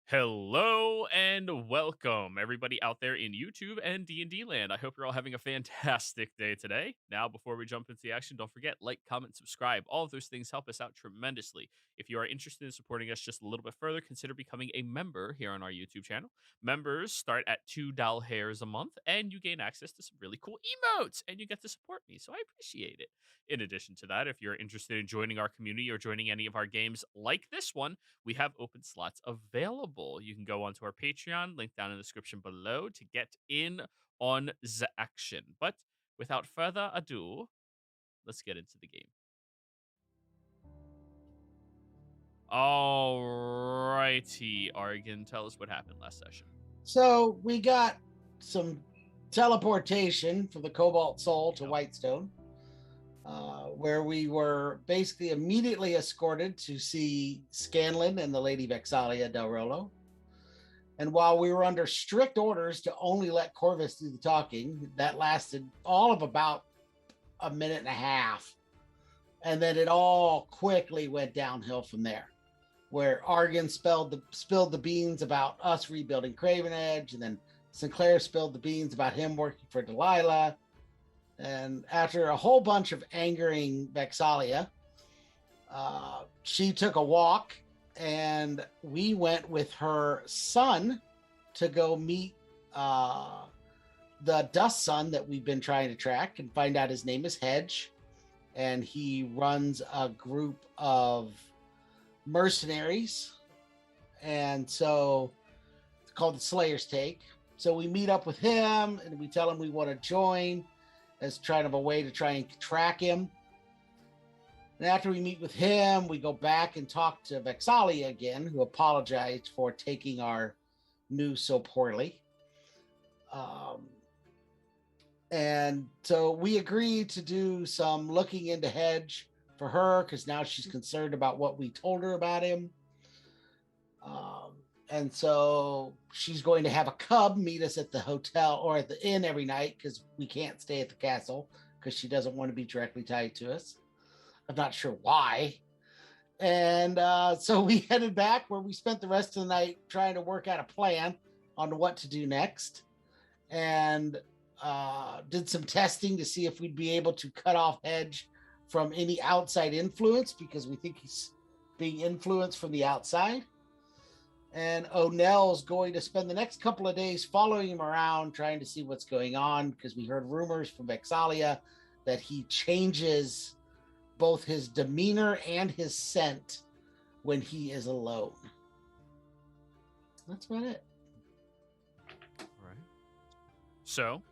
Hello and welcome everybody out there in YouTube and D&D land. I hope you're all having a fantastic day today. Now, before we jump into the action, don't forget like, comment, subscribe. All of those things help us out tremendously. If you are interested in supporting us just a little bit further, consider becoming a member here on our YouTube channel. Members start at $2 hairs a month and you gain access to some really cool emotes and you get to support me, so I appreciate it. In addition to that, if you're interested in joining our community or joining any of our games like this one, we have open slots available. You can go onto our Patreon, link down in the description below to get in on the action. But without further ado, let's get into the game. All righty, Argan, tell us what happened last session. So we got some teleportation from the Cobalt Soul to Yep. Whitestone, where we were basically immediately escorted to see Scanlan and the Lady Vexalia Del Rolo. And while we were under strict orders to only let Corvus do the talking, that lasted all of about a minute and a half. And then it all quickly went downhill from there, where Argan spilled the beans about us rebuilding Craven Edge, and then Sinclair spilled the beans about him working for Delilah. And after a whole bunch of angering Vexalia, she took a walk, and we went with her son to go meet the Dust Son that we've been trying to track and find out his name is Hedge. And he runs a group of mercenaries, and so it's called the Slayer's Take. So we meet up with him and we tell him we want to join as kind of a way to try and track him. And after we meet with him, we go back and talk to Vexalia again, who apologized for taking our news so poorly. And so we agreed to do some looking into Hedge for her, because now she's concerned about what we told her about him. And so she's going to have a cub meet us at the hotel or at the inn every night, because we can't stay at the castle because she doesn't want to be directly tied to us. I'm not sure why. And so we headed back, where we spent the rest of the night trying to work out a plan on what to do next, and did some testing to see if we'd be able to cut off Hedge from any outside influence, because we think he's being influenced from the outside. And O'Nell's going to spend the next couple of days following him around, trying to see what's going on, because we heard rumors from Vexalia that he changes both his demeanor and his scent when he is alone. That's about it. All right. So,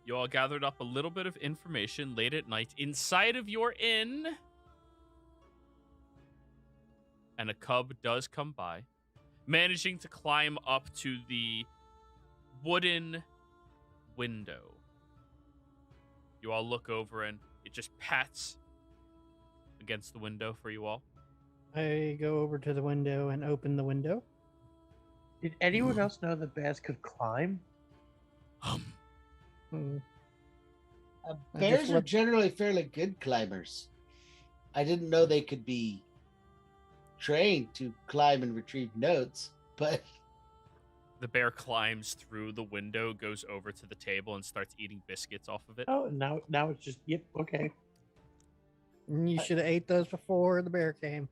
you all gathered up a little bit of information late at night inside of your inn, and a cub does come by, managing to climb up to the wooden window. You all look over and it just pats against the window for you all. I go over to the window and open the window. Did anyone else know the bears could climb? Hmm. Bears are generally fairly good climbers. I didn't know they could be trained to climb and retrieve notes, but The bear climbs through the window, goes over to the table, and starts eating biscuits off of it. Oh, now it's just okay. You should have ate those before the bear came,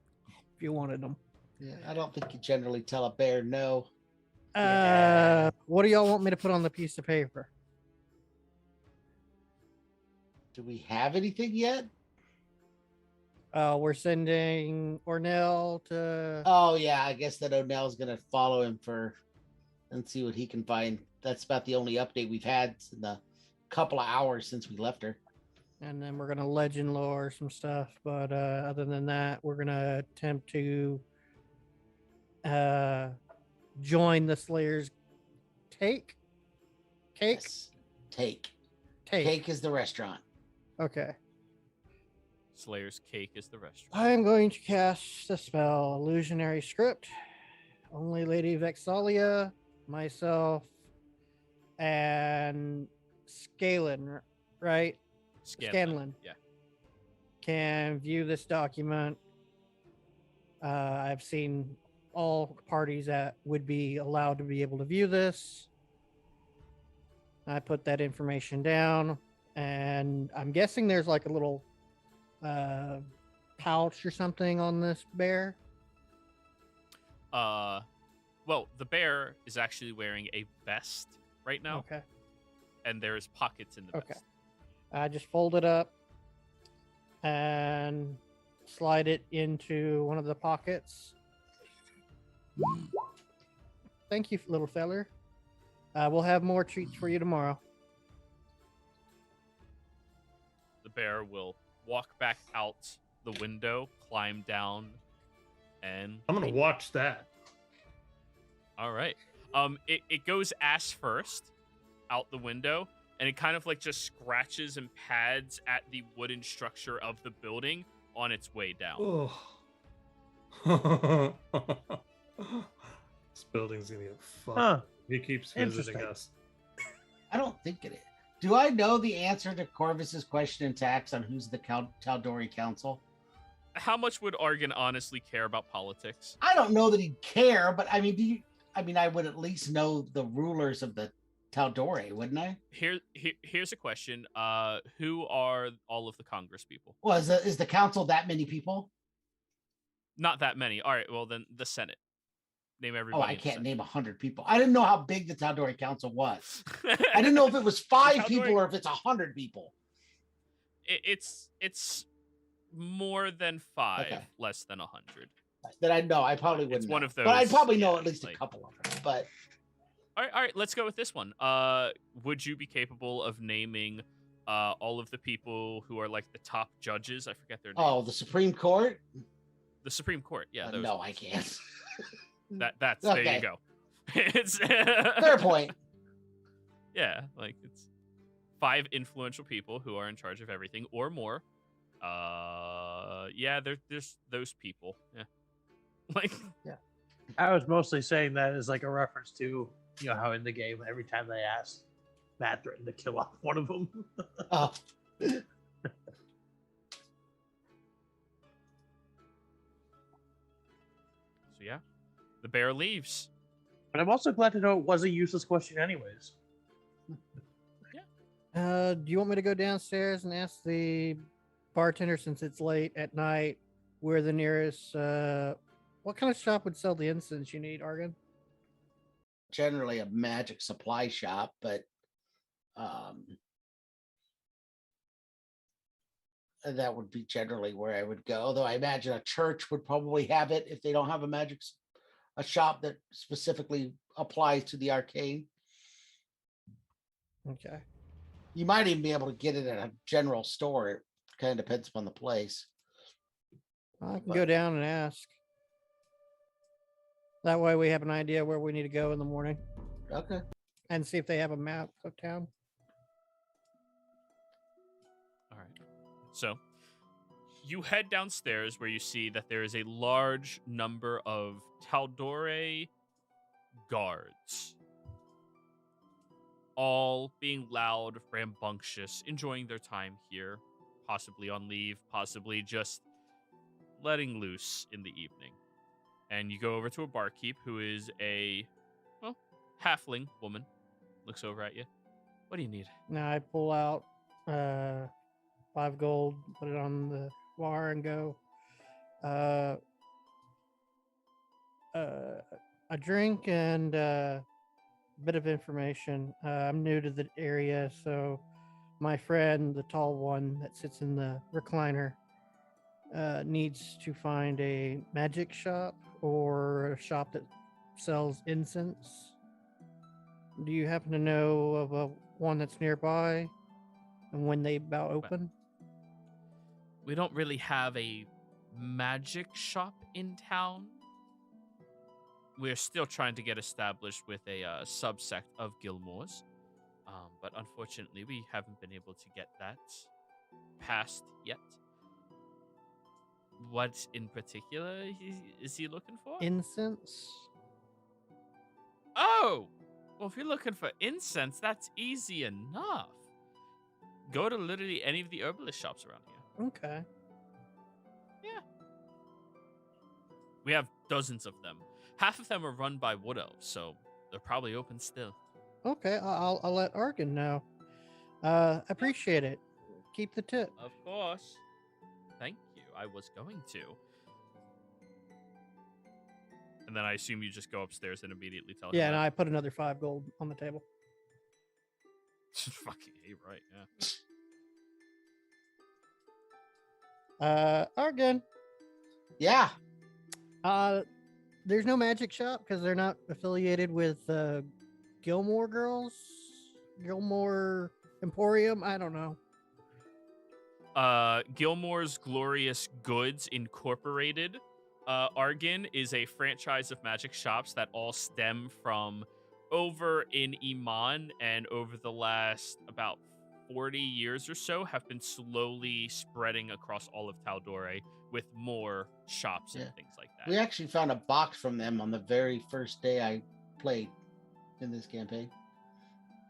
if you wanted them. yeah, I don't think you generally tell a bear no. What do y'all want me to put on the piece of paper? Do we have anything yet? We're sending Ornell to. Oh yeah, I guess that O'Nell's gonna follow him and see what he can find. That's about the only update we've had in the couple of hours since we left her. And then we're gonna legend lore some stuff. But other than that, we're gonna attempt to join the Slayer's Take. Cake. Yes. Take. Take. Cake is the restaurant. Okay. Slayer's Cake is the restaurant. I am going to cast the spell Illusionary Script. Only Lady Vexalia, myself, and Scanlan, right? Scanlan. Yeah. Can view this document. I've seen all parties that would be allowed to be able to view this. I put that information down, and I'm guessing there's like a little pouch or something on this bear. Well, the bear is actually wearing a vest right now, Okay. and there's pockets in the Okay. vest. I just fold it up and slide it into one of the pockets. Thank you, little feller. We'll have more treats for you tomorrow. The bear will walk back out the window, climb down, and I'm gonna watch that. all right. It goes ass first out the window, and it kind of like just scratches and pads at the wooden structure of the building on its way down. Oh. This building's gonna get fucked. Huh. He keeps visiting Interesting. us. I don't think it is. Do I know the answer to Corvus's question in tax on who's the Tal'Dorei Council? How much would Argon honestly care about politics? I don't know that he'd care, but I mean, I would at least know the rulers of the Tal'Dorei, wouldn't I? Here's a question. Who are all of the Congress people? Well, is the council that many people? Not that many. All right, well then the Senate. Name Oh, everybody. I in the can't Senate. name 100 people. I didn't know how big the Tal'Dorei Council was. I didn't know if it was 5 Tal'Dorei- people or if it's 100 people. It's more than 5, Okay. less than 100. That I know. I probably wouldn't. It's one know. of But I'd those, probably know yeah, at least a like- couple of them. But All right, let's go with this one. Would you be capable of naming all of the people who are like the top judges? I forget their names. the Supreme Court? The Supreme Court. Yeah, those No, ones. I can't. That's there Okay. you go. It's Fair point. Yeah, like it's 5 influential people who are in charge of everything or more. Yeah, there's those people. Yeah, like I was mostly saying that as like a reference to, you know, how in the game, every time they asked, Matt threatened to kill off one of them. Oh, so. Yeah, the bear leaves. But I'm also glad to know it was a useless question anyways. Do you want me to go downstairs and ask the bartender, since it's late at night, where the nearest what kind of shop would sell the incense you need, Argon? generally a magic supply shop, but that would be generally where I would go. Though I imagine a church would probably have it if they don't have a shop that specifically applies to the arcane. Okay. You might even be able to get it at a general store. It kind of depends upon the place. I can But- go down and ask. That way we have an idea where we need to go in the morning Okay. and see if they have a map of town. All right. So you head downstairs where you see that there is a large number of Tal'Dorei guards, all being loud, rambunctious, enjoying their time here, possibly on leave, possibly just letting loose in the evening. And you go over to a barkeep who is a, well, halfling woman, looks over at you. What do you need? Now I pull out 5 gold, put it on the bar, and go. A drink and a bit of information. I'm new to the area, so my friend, the tall one that sits in the recliner, needs to find a magic shop or a shop that sells incense. Do you happen to know of a one that's nearby and when they about open? We don't really have a magic shop in town. We're still trying to get established with a subsect of Gilmore's. But unfortunately, we haven't been able to get that passed yet. What in particular is he looking for? Incense? Oh! Well, if you're looking for incense, that's easy enough. Go to literally any of the herbalist shops around here. Okay. We have dozens of them. half of them are run by wood elves, so they're probably open still. Okay, I'll let Argan know. Appreciate it. Keep the tip. Of course. Thank you. I was going to. And then I assume you just go upstairs and immediately tell him. Yeah, and that. I put another 5 gold on the table. Fucking A, right? Yeah. Argan. Yeah. There's no magic shop because they're not affiliated with Gilmore Girls, Gilmore Emporium. I don't know. Gilmore's Glorious Goods Incorporated. Argan is a franchise of magic shops that all stem from over in Iman, and over the last about 40 years or so have been slowly spreading across all of Tal'Dorei with more shops and things like that. We actually found a box from them on the very first day I played in this campaign.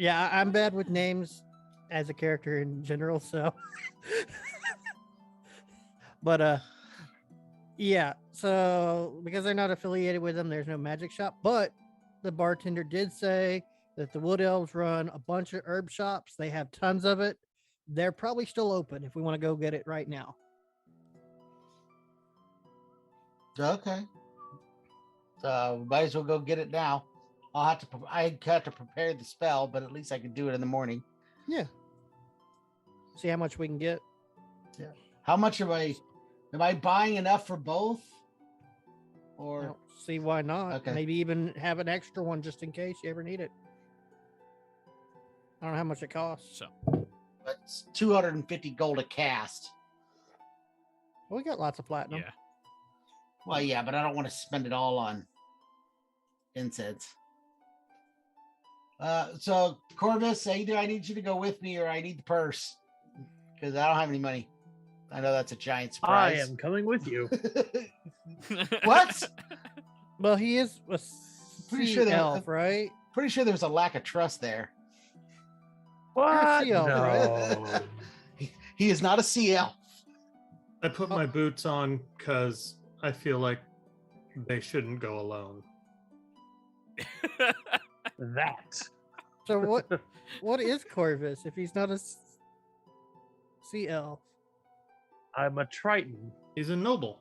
Yeah, I'm bad with names as a character in general, so. But yeah, so because they're not affiliated with them, there's no magic shop. But the bartender did say that the Wood Elves run a bunch of herb shops. They have tons of it. They're probably still open if we want to go get it right now. Okay. Might as well go get it now. I have to prepare the spell, but at least I can do it in the morning. Yeah. See how much we can get. Yeah. How much am I buying enough for both? I Or don't see why not. Okay. Maybe even have an extra one just in case you ever need it. I don't know how much it costs. So, it's 250 gold a cast. Well, we got lots of platinum. yeah. Well, yeah, but I don't want to spend it all on incense. So Corvus, either I need you to go with me or I need the purse because I don't have any money. I know that's a giant I surprise. am coming with you. What? Well, he is a Pretty sea sure that- elf, right? Pretty sure there was a lack of trust there. What? sea elf, No. He is not a sea elf. I put my boots on because I feel like they shouldn't go alone. That. So what is Corvus if he's not a sea elf? I'm a Triton. He's a noble.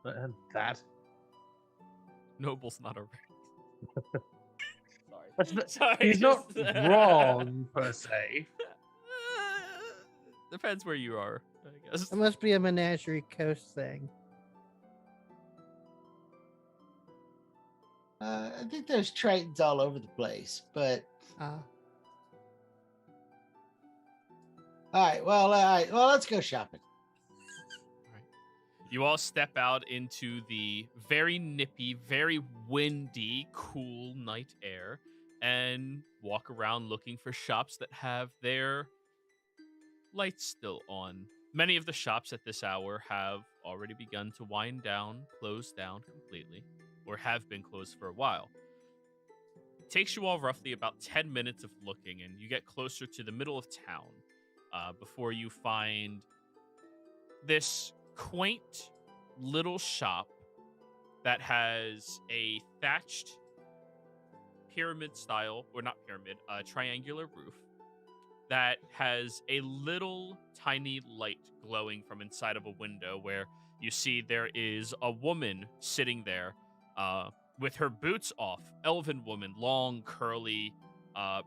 And that. Noble's not a race. That's not- Sorry. He's not just- wrong per se. Depends where you are, I guess. It must be a menagerie coast thing. I think there's tritons all over the place, but Ah. all right. Well, let's go shopping. You all step out into the very nippy, very windy, cool night air and walk around looking for shops that have their lights still on. Many of the shops at this hour have already begun to wind down, close down completely, or have been closed for a while. It takes you all roughly about 10 minutes of looking, and you get closer to the middle of town before you find this quaint little shop that has a thatched pyramid style, or not pyramid, triangular roof that has a little tiny light glowing from inside of a window where you see there is a woman sitting there with her boots off. Elven woman, long, curly,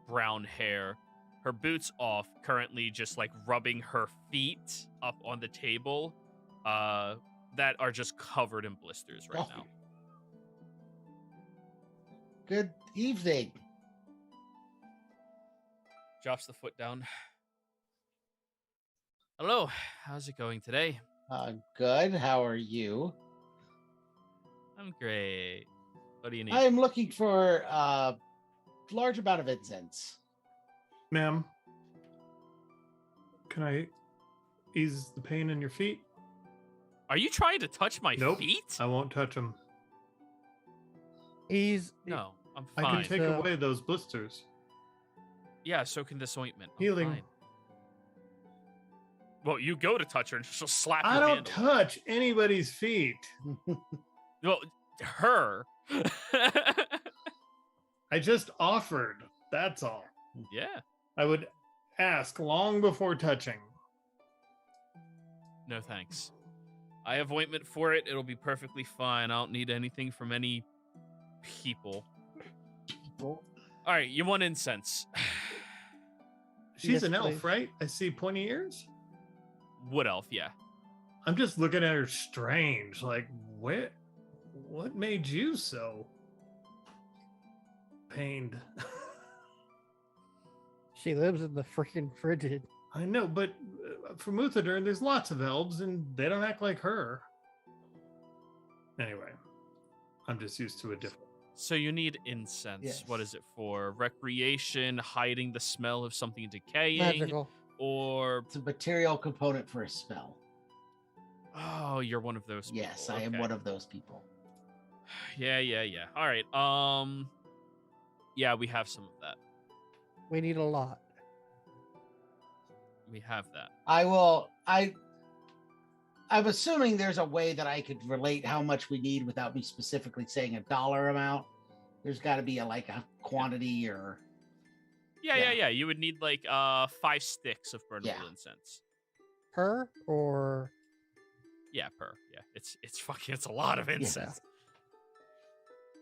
brown hair. Her boots off, currently just like rubbing her feet up on the table that are just covered in blisters right now. Good evening. Drops the foot down. Hello, how's it going today? Good. How are you? I'm great. What do you need? I am looking for a large amount of incense. Ma'am, can I ease the pain in your feet? Are you trying to touch my Nope. feet? I won't touch them. He's No, I'm I fine. can take So- away those blisters. Yeah, so can this ointment. I'm Healing. fine. Well, you go to touch her and she'll slap I your don't hand. touch anybody's feet. Well, her. I just offered. That's all. Yeah. I would ask long before touching. No thanks. I have ointment for it. It'll be perfectly fine. I don't need anything from any people. Well, All right, you want incense. She's Yes, an elf, please. right? I see pointy ears. Wood elf, yeah. I'm just looking at her strange. Like, what made you so pained? She lives in the freaking frigid. I know, but for Muthadern, there's lots of elves, and they don't act like her. Anyway, I'm just used to a different. So you need incense. Yes. What is it for? Recreation, hiding the smell of something decaying, Magical. or it's a material component for a spell. oh, you're one of those. Yes, people. I am Okay. one of those people. Yeah. All right. Yeah, we have some of that. We need a lot. We have that. I'm assuming there's a way that I could relate how much we need without me specifically saying a dollar amount. There's got to be a quantity or Yeah. You would need like 5 sticks of burnable Yeah. incense. Her or Yeah, per. Yeah. It's a lot of incense.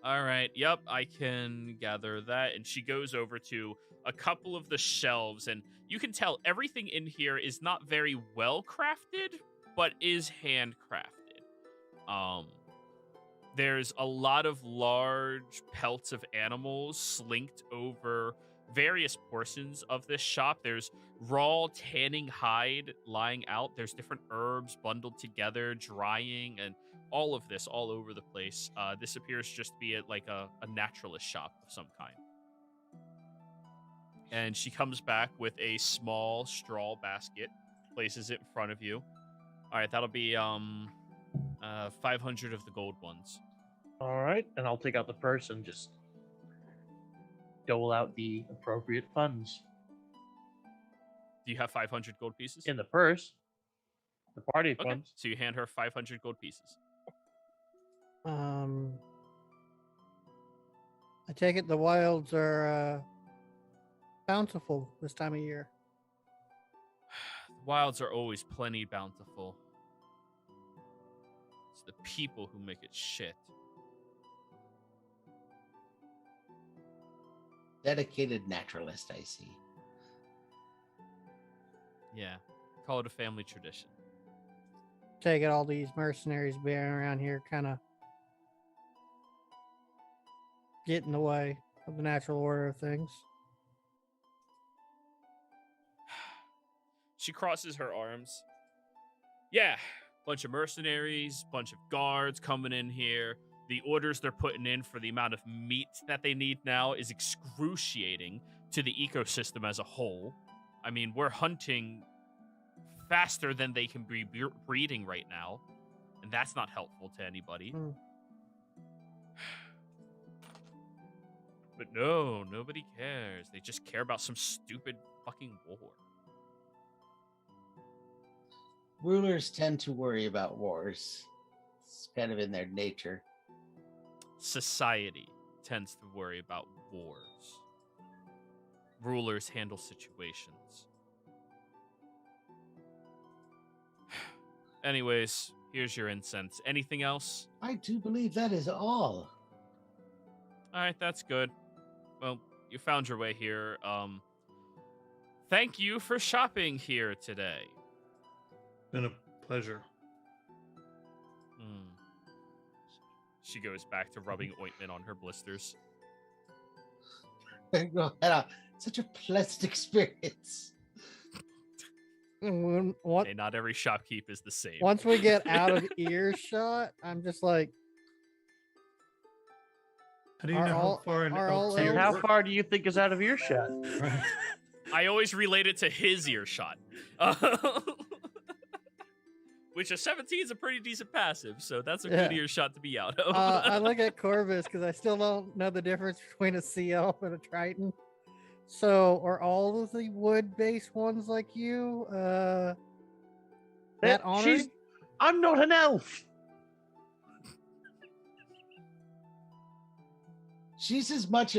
All right. Yep, I can gather that. And she goes over to a couple of the shelves, and you can tell everything in here is not very well crafted, but is handcrafted. There's a lot of large pelts of animals slinked over various portions of this shop. There's raw tanning hide lying out. There's different herbs bundled together, drying, and all of this all over the place. This appears just to be a naturalist shop of some kind. And she comes back with a small straw basket, places it in front of you. All right, that'll be 500 of the gold ones. All right, and I'll take out the purse and just dole out the appropriate funds Do you have 500 gold pieces? in the purse. The party Okay, funds. so you hand her 500 gold pieces. I take it the wilds are bountiful this time of year. Wilds are always plenty bountiful. It's the people who make it shit. dedicated naturalist, I see. Yeah, call it a family tradition. Take it all these mercenaries being around here kind of get in the way of the natural order of things. She crosses her arms. Yeah, bunch of mercenaries, bunch of guards coming in here. The orders they're putting in for the amount of meat that they need now is excruciating to the ecosystem as a whole. I mean, we're hunting faster than they can be breeding right now, and that's not helpful to anybody. But no, nobody cares. They just care about some stupid fucking war. Rulers tend to worry about wars. It's kind of in their nature. Society tends to worry about wars. Rulers handle situations. Anyways, here's your incense. Anything else? I do believe that is all. All right, that's good. Well, you found your way here. Thank you for shopping here today. Been a pleasure. She goes back to rubbing ointment on her blisters. Go ahead. Such a pleasant experience. What? Hey, not every shopkeep is the same. Once we get out of earshot, I'm just like, How do you Are know all- how far an are elf all can And elves- how work? far do you think is out of earshot? Right. I always relate it to his earshot. Which a 17 is a pretty decent passive, so that's a good Yeah. earshot to be out of. I look at Corvus because I still don't know the difference between a sea elf and a Triton. So, are all of the wood-based ones like you? That honoring? I'm not an elf. He's as much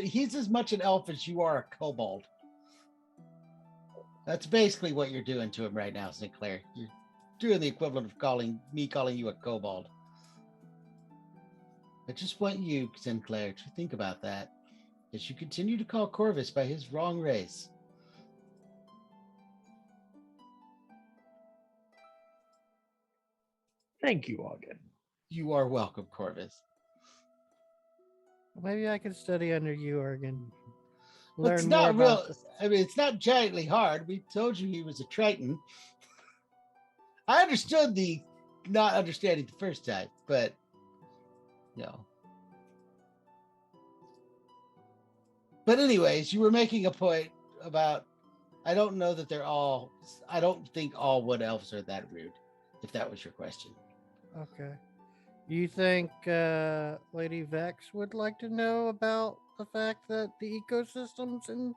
an elf as you are a kobold. That's basically what you're doing to him right now, Sinclair. You're doing the equivalent of calling you a kobold. I just want you, Sinclair, to think about that as you continue to call Corvus by his wrong race. Thank you, Ogden. You are welcome, Corvus. Maybe I could study under you, Oregon. Well, it's Learn not more about real. this. I mean, it's not giantly hard. We told you he was a Triton. I understood the not understanding the first time, but no. But anyways, you were making a point about. I don't think all wood elves are that rude. If that was your question. Okay. You think Lady Vex would like to know about the fact that the ecosystem's in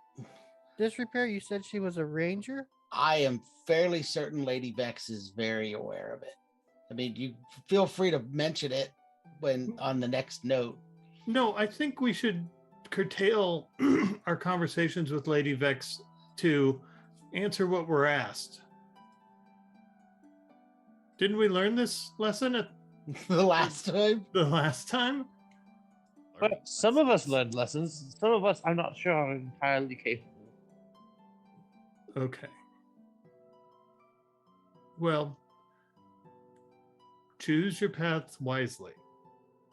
disrepair? You said she was a ranger? I am fairly certain Lady Vex is very aware of it. I mean, you feel free to mention it when on the next note. No, I think we should curtail our conversations with Lady Vex to answer what we're asked. Didn't we learn this lesson at The last time. the last time? But some of us learned lessons. Some of us, I'm not sure, are entirely capable. Okay. Well, choose your path wisely.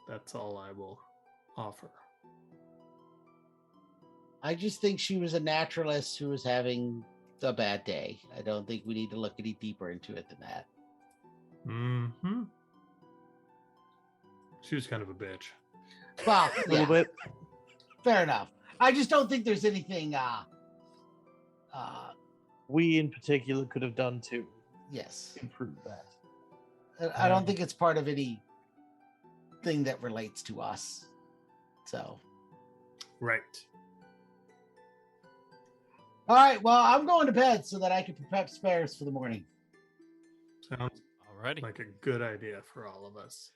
That's all I will offer. I just think she was a naturalist who was having a bad day. I don't think we need to look any deeper into it than that. Mm-hmm. She was kind of a bitch. Well, A little yeah, bit. fair enough. I just don't think there's anything. We in particular could have done to Yes, improve that. I don't think it's part of any thing that relates to us. So, Right. all right. Well, I'm going to bed so that I can prep spares for the morning. Sounds Alrighty. like a good idea for all of us.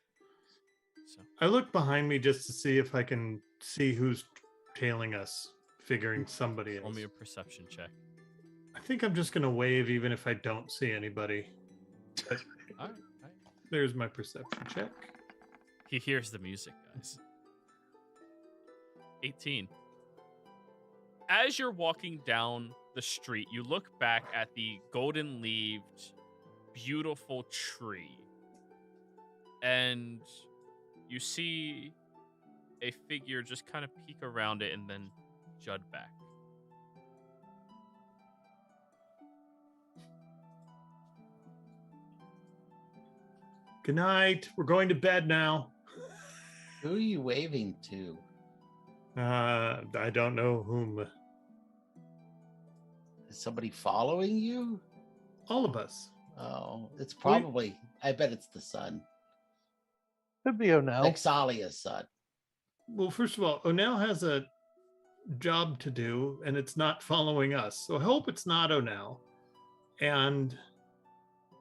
So, I look behind me just to see if I can see who's tailing us, figuring somebody roll else. me a perception check. I think I'm just going to wave even if I don't see anybody. All right. There's my perception check. He hears the music, guys. 18. As you're walking down the street, you look back at the golden-leaved, beautiful tree, and you see a figure just kind of peek around it and then jud back. Good night. We're going to bed now. Who are you waving to? I don't know whom. Is somebody following you? All of us. Oh, it's probably. I bet it's the sun. Could be O'Neill. Exalia's son. Well, first of all, O'Neill has a job to do, and it's not following us. So I hope it's not O'Neill. And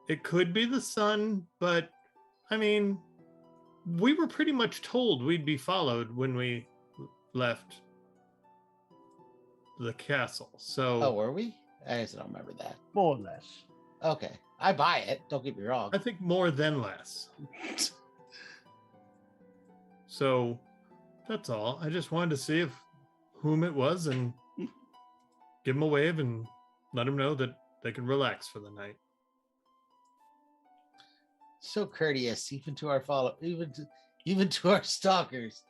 it could be the sun, but I mean, we were pretty much told we'd be followed when we left the castle. So Oh, were we? I just don't remember that. More or less. Okay. I buy it. Don't get me wrong. I think more than less. So that's all. I just wanted to see whom it was and give them a wave and let them know that they can relax for the night. So courteous, even to our even to our stalkers.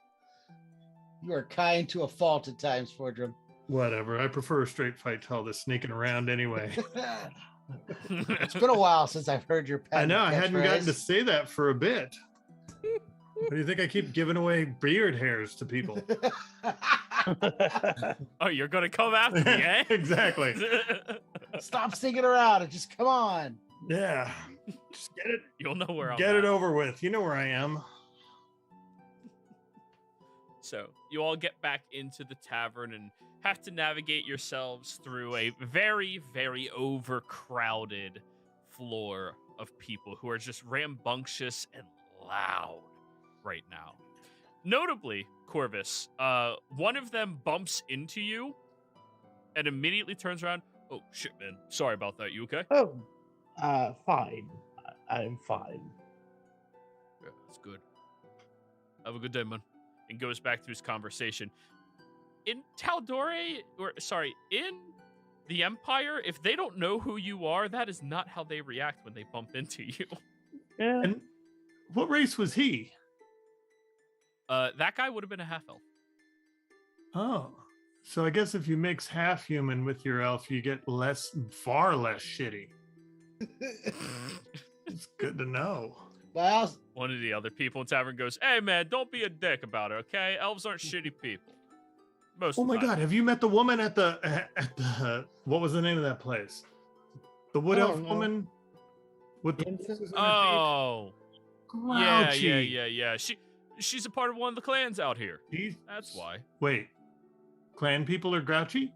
You are kind to a fault at times, Fordrum. Whatever. I prefer a straight fight to all this sneaking around anyway. It's been a while since I've heard your I know. I patent hadn't gotten to catchphrase. say that for a bit. What do you think I keep giving away beard hairs to people? Oh, you're going to come after me, eh? Exactly. Stop sneaking around and just come on. Yeah. Just get it. You'll know where I'm Get at. it over with. You know where I am. So you all get back into the tavern and have to navigate yourselves through a very, very overcrowded floor of people who are just rambunctious and loud right now. notably, Corvus, one of them bumps into you and immediately turns around. Oh, shit, man. Sorry about that. You okay? Oh, fine. I'm fine. Yeah, that's good. Have a good day, man. And goes back to his conversation. In Tal'Dorei, in the Empire, if they don't know who you are, that is not how they react when they bump into you. Yeah. And what race was he? That guy would have been a half-elf. Oh, so I guess if you mix half human with your elf, you get far less shitty. It's good to know. Well, One of the other people in tavern goes, "Hey, man, don't be a dick about it, okay? Elves aren't shitty people. Most Oh of my the time." god, have you met the woman at the what was the name of that place? The wood I elf don't know. woman with the Infant? horses in her Oh, feet? yeah. Grouchy. She's a part of one of the clans out here. She's- That's why. Wait, clan people are grouchy?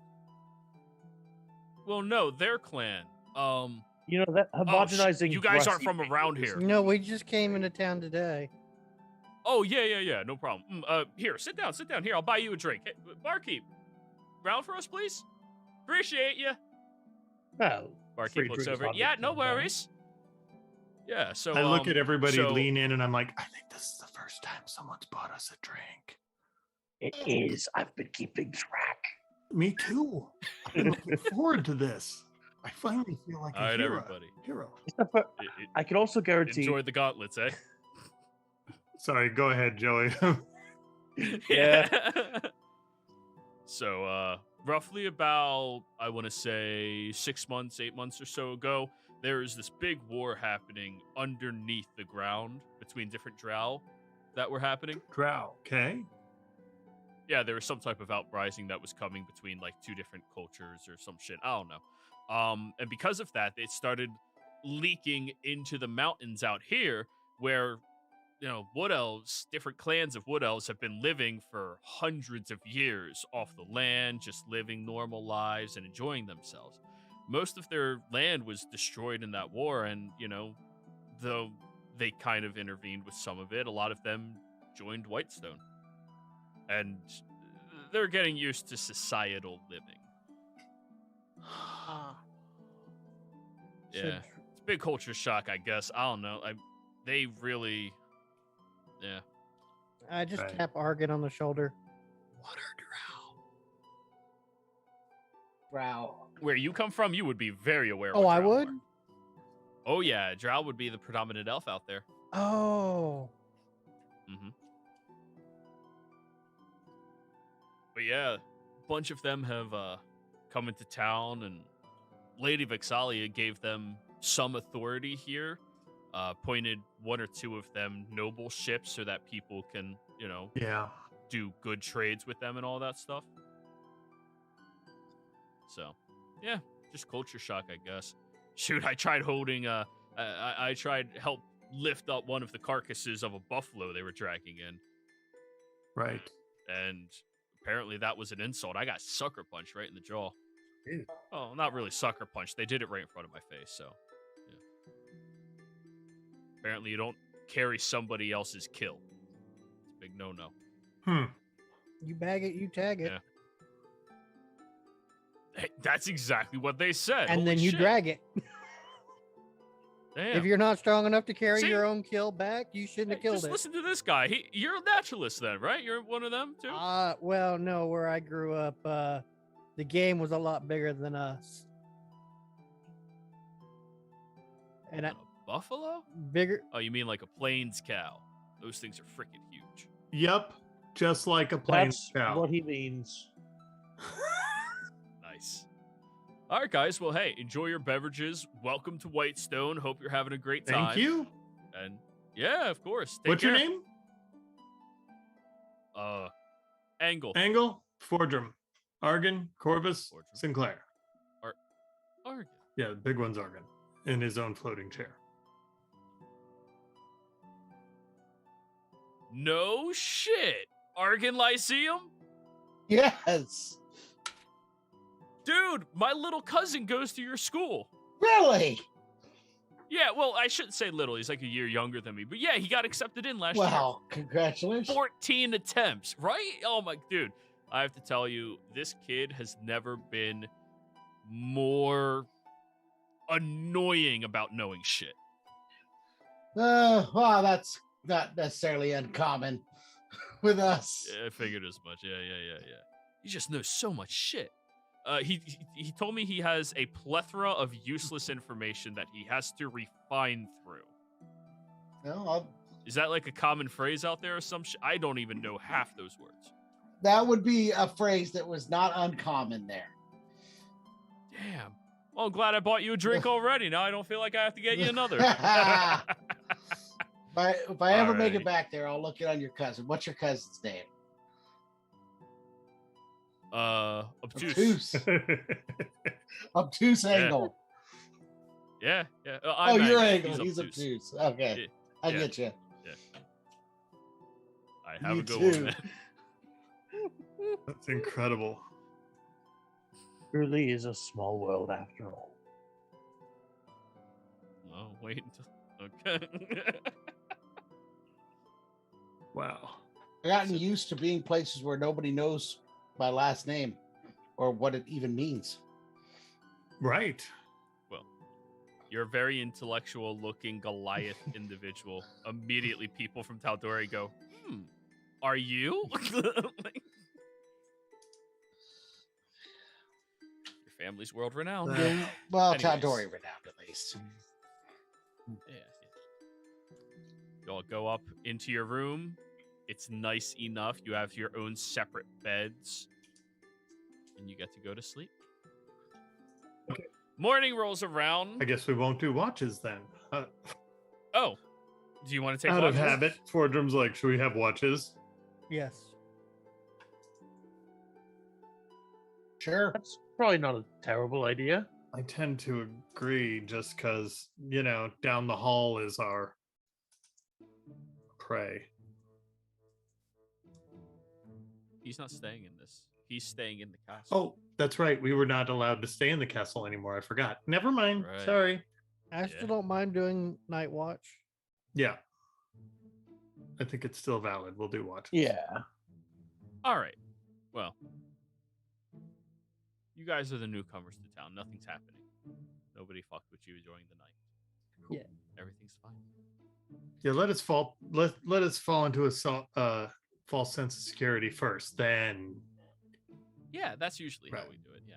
Well, no, their clan. You know that homogenizing. You guys aren't rusty from around is- here. No, we just came into town today. Oh, yeah, no problem. Here, sit down. Here, I'll buy you a drink. Hey, barkeep, round for us, please. Appreciate you. Well, Barkeep free looks drinks over. on Yeah, the no down. worries. Yeah, so I look at everybody, so- lean in, and I'm like, I think this is the first time someone's bought us a drink. It is. I've been keeping track. Me too. I've been looking forward to this. I finally feel like All a right, hero. everybody. Hero. I can also guarantee. Enjoy the gauntlets, eh? Sorry, go ahead, Joey. Yeah. So, roughly about, I want to say 6 months, 8 months or so ago, there is this big war happening underneath the ground between different drow that were happening. Drow. Okay. Yeah, there was some type of uprising that was coming between like two different cultures or some shit. I don't know. And because of that, it started leaking into the mountains out here where, you know, wood elves, different clans of wood elves have been living for hundreds of years off the land, just living normal lives and enjoying themselves. Most of their land was destroyed in that war, and, you know, though they kind of intervened with some of it, a lot of them joined Whitestone. And they're getting used to societal living. So Yeah. It's a big culture shock, I guess. I don't know. They really... Yeah. I just Right. tap Argon on the shoulder. what are drow? Where you come from, you would be very aware of Oh, what I drow would? are. Oh, yeah. Drow would be the predominant elf out there. Oh. Mm-hmm. But yeah, a bunch of them have come into town, and Lady Vexalia gave them some authority here, appointed one or two of them noble ships so that people can, you know, Yeah. do good trades with them and all that stuff. So, yeah, just culture shock, I guess. Shoot, I tried holding, I tried help lift up one of the carcasses of a buffalo they were dragging in, Right. and apparently that was an insult. I got sucker punched right in the jaw. Ew. Oh, not really sucker punched. They did it right in front of my face, so, yeah. Apparently you don't carry somebody else's kill. It's a big no-no. You bag it, you tag it, Yeah. Hey, that's exactly what they said. and Holy then you shit. drag it. Damn. If you're not strong enough to carry See? your own kill back, you shouldn't have killed Just it. listen to this guy. You're a naturalist then, right? You're one of them too? Well, no, where I grew up, the game was a lot bigger than us. And I, A buffalo? bigger. Oh, you mean like a plains cow? Those things are freaking huge. Yep. Just like a plain That's cow. what he means. Nice. All right, guys. Well, hey, enjoy your beverages. Welcome to Whitestone. Hope you're having a great time. Thank you. And yeah, of course. Take What's your care. name? Angle. Angle, Fordrum, Argon, Corvus, Fordrum. Sinclair. Argon. Yeah, the big one's Argon in his own floating chair. No shit. Argon Lyceum? Yes. Dude, my little cousin goes to your school. Really? Yeah, well, I shouldn't say little. He's like a year younger than me. But yeah, he got accepted in last year. Wow, congratulations. 14 attempts, right? Oh my dude. I have to tell you, this kid has never been more annoying about knowing shit. Well, that's not necessarily uncommon with us. Yeah, I figured as much. Yeah. He just knows so much shit. He told me he has a plethora of useless information that he has to refine through. Well, Is that like a common phrase out there or some shit? I don't even know half those words. that would be a phrase that was not uncommon there. Damn. Well, I'm glad I bought you a drink already. Now I don't feel like I have to get you another. If I ever make Alrighty. it back there, I'll look it on your cousin. What's your cousin's name? Obtuse. Obtuse Angle. Yeah. Oh, you're Angle. Angle. He's obtuse. Okay. Yeah, I yeah. get you. I have You a good too. one, man. That's incredible. Truly is a small world after all. Oh, wait until. Okay. Wow. I've gotten used to being places where nobody knows my last name or what it even means. Right. Well, you're a very intellectual looking Goliath individual. Immediately, people from Tal'Dorei go, are you? Like, your family's world renowned. Well, Anyways. Tal'Dorei renowned at least. Yeah. Y'all go up into your room. It's nice enough. You have your own separate beds. And you get to go to sleep. Okay. Morning rolls around. I guess we won't do watches then. Oh. Do you want to take Out of watches? habit, Fordrum's like, should we have watches? Yes. Sure. That's probably not a terrible idea. I tend to agree just because, down the hall is our prey. He's not staying in this. He's staying in the castle. Oh, that's right. We were not allowed to stay in the castle anymore. I forgot. Never mind. Right. Sorry. I still Yeah. don't mind doing night watch. Yeah. I think it's still valid. We'll do watch. Yeah. All right. Well, you guys are the newcomers to town. Nothing's happening. Nobody fucked with you during the night. Yeah. Everything's fine. Yeah, let us fall into a false sense of security first, then Yeah, that's usually how Right. we do it. Yeah.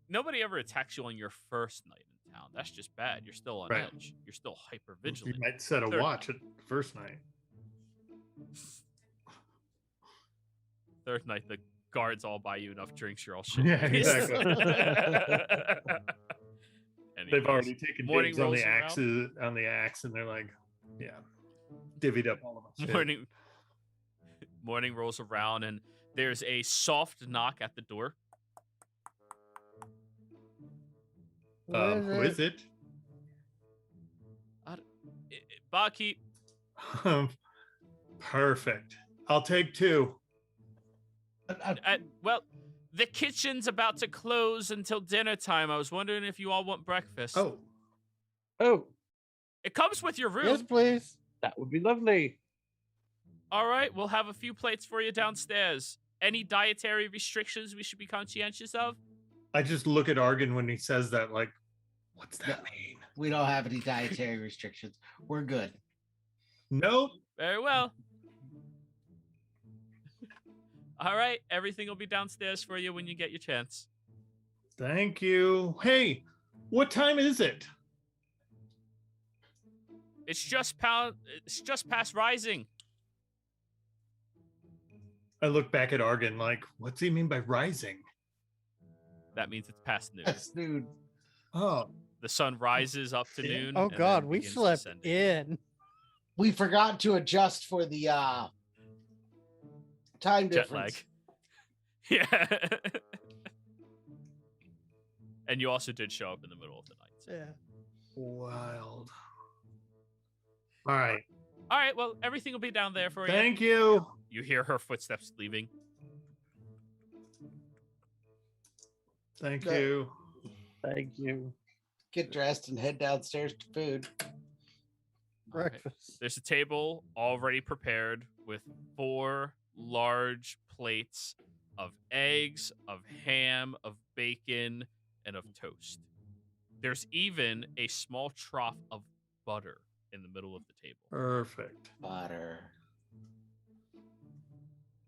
Nobody ever attacks you on your first night in town. That's just bad. You're still on Right. edge. You're still hyper you vigilant. might set a Third watch at the first night. Third night, the guards all buy you enough drinks. You're all shit. Yeah, exactly. They've Anyways, already taken morning dibs on rolls the around. axe, and they're like, yeah, divvied up all of us. Morning rolls around, and there's a soft knock at the door. Who is it? Barkeep. Perfect. I'll take two. Well, the kitchen's about to close until dinner time. I was wondering if you all want breakfast. Oh, It comes with your room. Yes, please. that would be lovely. All right, we'll have a few plates for you downstairs. Any dietary restrictions we should be conscientious of? I just look at Argon when he says that, like, what's that mean? We don't have any dietary restrictions. We're good. Nope. Very well. All right, everything will be downstairs for you when you get your chance. Thank you. Hey, what time is it? It's just past rising. I look back at Argon like, what's he mean by rising? That means it's past noon. Yes, dude. Oh, The sun rises up to noon. Oh and God, then we begins slept descending. in. We forgot to adjust for the time Jet difference. lag. Yeah. And you also did show up in the middle of the night. So. Yeah. wild. All right. All right, well, everything will be down there for you. Thank you. You hear her footsteps leaving. Thank Yeah. you. Thank you. get dressed and head downstairs to food. All right. Breakfast. There's a table already prepared with 4 large plates of eggs, of ham, of bacon, and of toast. There's even a small trough of butter in the middle of the table Perfect. Butter.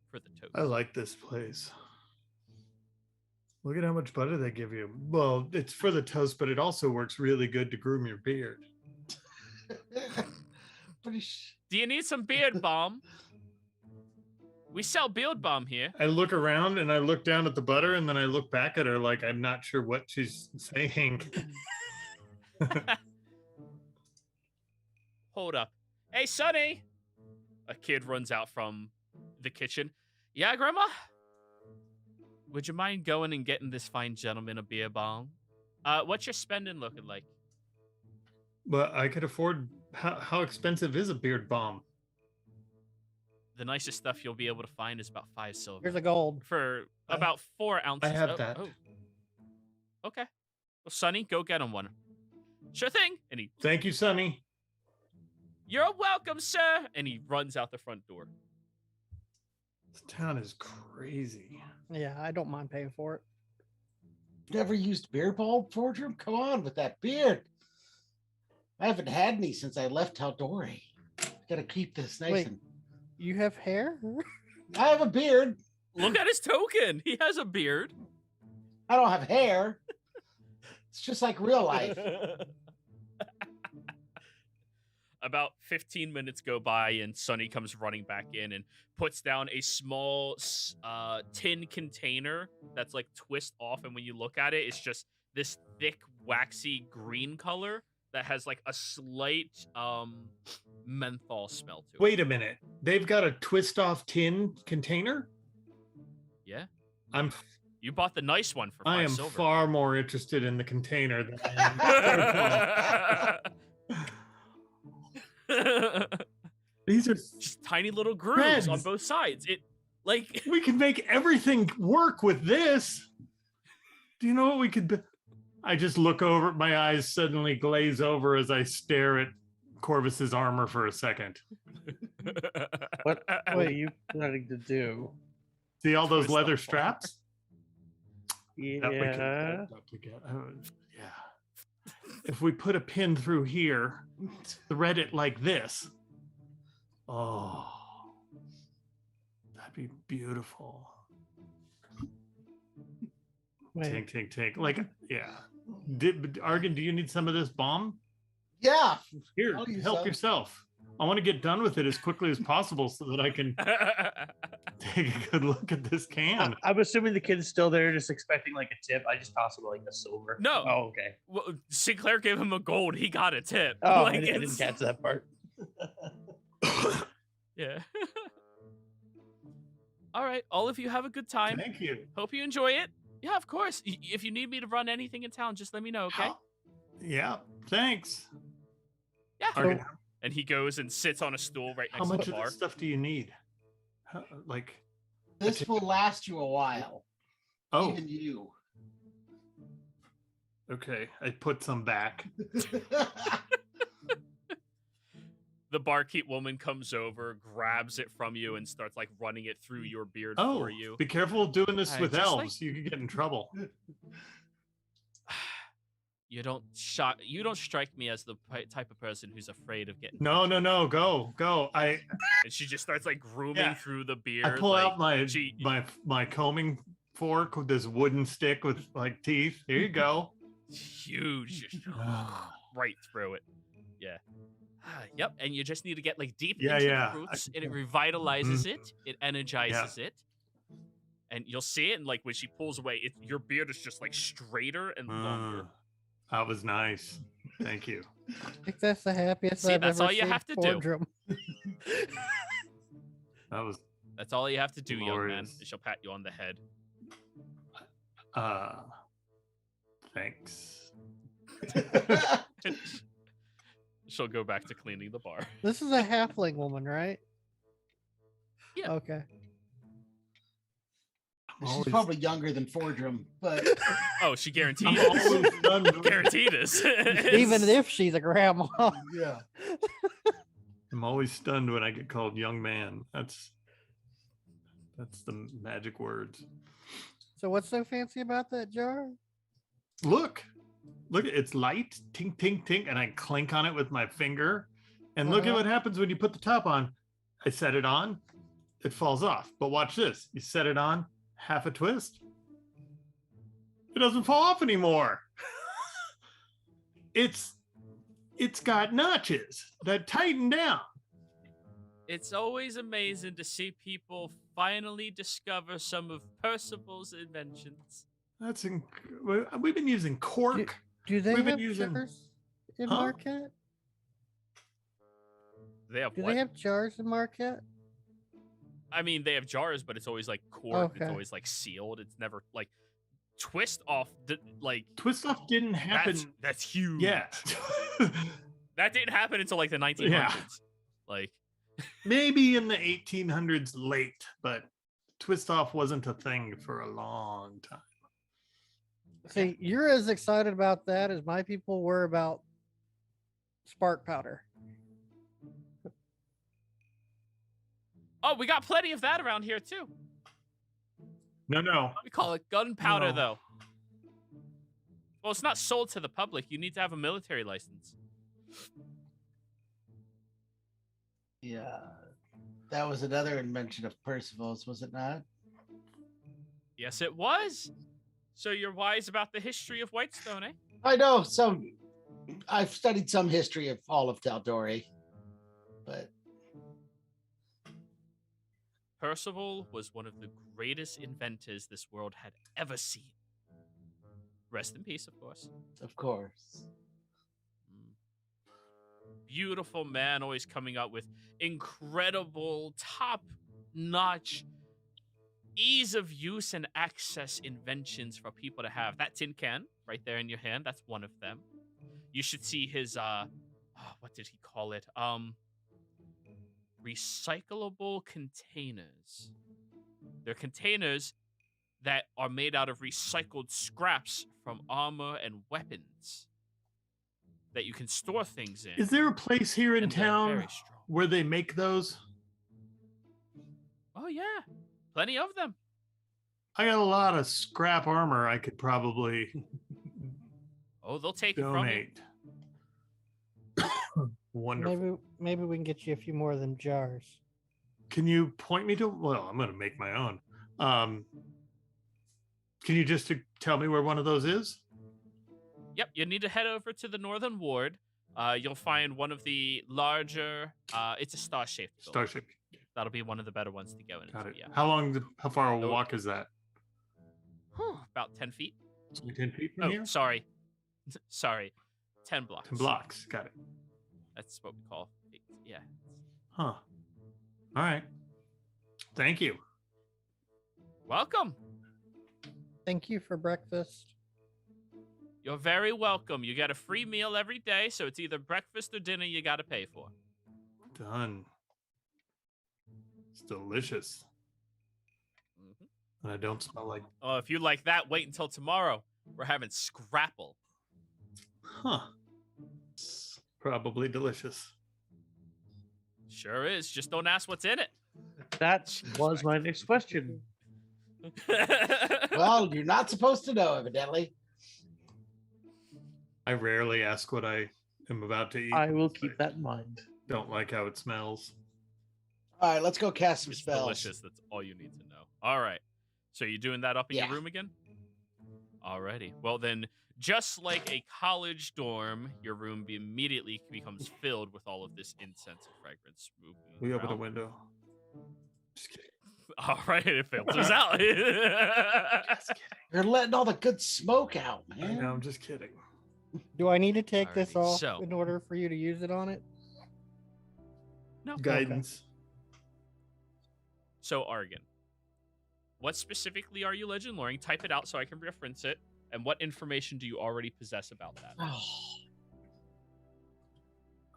for the toast. I like this place. Look at how much butter they give you. Well, it's for the toast, but it also works really good to groom your beard. Do you need some beard balm? We sell beard balm here. I look around and I look down at the butter and then I look back at her like I'm not sure what she's saying. Hold up. Hey, Sonny! A kid runs out from the kitchen. Yeah, Grandma? Would you mind going and getting this fine gentleman a beer bong? What's your spending looking like? But I could afford. How expensive is a beard balm? The nicest stuff you'll be able to find is about 5 silver. Here's a gold. For about 4 ounces. I have that. Oh. Okay. Well, Sonny, go get him one. Sure thing. And he, Thank you, Sonny. you're welcome, sir. And he runs out the front door. This town is crazy. Yeah, I don't mind paying for it. Never used beard balm, Fortune? Come on with that beard. I haven't had any since I left Tal'Dorei. Gotta keep this nice Wait. and. You have hair? I have a beard. Look at his token. He has a beard. I don't have hair. It's just like real life. About 15 minutes go by, and Sonny comes running back in and puts down a small tin container that's like twist off. And when you look at it, it's just this thick, waxy green color that has like a slight menthol smell to it. Wait a minute. They've got a twist off tin container? Yeah. I'm You bought the nice one for 5 I am silver. far more interested in the container than I am. These are Just tiny little grooves on Threads. both sides. It like we can make everything work with this. Do you know what we could be? I just look over, my eyes suddenly glaze over as I stare at Corvus's armor for a second. What are you planning to do? See all those Twist leather off. straps? Yeah. That we can- that we get- yeah. If we put a pin through here, thread it like this. Oh, that'd be beautiful. Wait, Tink, tink, tink. Like, yeah. Argan, do you need some of this bomb? Yeah. Here, I'll use help some. yourself. I want to get done with it as quickly as possible so that I can take a good look at this can. I'm assuming the kid's still there, just expecting like a tip. I just toss him like a silver. No. Oh, okay. Well, Sinclair gave him a gold. He got a tip. Oh, Like, I didn't it's- catch that part. Yeah. All right. All of you have a good time. Thank you. Hope you enjoy it. Yeah, of course. If you need me to run anything in town, just let me know, okay? Yeah, thanks. Yeah. Argan, And he goes and sits on a stool right how next to much the of bar. this stuff do you need? Like, This will last you a while. oh, Even you. okay. I put some back. The barkeep woman comes over, grabs it from you, and starts like running it through your beard Oh, for you. be careful doing this I with just elves. like- You could get in trouble. You don't strike me as the type of person who's afraid of getting. No, no, no. Go, go. And she just starts like grooming Yeah. through the beard. I pull like, out my she- my combing fork with this wooden stick with like teeth. Here you go. huge, just right through it. Yeah. Yep. And you just need to get like deep Yeah, into yeah. the roots, and it revitalizes it. It energizes it. And you'll see it, and like when she pulls away, your beard is just like straighter and longer. That was nice. Thank you. I think that's the happiest See, I've that's ever all you seen have to do. Fordrum. That was That's all you have to do, young man. Glorious. And she'll pat you on the head. thanks. She'll go back to cleaning the bar. This is a halfling woman, right? Yeah. Okay. She's Always- probably younger than Fordrum, but Oh, she guaranteed I'm is. always stunned. Guaranteed is. Even if she's a grandma. yeah. I'm always stunned when I get called young man. That's the magic words. So what's so fancy about that jar? Look, it's light, tink, tink, tink, and I clink on it with my finger. And look at Uh-huh. what happens when you put the top on. I set it on, it falls off. But watch this. You set it on, half a twist. It doesn't fall off anymore. It's got notches that tighten down. It's always amazing to see people finally discover some of Percival's inventions. We've been using cork. Do they We've been have using- jars in Huh? Marquette? They have Do what? they have jars in Marquette? I mean, they have jars, but it's always like cork. It's Okay. always like sealed. It's never like twist off. Like Twist off didn't happen. that's huge. Yeah. That didn't happen until like the 1900s. Yeah. Like Maybe in the 1800s late, but twist off wasn't a thing for a long time. See, you're as excited about that as my people were about spark powder. oh, we got plenty of that around here too. No. We call it gunpowder, No. though. Well, it's not sold to the public. You need to have a military license. Yeah. That was another invention of Percival's, was it not? Yes, it was. So you're wise about the history of Whitestone, eh? I know some. I've studied some history of all of Tal'Dorei, but Percival was one of the greatest inventors this world had ever seen. Rest in peace, of course. of course. Beautiful man, always coming up with incredible, top-notch, ease of use and access inventions for people to have. That tin can right there in your hand, that's one of them. You should see his what did he call it? Recyclable containers. They're containers that are made out of recycled scraps from armor and weapons that you can store things in. Is there a place here in And they're town very strong. where they make those? Oh yeah, plenty of them. I got a lot of scrap armor I could probably Oh, they'll take it from you. donate. Wonderful. Maybe we can get you a few more of them jars. Can you point me to? Well, I'm going to make my own. Can you just tell me where one of those is? Yep, you need to head over to the northern ward. You'll find one of the larger. It's a star-shaped building. Starship. That'll be one of the better ones to go into. Got it. Yeah, How far a Nope. walk is that? about 10 feet. It's only 10 feet from Oh, here? sorry, sorry, 10 blocks. 10 blocks. Got it. That's what we call it. Yeah. Huh. All right. Thank you. Welcome. Thank you for breakfast. You're very welcome. You get a free meal every day, so it's either breakfast or dinner you got to pay for. Done. It's delicious. Mhm. And I don't smell like. Oh, if you like that, wait until tomorrow. We're having scrapple. Huh. It's probably delicious. Sure is. Just don't ask what's in it. That was my next question. Well, you're not supposed to know, evidently. I rarely ask what I am about to eat. I will keep that in mind. Don't like how it smells. All right, let's go cast some It's spells. delicious. That's all you need to know. All right. So you doing that up in Yeah. your room again? Alrighty. Well then, just like a college dorm, your room immediately becomes filled with all of this incense and fragrance. Moving We open a around. window. Just kidding. All right, it filters out. Just kidding. You're letting all the good smoke out, I man. know, I'm just kidding. Do I need to take this Alrighty, off so- in order for you to use it on it? No. Guidance. So Argon, what specifically are you legend loring? Type it out so I can reference it. And what information do you already possess about that? Oh.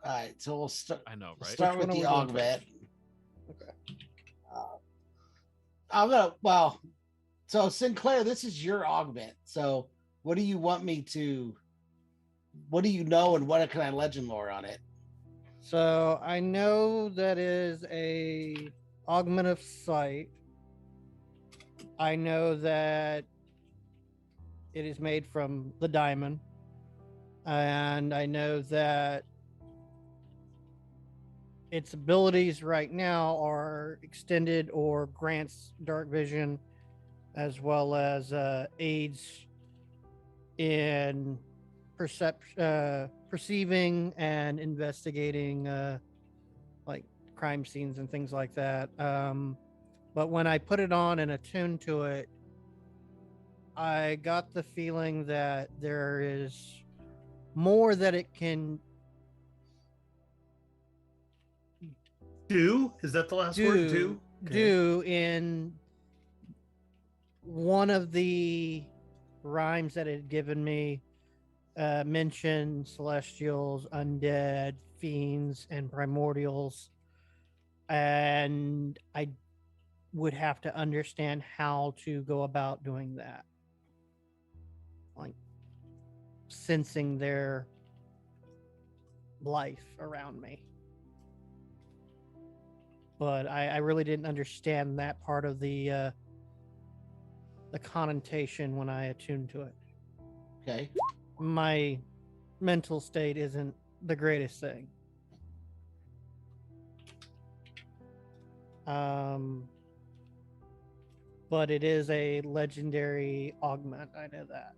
All right, so we'll I know, right? start Which with one the are we doing augment. Okay. I'm gonna. Well, So Sinclair, this is your augment. So what do you want me to? What do you know, and what can I legend lore on it? So I know that is a augment of sight. I know that it is made from the diamond, and I know that its abilities right now are extended or grants dark vision, as well as aids in perceiving and investigating like crime scenes and things like that. But when I put it on and attuned to it, I got the feeling that there is more that it can Do? Is that the last word? Do? Okay. do in one of the rhymes that it had given me. Mentioned celestials, undead, fiends, and primordials, and I would have to understand how to go about doing that, like sensing their life around me. But I really didn't understand that part of the connotation when I attuned to it. Okay. My mental state isn't the greatest thing. But it is a legendary augment. I know that.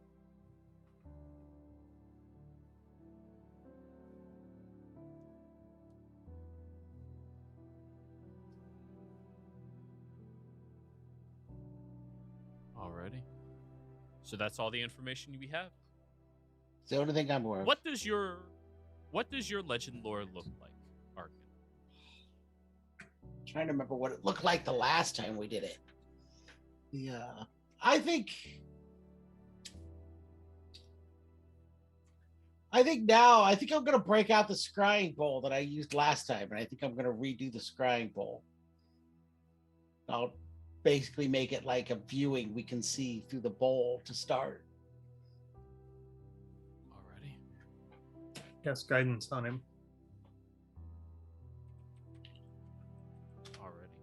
Alrighty. So that's all the information we have. It's the only thing I'm aware of. What does your legend lore look like, Arkin? Trying to remember what it looked like the last time we did it. Yeah, I think now I'm going to break out the scrying bowl that I used last time, and I think I'm going to redo the scrying bowl. I'll basically make it like a viewing we can see through the bowl to start. Alrighty. Cast guidance on him. Alrighty.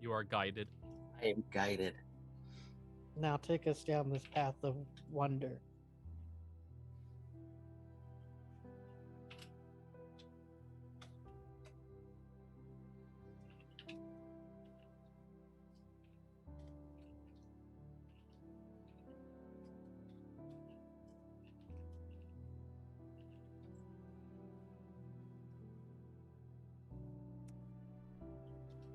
You are guided. I am guided. Now take us down this path of wonder.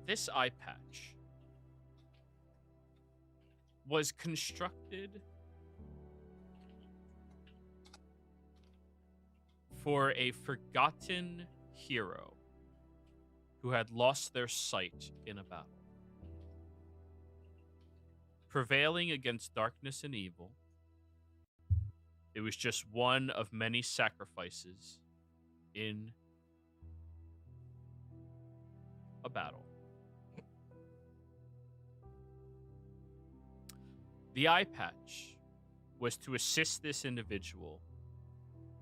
This eye patch was constructed for a forgotten hero who had lost their sight in a battle. Prevailing against darkness and evil, it was just one of many sacrifices in a battle. The eye patch was to assist this individual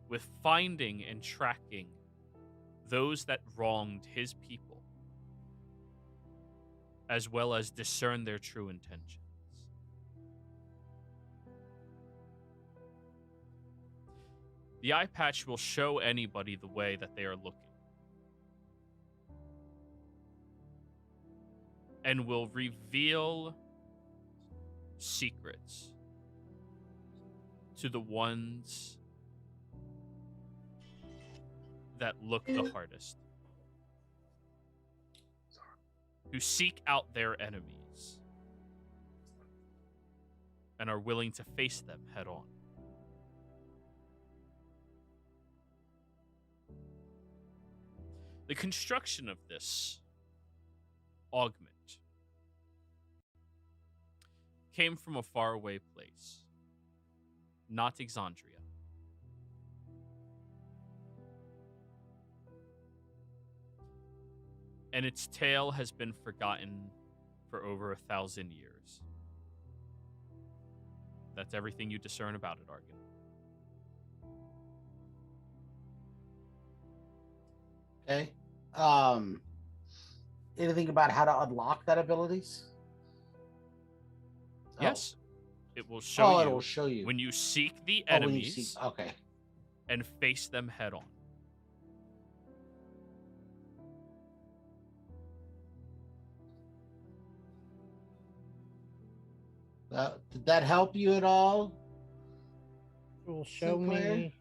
with finding and tracking those that wronged his people, as well as discern their true intentions. The eye patch will show anybody the way that they are looking, and will reveal secrets to the ones that look the hardest, who seek out their enemies and are willing to face them head on. The construction of this augment came from a faraway place, not Exandria. And its tale has been forgotten for over 1,000 years. That's everything you discern about it, Argan. Okay. Anything about how to unlock that abilities? Yes. It will show Oh, you it will show you. when you seek the Oh, when you enemies see. Okay. and face them head on. Did that help you at all? It will show Sinclair? me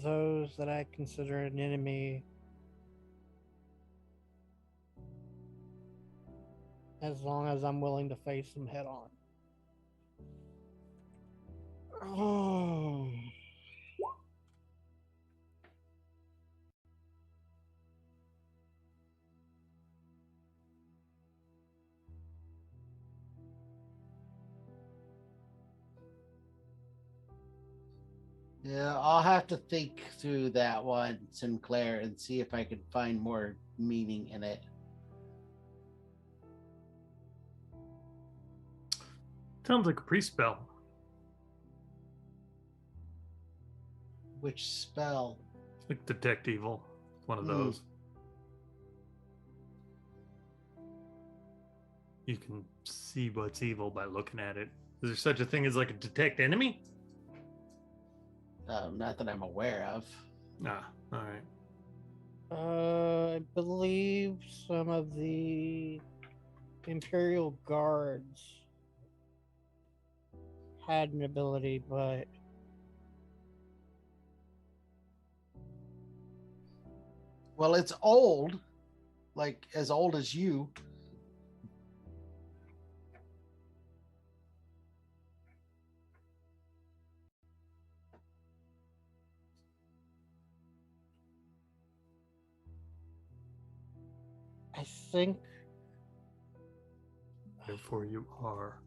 those that I consider an enemy as long as I'm willing to face them head on. Oh. Yeah, I'll have to think through that one, Sinclair, and see if I can find more meaning in it. Sounds like a pre-spell. Which spell? Like detect evil. One of Hmm. those. You can see what's evil by looking at it. Is there such a thing as like a detect enemy? Not that I'm aware of. Ah, all right. I believe some of the Imperial Guards had an ability, but Well, it's old, like as old as you. I think Therefore, you are.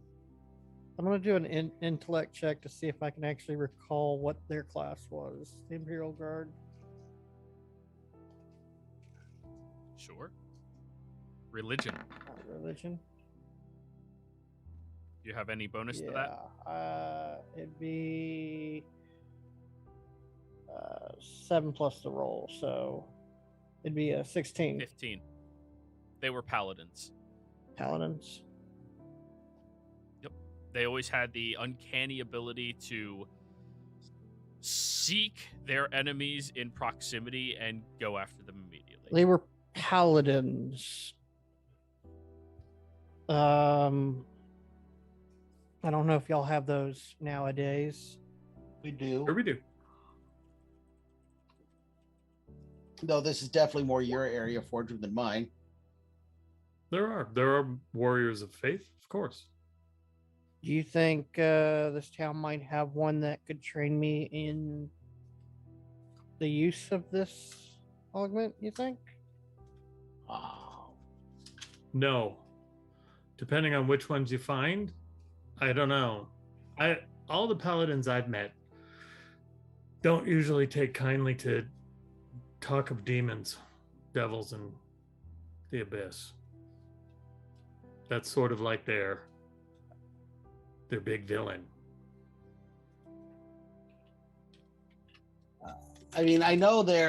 I'm going to do an intellect check to see if I can actually recall what their class was. The Imperial Guard. Sure. Religion. Religion. Do you have any bonus to Yeah. that? It'd be 7 plus the roll, so it'd be a 16. 15. They were paladins. Paladins. They always had the uncanny ability to seek their enemies in proximity and go after them immediately. They were paladins. I don't know if y'all have those nowadays. We do. Sure we do. Though this is definitely more your area, Forger, than mine. There are warriors of faith, of course. Do you think this town might have one that could train me in the use of this augment, you think? Oh. No. Depending on which ones you find, I don't know. All the paladins I've met don't usually take kindly to talk of demons, devils, and the abyss. That's sort of like their big villain. I mean, I know they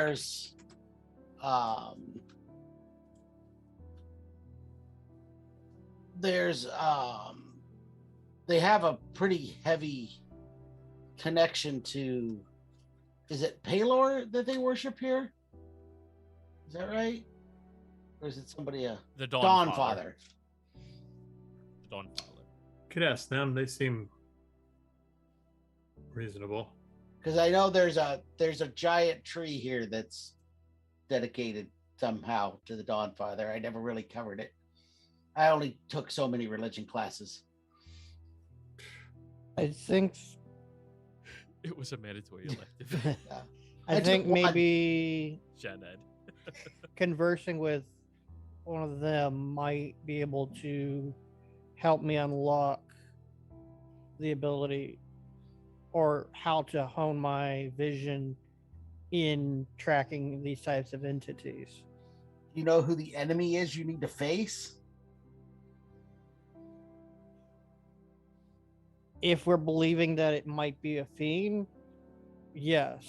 have a pretty heavy connection to, is it Palor that they worship here? Is that right? Or is it somebody The Dawn Dawn Father? The Dawn Father. Could ask them. They seem reasonable. Because I know there's a giant tree here that's dedicated somehow to the Dawn Father. I never really covered it. I only took so many religion classes. I think It was a mandatory elective. I took think one. maybe Gen Ed. conversing with one of them might be able to help me unlock the ability or how to hone my vision in tracking these types of entities. You know who the enemy is you need to face? If we're believing that it might be a fiend, yes.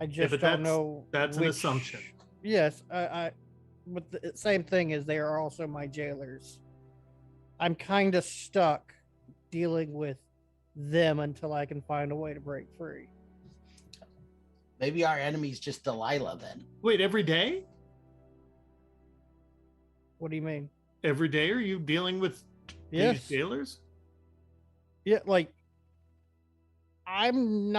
I just but don't know. that's an assumption. Yes, but the same thing is they are also my jailers. I'm kind of stuck dealing with them until I can find a way to break free. Maybe our enemy's just Delilah then. Wait, every day? What do you mean? Every day are you dealing with Yes. these jailers? Yeah, like I'm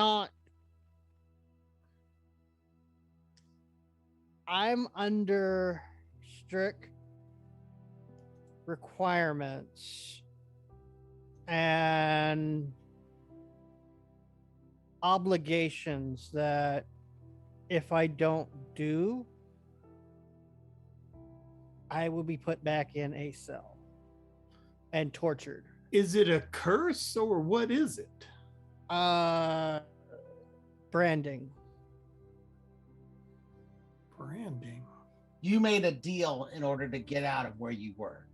under strict requirements and obligations that if I don't do, I will be put back in a cell and tortured. Is it a curse or what is it? Branding. Branding. You made a deal in order to get out of where you were.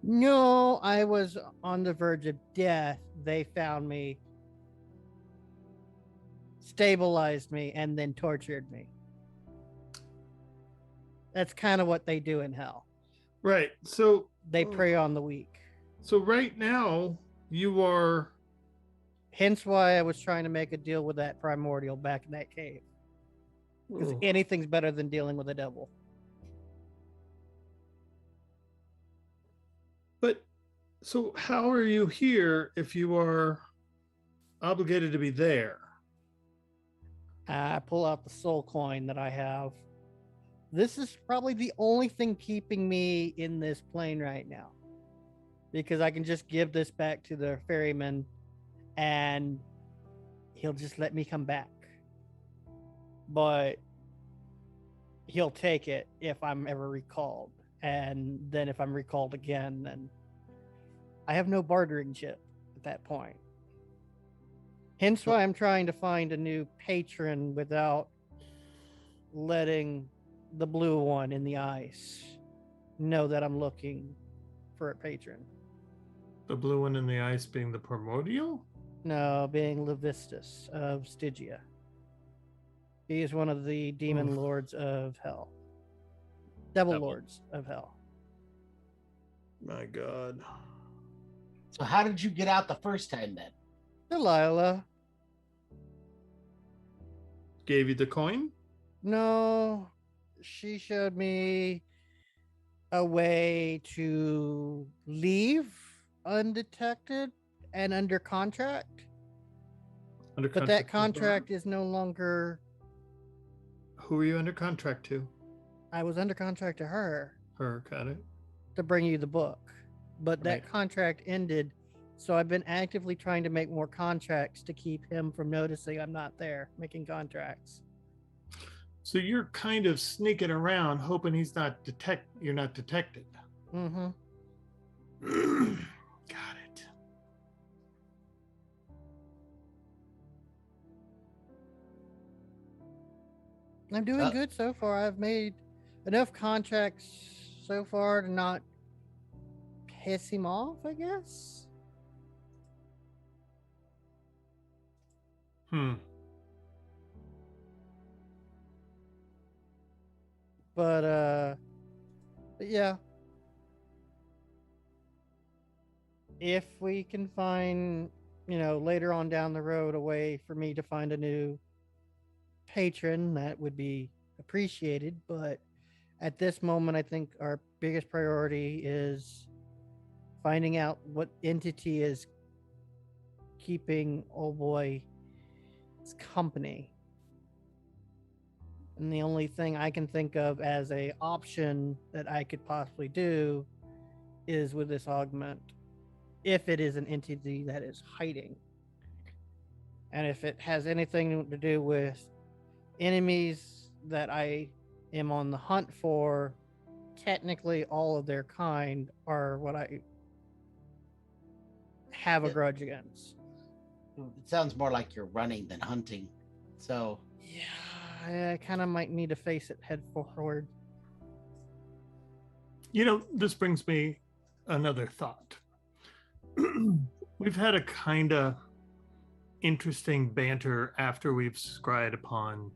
No, I was on the verge of death. They found me, stabilized me, and then tortured me. That's kind of what they do in hell. Right. So They prey on the weak. So right now you are. Hence why I was trying to make a deal with that primordial back in that cave. Because anything's better than dealing with a devil. But so how are you here if you are obligated to be there? I pull out the soul coin that I have. This is probably the only thing keeping me in this plane right now. Because I can just give this back to the ferryman and he'll just let me come back. But he'll take it if I'm ever recalled. And then if I'm recalled again, then I have no bartering chip at that point. Hence why I'm trying to find a new patron without letting the blue one in the ice know that I'm looking for a patron. The blue one in the ice being the primordial? No, being Levistus of Stygia. He is one of the demon lords of hell. Devil lords of hell. My God. So how did you get out the first time then? Delilah. Gave you the coin? No, she showed me a way to leave undetected and under contract. But that contract is no longer. Who were you under contract to? I was under contract to her. Her, got it. To bring you the book. But Right. that contract ended. So I've been actively trying to make more contracts to keep him from noticing I'm not there making contracts. So you're kind of sneaking around hoping you're not detected. Mm-hmm. Got it. I'm doing good so far. I've made enough contracts so far to not piss him off, I guess. But yeah. If we can find, later on down the road a way for me to find a new patron, that would be appreciated. But at this moment, I think our biggest priority is finding out what entity is keeping old boy's company. And the only thing I can think of as a option that I could possibly do is with this augment, if it is an entity that is hiding. And if it has anything to do with enemies that I am on the hunt for, technically all of their kind are what I have a grudge against. It sounds more like you're running than hunting. So yeah, I kind of might need to face it head forward. This brings me another thought. We've had a kind of interesting banter after we've scryed upon.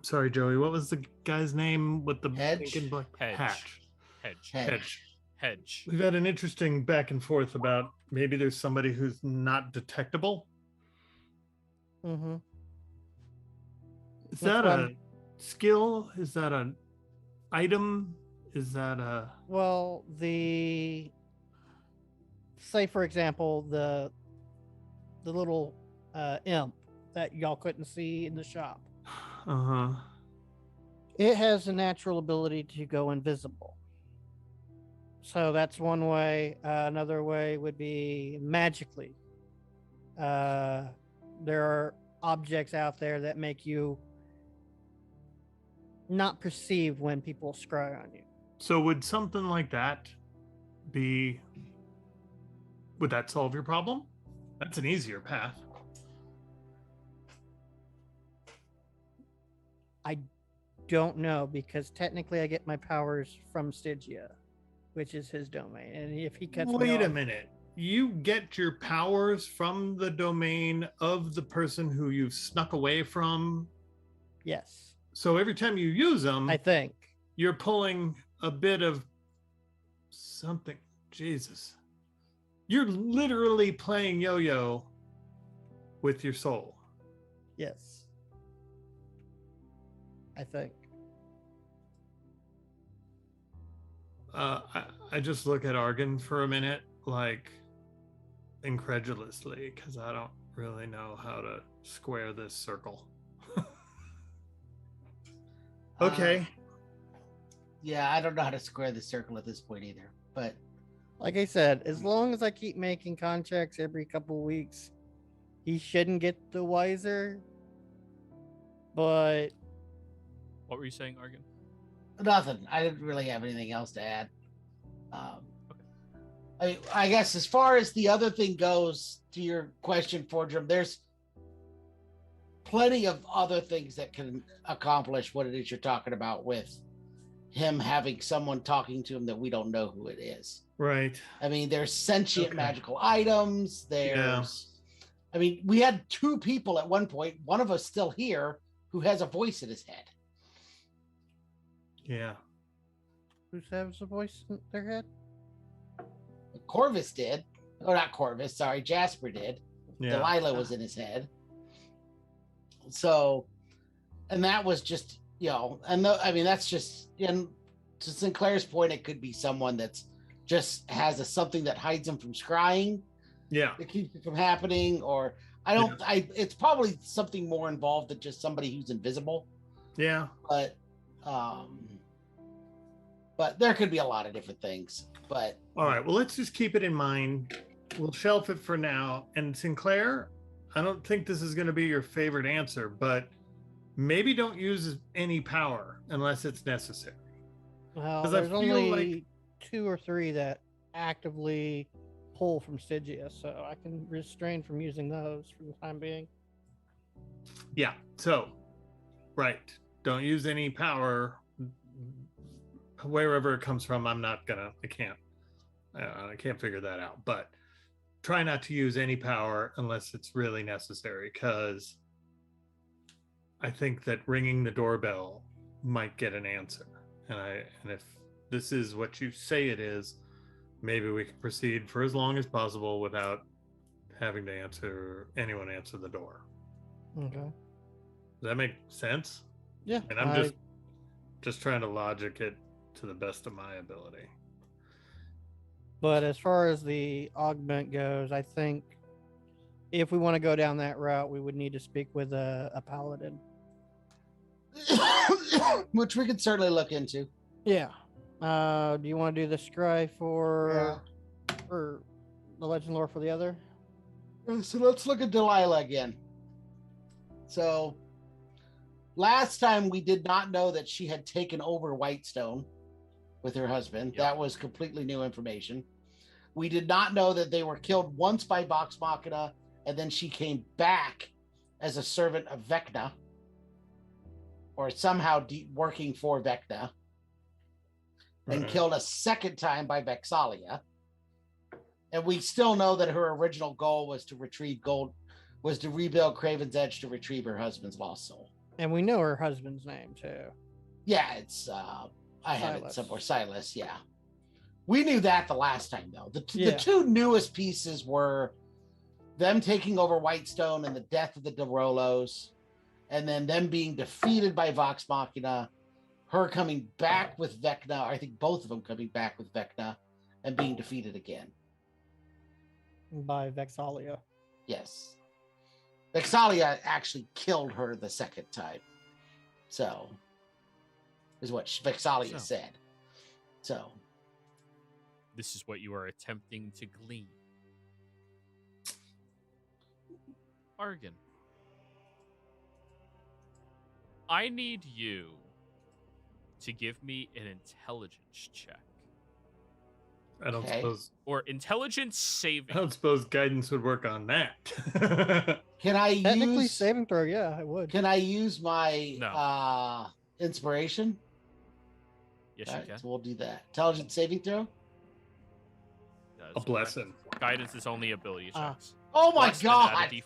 Sorry, Joey. What was the guy's name with the Hedge? pink and black? Hedge. Hatch. Hedge. Hedge. Hedge. We've had an interesting back and forth about maybe there's somebody who's not detectable. Mm-hmm. Is Which that one? a skill? Is that an item? Is that a Well, say for example, the little imp that y'all couldn't see in the shop. uh-huh. It has a natural ability to go invisible. So that's one way. Another way would be magically. There are objects out there that make you not perceive when people scry on you. So would something like that would that solve your problem? That's an easier path. I don't know because technically I get my powers from Stygia, which is his domain. And if he cuts me Wait a off, minute. You get your powers from the domain of the person who you've snuck away from. yes, So every time you use them, I think. you're pulling a bit of something. Jesus. You're literally playing yo-yo with your soul. Yes. I think. I just look at Argon for a minute, like incredulously, because I don't really know how to square this circle. Okay. Yeah, I don't know how to square the circle at this point either. But Like I said, as long as I keep making contracts every couple weeks, he shouldn't get the wiser. But What were you saying, Argon? nothing. I didn't really have anything else to add. I guess as far as the other thing goes, to your question, Fordrum, there's plenty of other things that can accomplish what it is you're talking about with him having someone talking to him that we don't know who it is. Right. I mean, there's sentient Okay. magical items. I mean, we had two people at one point, one of us still here, who has a voice in his head. Yeah. who has a voice in their head? Corvus did. Oh, not Corvus. Sorry, Jasper did. Yeah. Delilah was in his head. So, and that was just, I mean, that's just, and to Sinclair's point, it could be someone that's just has something that hides him from scrying, Yeah. that keeps it from happening, or it's probably something more involved than just somebody who's invisible. Yeah. But there could be a lot of different things. But All right. Well, let's just keep it in mind. We'll shelf it for now. And Sinclair, I don't think this is going to be your favorite answer, but maybe don't use any power unless it's necessary. Well, 'Cause I there's feel only like- 2 or 3 that actively pull from Stygia, so I can restrain from using those for the time being. Yeah. So, right. Don't use any power wherever it comes from. I can't figure that out, but try not to use any power unless it's really necessary, because I think that ringing the doorbell might get an answer. And if this is what you say it is, maybe we can proceed for as long as possible without having to anyone answer the door. Okay. Does that make sense? Yeah. And I'm just trying to logic it to the best of my ability. But as far as the augment goes, I think if we want to go down that route, we would need to speak with a paladin. which we could certainly look into. Yeah. Do you want to do the scry for the legend lore for the other? So let's look at Delilah again. So last time we did not know that she had taken over Whitestone with her husband. Yep. That was completely new information. We did not know that they were killed once by Vox Machina, and then she came back as a servant of Vecna, or somehow working for Vecna, and killed a second time by Vexalia. And we still know that her original goal was to retrieve gold, was to rebuild Craven's Edge to retrieve her husband's lost soul. And we know her husband's name too. Yeah, it's I have it Silas. somewhere. Silas, yeah. We knew that the last time though. The Yeah. two newest pieces were them taking over Whitestone and the death of the DeRollos, and then them being defeated by Vox Machina, her coming back with Vecna, I think both of them coming back with Vecna and being defeated again. By Vexalia. Yes. Vexalia actually killed her the second time. So, is what Vexalia said. So. This is what you are attempting to glean. Argon. I need you to give me an intelligence check. I don't Okay. suppose. Or intelligence saving. I don't suppose guidance would work on that. Can I Technically, use saving throw, yeah, I would. Can I use my No. inspiration? Yes, All you right, can. so we'll do that. Intelligence saving throw. That is A blessing. correct. Guidance is only ability checks. Oh my Less than add a god! D4.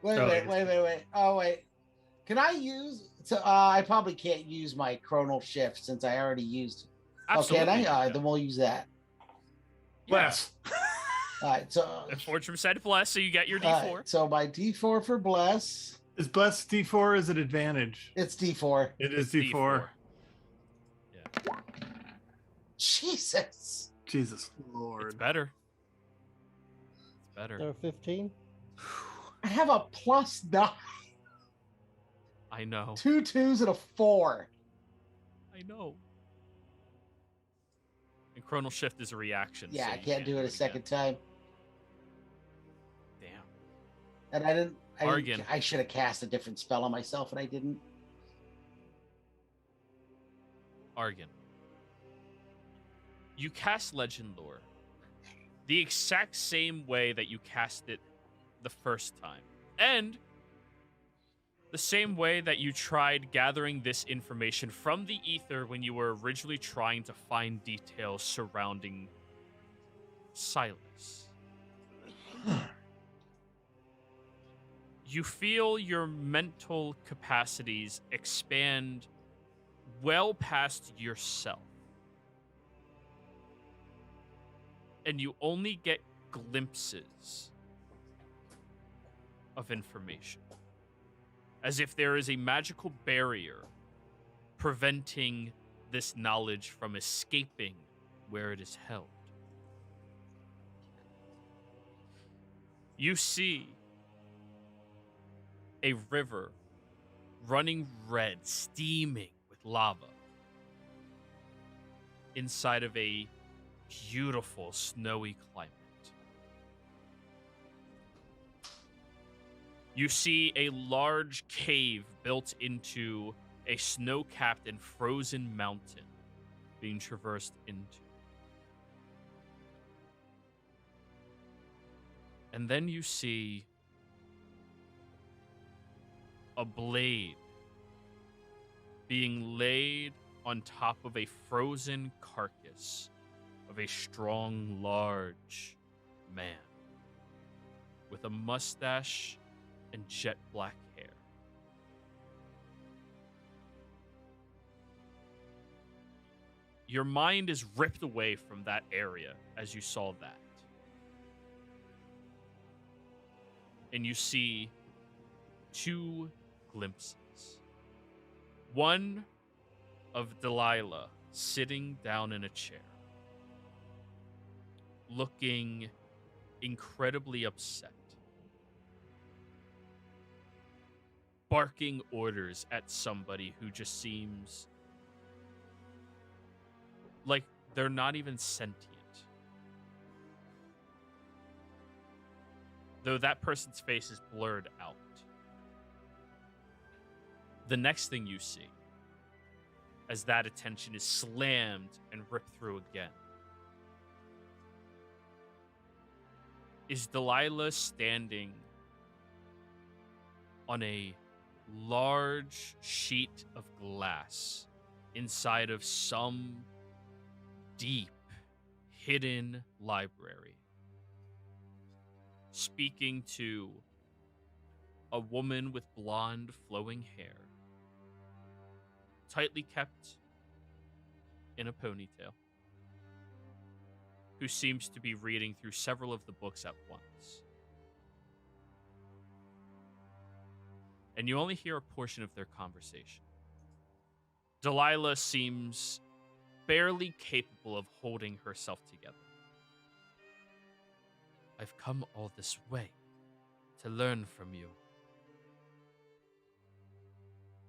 Wait. Oh wait. Can I use? So I probably can't use my chronal shift since I already used. Absolutely. Okay, yeah. then we'll use that. Bless. All right, so And Fortune said bless, so you get your all D4. right, so my D4 for bless. Is bless D4 or is it advantage? It's D4. It is It's D4. Yeah. Jesus. Jesus It's Lord. better. It's better. So 15. I have a +9, I know. 2 2s, and a 4. I know. And Chronal Shift is a reaction. Yeah, so I you can't do it a again. second time. Damn. And I didn't. Argon. I should have cast a different spell on myself, and I didn't. Argon. You cast Legend Lore the exact same way that you cast it the first time. And the same way that you tried gathering this information from the ether when you were originally trying to find details surrounding Silas. You feel your mental capacities expand well past yourself. And you only get glimpses of information. As if there is a magical barrier preventing this knowledge from escaping where it is held. You see a river running red, steaming with lava, inside of a beautiful snowy climate. You see a large cave built into a snow-capped and frozen mountain being traversed into. And then you see a blade being laid on top of a frozen carcass of a strong, large man with a mustache and jet black hair. Your mind is ripped away from that area as you saw that. And you see two glimpses. One of Delilah sitting down in a chair, looking incredibly upset, barking orders at somebody who just seems like they're not even sentient. Though that person's face is blurred out. The next thing you see, as that attention is slammed and ripped through again, is Delilah standing on a large sheet of glass inside of some deep hidden library, speaking to a woman with blonde flowing hair, tightly kept in a ponytail, who seems to be reading through several of the books at once. And you only hear a portion of their conversation. Delilah seems barely capable of holding herself together. I've come all this way to learn from you.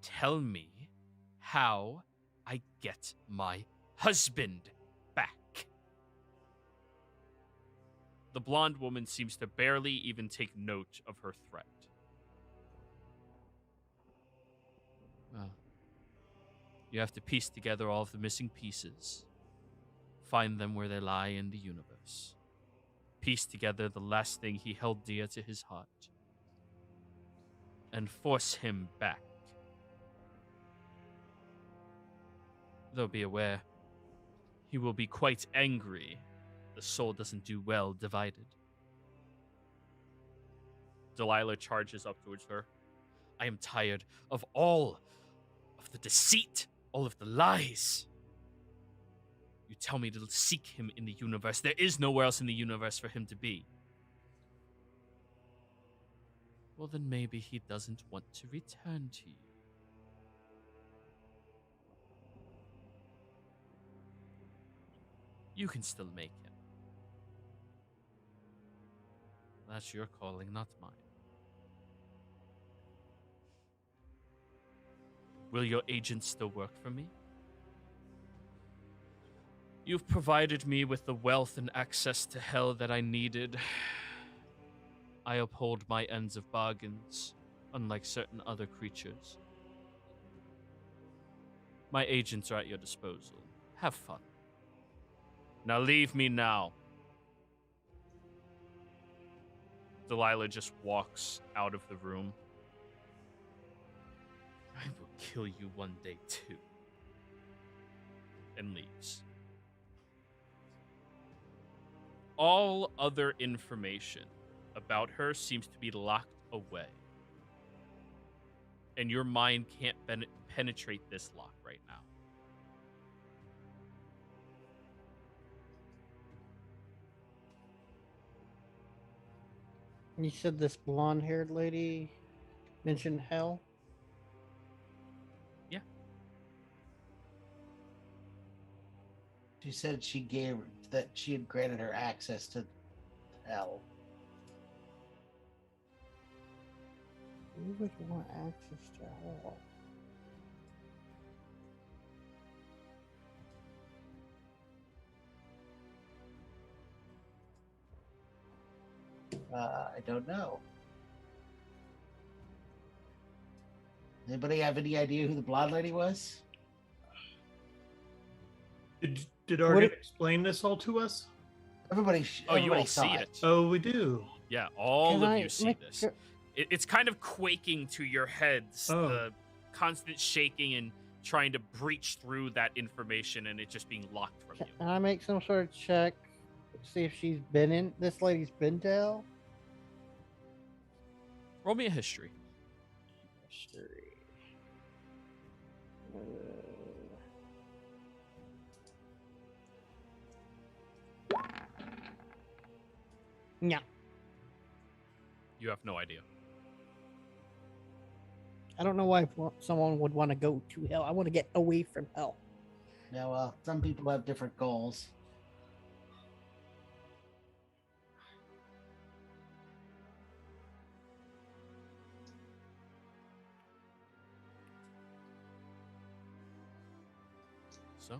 Tell me how I get my husband back. The blonde woman seems to barely even take note of her threat. Well, you have to piece together all of the missing pieces, find them where they lie in the universe, piece together the last thing he held dear to his heart, and force him back. Though be aware, he will be quite angry. The soul doesn't do well divided. Delilah charges up towards her. I am tired of all of the deceit, all of the lies. You tell me to seek him in the universe. There is nowhere else in the universe for him to be. Well, then maybe he doesn't want to return to you. You can still make him. That's your calling, not mine. Will your agent still work for me? You've provided me with the wealth and access to hell that I needed. I uphold my ends of bargains, unlike certain other creatures. My agents are at your disposal. Have fun. Now leave me now. Delilah just walks out of the room. I will kill you one day too. And leaves. All other information about her seems to be locked away. And your mind can't penetrate this lock right now. You said this blonde-haired lady mentioned hell? Yeah. She said she gave that she had granted her access to hell. Who would want access to hell? I don't know. Anybody have any idea who the blonde lady was? Did Arden explain this all to us? Everybody. Oh, you everybody all saw see it. Oh, we do. Yeah, all Can of I you see make this. sure- It's kind of quaking to your heads, Oh. the constant shaking and trying to breach through that information and it just being locked from Can you. I make some sort of check? See if she's been in this lady's been to hell? Roll me a history. History. Yeah. You have no idea. I don't know why someone would want to go to hell. I want to get away from hell. Yeah, well, some people have different goals. So,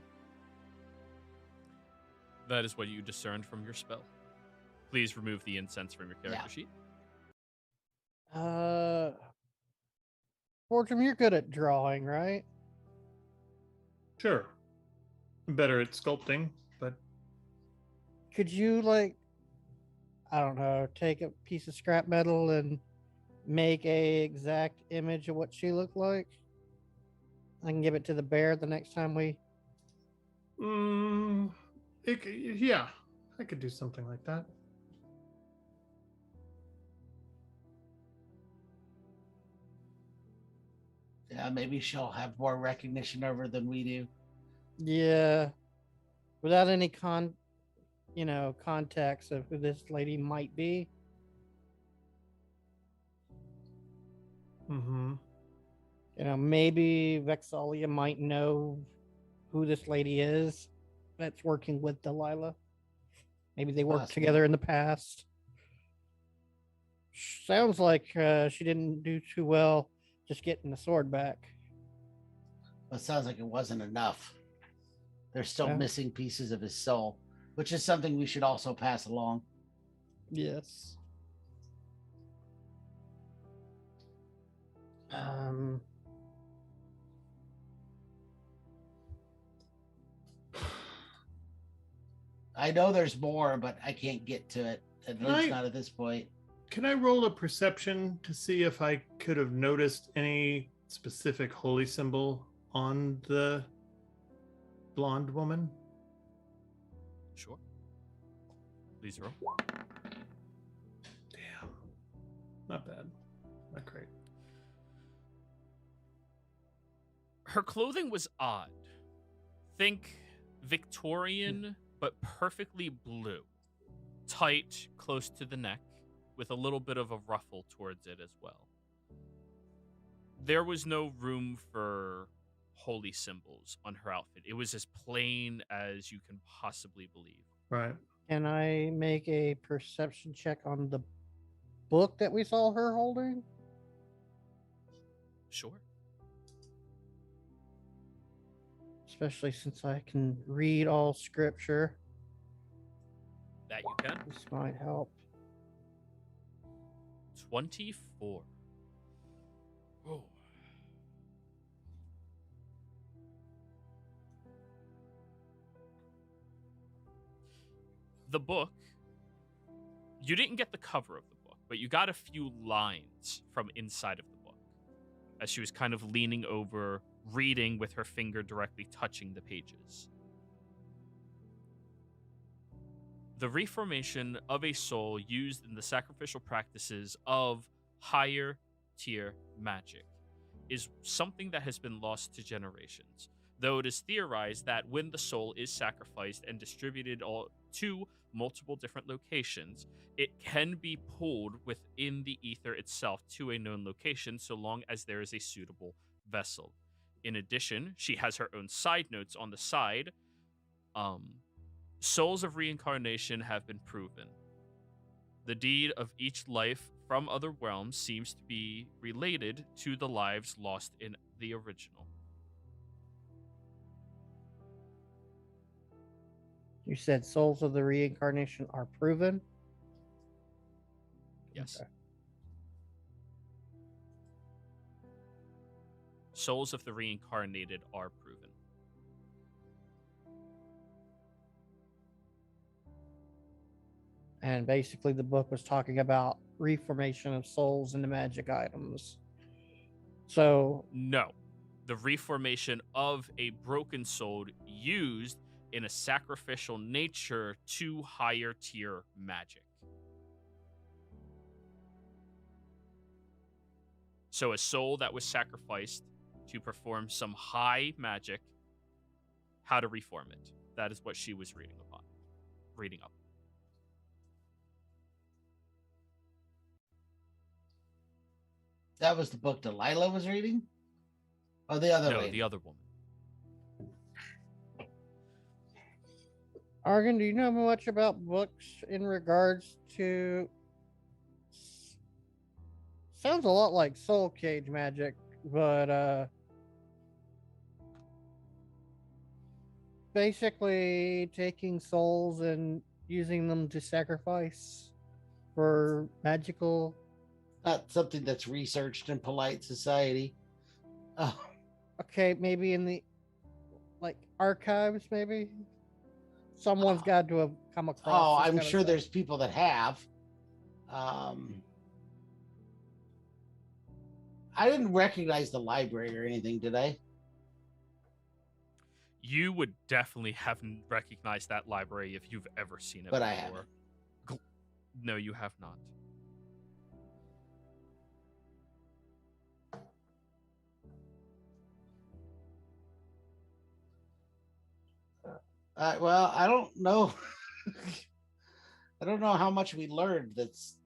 that is what you discerned from your spell. Please remove the incense from your character sheet. Fortune, you're good at drawing, right? Sure. I'm better at sculpting, but Could you, like, I don't know, take a piece of scrap metal and make a exact image of what she looked like? I can give it to the bear the next time we. yeah, I could do something like that. Yeah, maybe she'll have more recognition over than we do. Yeah. Without any context of who this lady might be. Mm-hmm. Maybe Vexalia might know who this lady is that's working with Delilah. Maybe they worked Possible. together in the past. Sounds like she didn't do too well just getting the sword back. But it sounds like it wasn't enough. They're still Yeah. missing pieces of his soul, which is something we should also pass along. Yes. I know there's more, but I can't get to it. At least not at this point. Can I roll a perception to see if I could have noticed any specific holy symbol on the blonde woman? Sure. Please roll. Damn. Not bad. Not great. Her clothing was odd. Think Victorian, but perfectly blue. Tight, close to the neck, with a little bit of a ruffle towards it as well. There was no room for holy symbols on her outfit. It was as plain as you can possibly believe. Right. Can I make a perception check on the book that we saw her holding? Sure. Especially since I can read all scripture. That you can. This might help. 24. Oh. The book, you didn't get the cover of the book, but you got a few lines from inside of the book as she was kind of leaning over, reading with her finger directly touching the pages. The reformation of a soul used in the sacrificial practices of higher tier magic is something that has been lost to generations, though it is theorized that when the soul is sacrificed and distributed to multiple different locations, it can be pulled within the ether itself to a known location so long as there is a suitable vessel. In addition, she has her own side notes on the side. Souls of reincarnation have been proven. The deed of each life from other realms seems to be related to the lives lost in the original. You said souls of the reincarnation are proven? Yes. Okay. Souls of the reincarnated are proven. And basically the book was talking about reformation of souls into magic items. So No. The reformation of a broken soul used in a sacrificial nature to higher tier magic. So a soul that was sacrificed to perform some high magic, how to reform it. That is what she was reading up. That was the book Delilah was reading? Or the other No, lady? the other woman. Argon, do you know much about books in regards to... Sounds a lot like soul cage magic, but basically taking souls and using them to sacrifice for magical... Not something that's researched in polite society. Oh, Okay, maybe in the archives, maybe? Someone's got to have come across this I'm kind of sure stuff. there's people that have. I didn't recognize the library or anything, did I? You would definitely have recognized that library if you've ever seen it But before. I haven't. No, you have not. Well, I don't know. I don't know how much we learned that's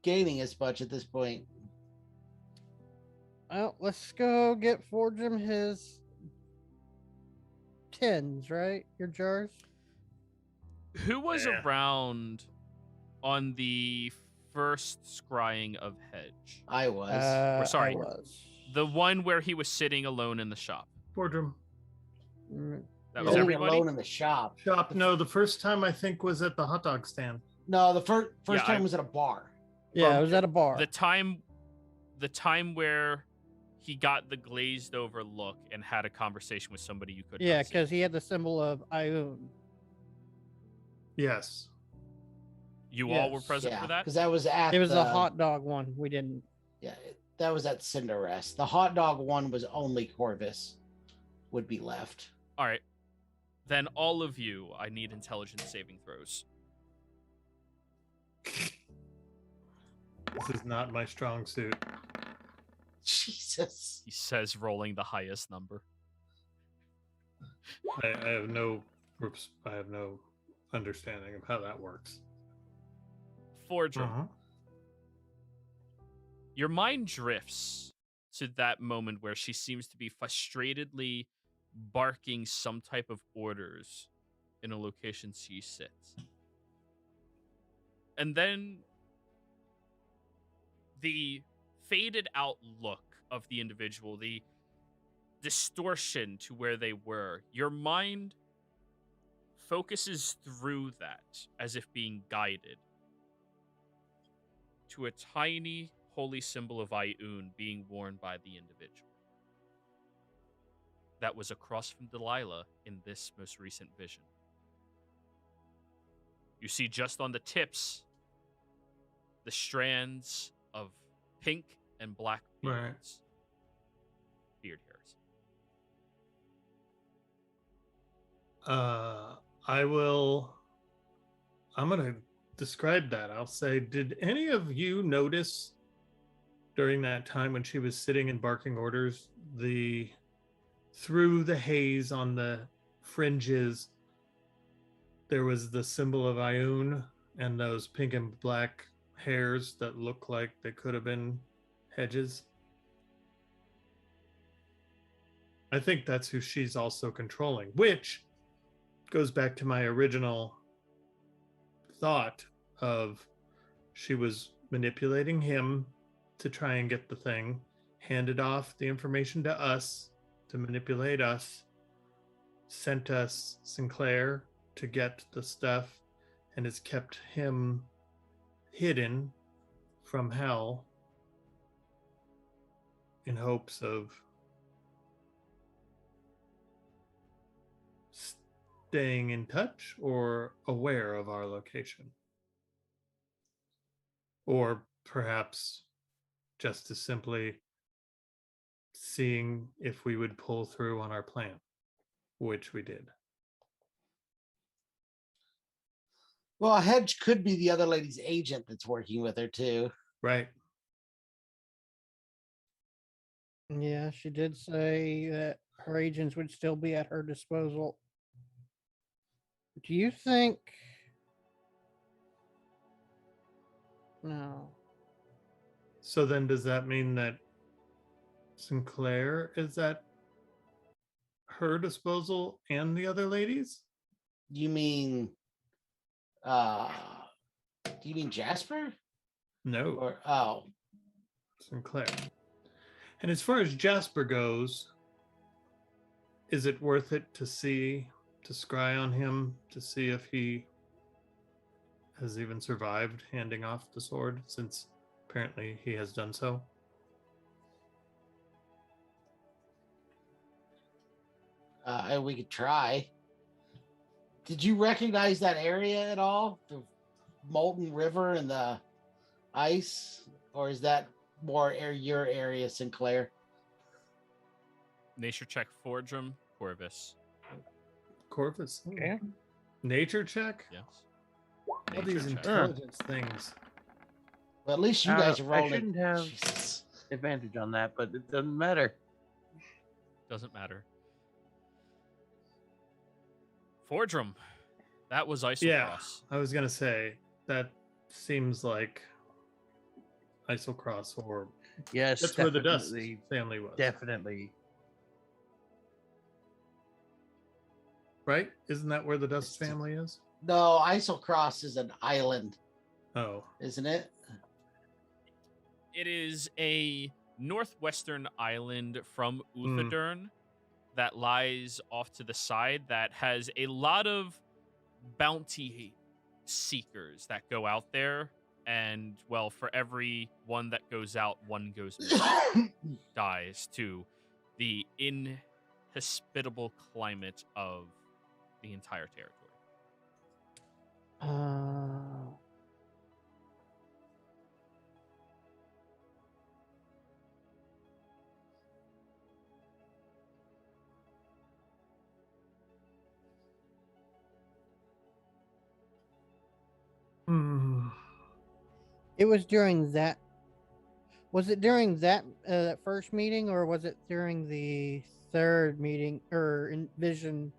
gaining as much at this point. Well, let's go get Forgem his tins, right? Your jars. Who was Yeah. around on the first scrying of Hedge? I was. Or sorry. I was. The one where he was sitting alone in the shop. Boardroom. That was Sitting everybody? alone in the shop. Shop. No, the first time I think was at the hot dog stand. No, the first Yeah, time was at a bar. Yeah, I was at a bar. The time where he got the glazed over look and had a conversation with somebody you couldn't Yeah, see. because he had the symbol of Ioun. Yes. You all were Yes. present Yeah, for that? because that was at It was the the hot dog one. We didn't. Yeah, that was at Cinderest. The hot dog one was only Corvus would be left. All right. Then all of you, I need intelligence saving throws. This is not my strong suit. Jesus. He says, rolling the highest number. I have no understanding of how that works. Forger, Uh-huh. your mind drifts to that moment where she seems to be frustratedly barking some type of orders in a location she sits. And then the faded out look of the individual, the distortion to where they were, your mind focuses through that as if being guided to a tiny holy symbol of Ioun being worn by the individual. That was across from Delilah in this most recent vision. You see just on the tips the strands of pink and black Right. beards. Beard hairs. I'm going to describe that. I'll say, did any of you notice during that time when she was sitting and barking orders, through the haze on the fringes, there was the symbol of Ioun and those pink and black hairs that look like they could have been hedges? I think that's who she's also controlling, which goes back to my original thought of she was manipulating him to try and get the thing, handed off the information to us to manipulate us, sent us Sinclair to get the stuff, and has kept him hidden from hell in hopes of staying in touch or aware of our location. Or perhaps just as simply seeing if we would pull through on our plan, which we did. Well, Hedge could be the other lady's agent that's working with her too. Right. Yeah, she did say that her agents would still be at her disposal. Do you think? No. So then does that mean that Sinclair is at her disposal and the other ladies? You mean do you mean Jasper? No, Or Sinclair. And as far as Jasper goes, is it worth it to scry on him to see if he has even survived handing off the sword, since apparently he has done so? we could try. Did you recognize that area at all? The molten river and the ice? Or is that more your area, Sinclair? Nature check Forgem. Corvus. Corvus. Okay. Nature check? Yes. All these Nature check. intelligence things. Well, at least you guys are I rolling. shouldn't have Jesus. advantage on that, but it doesn't matter. Doesn't matter. Fordrum. That was Isocross. Yeah, I was gonna say that seems like Isocross, or Yes, that's where the Dust definitely, family was, definitely. right? Isn't that where the Dust family is? No, Isocross is an island, Oh, isn't it? It is a northwestern island from Uthadurn that lies off to the side that has a lot of bounty seekers that go out there. And, well, for every one that goes out, one goes missing, dies to the inhospitable climate of the entire territory. It was during that. Was it during that first meeting, or was it during the third meeting or vision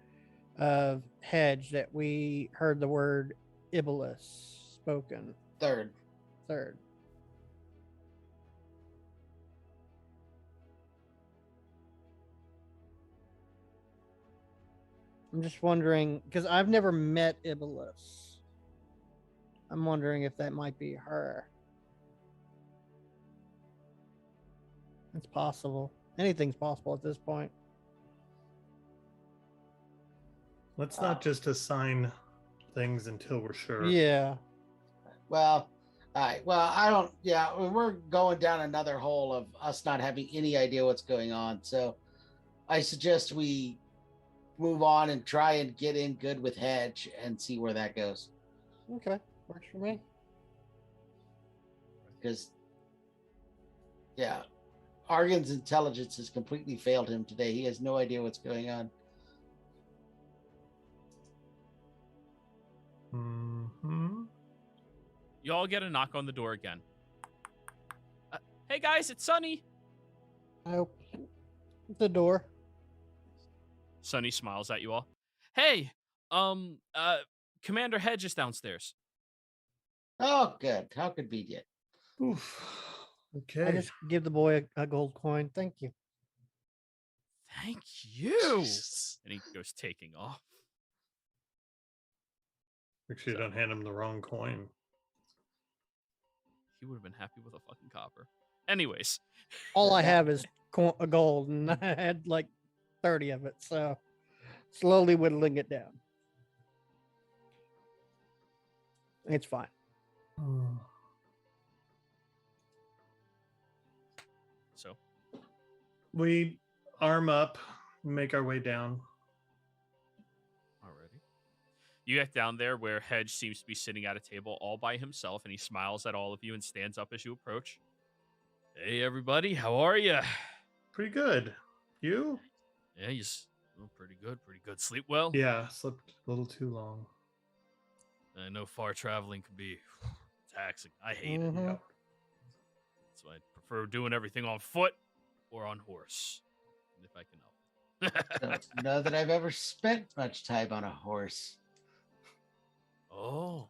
of Hedge that we heard the word Iblis spoken? Third. Third. I'm just wondering because I've never met Iblis. I'm wondering if that might be her. It's possible. Anything's possible at this point. let's not just assign things until we're sure. Yeah. Well, all right. Well, I don't. Yeah, we're going down another hole of us not having any idea what's going on. So, I suggest we move on and try and get in good with Hedge and see where that goes. Okay. Works for me. Because, yeah, Argan's intelligence has completely failed him today. He has no idea what's going on. Mm-hmm. You all get a knock on the door again. Hey guys, it's Sunny. I open the door. Sunny smiles at you all. Hey, Commander Hedge is downstairs. Oh, good. How convenient. Oof. I Okay. just give the boy a gold coin. Thank you. Thank you. And he goes taking off. Make sure you don't hand him the wrong coin. He would have been happy with a fucking copper. Anyways, All I have is a gold, and I had like 30 of it, so slowly whittling it down. It's fine. so We arm up, make our way down. already. You get down there where Hedge seems to be sitting at a table all by himself, and he smiles at all of you and stands up as you approach. Hey, everybody, how are you? Pretty good. You? Yeah, pretty good, pretty good. Sleep well? Yeah, slept a little too long. I know far traveling can be taxing. I hate Mhm. it. Yep. So I prefer doing everything on foot or on horse, if I can help. Don't know that I've ever spent much time on a horse. Oh,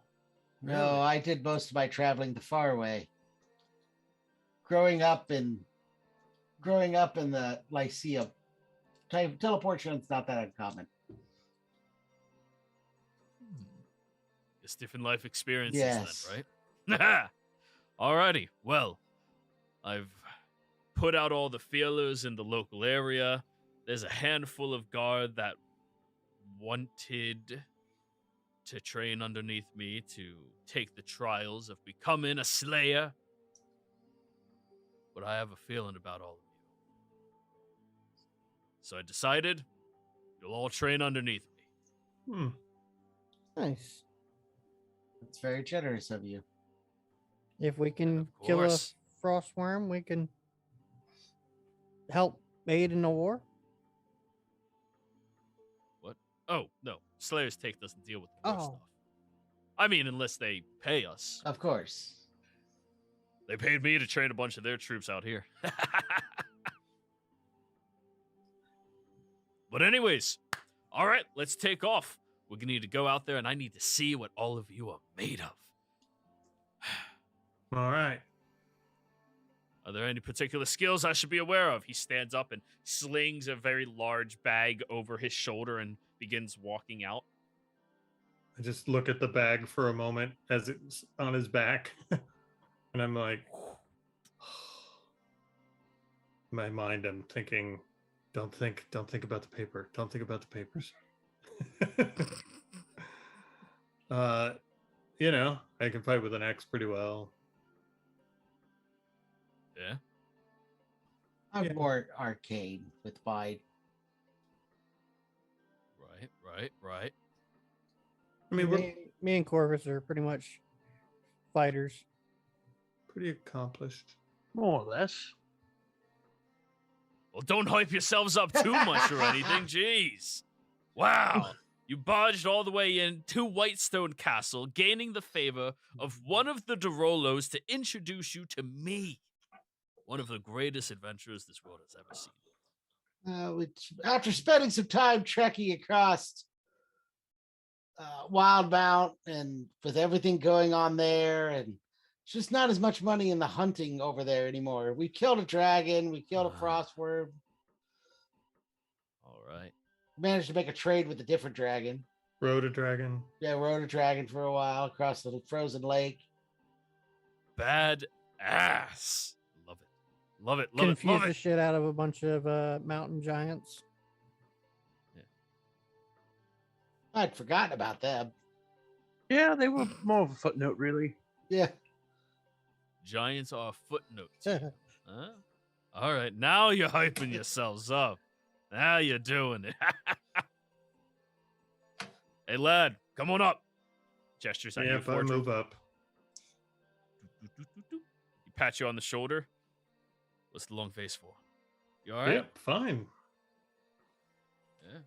No, really? I did most of my traveling the far way. Growing up in the Lyceum, teleportation's not that uncommon. It's different life experiences Yes. then, right? Alrighty. Well, I've put out all the feelers in the local area. There's a handful of guard that wanted to train underneath me to take the trials of becoming a slayer. But I have a feeling about all of you. So I decided you'll all train underneath me. Nice. It's very generous of you. If we can Of kill a course. frost worm, we can help aid in the war. Oh, no. Slayer's Take doesn't deal with the war Oh. stuff. I mean, unless they pay us. Of course. They paid me to train a bunch of their troops out here. But anyways, all right, let's take off. We're going to need to go out there, and I need to see what all of you are made of. All right. Are there any particular skills I should be aware of? He stands up and slings a very large bag over his shoulder and begins walking out. I just look at the bag for a moment as it's on his back. And I'm like, in my mind, I'm thinking, don't think about the paper. Don't think about the papers. I can fight with an axe pretty well. Yeah. I'm Yeah. more arcade with Bide. Right. I mean, we're Me and Corvus are pretty much fighters. pretty accomplished. More or less. Well, don't hype yourselves up too much or anything. Jeez. Wow. You barged all the way in to Whitestone Castle, gaining the favor of one of the Derolos to introduce you to me. One of the greatest adventurers this world has ever seen. After spending some time trekking across Wildemount and with everything going on there, and it's just not as much money in the hunting over there anymore. We killed a dragon, we killed a frostworm, All right. managed to make a trade with a different dragon. Rode a dragon. Yeah, rode a dragon for a while across the frozen lake. Bad ass. Love it. Love it. Confuse the shit out of a bunch of mountain giants. I'd forgotten about them. Yeah, they were more of a footnote, really. Yeah. Giants are footnotes. Huh? All right, now you're hyping yourselves up. Now you're doing it. Hey, lad, come on up. Gestures at Yeah, you. if I Fortune. move up. He pats you on the shoulder. What's the long face for? You all right? Yep, fine. Yeah.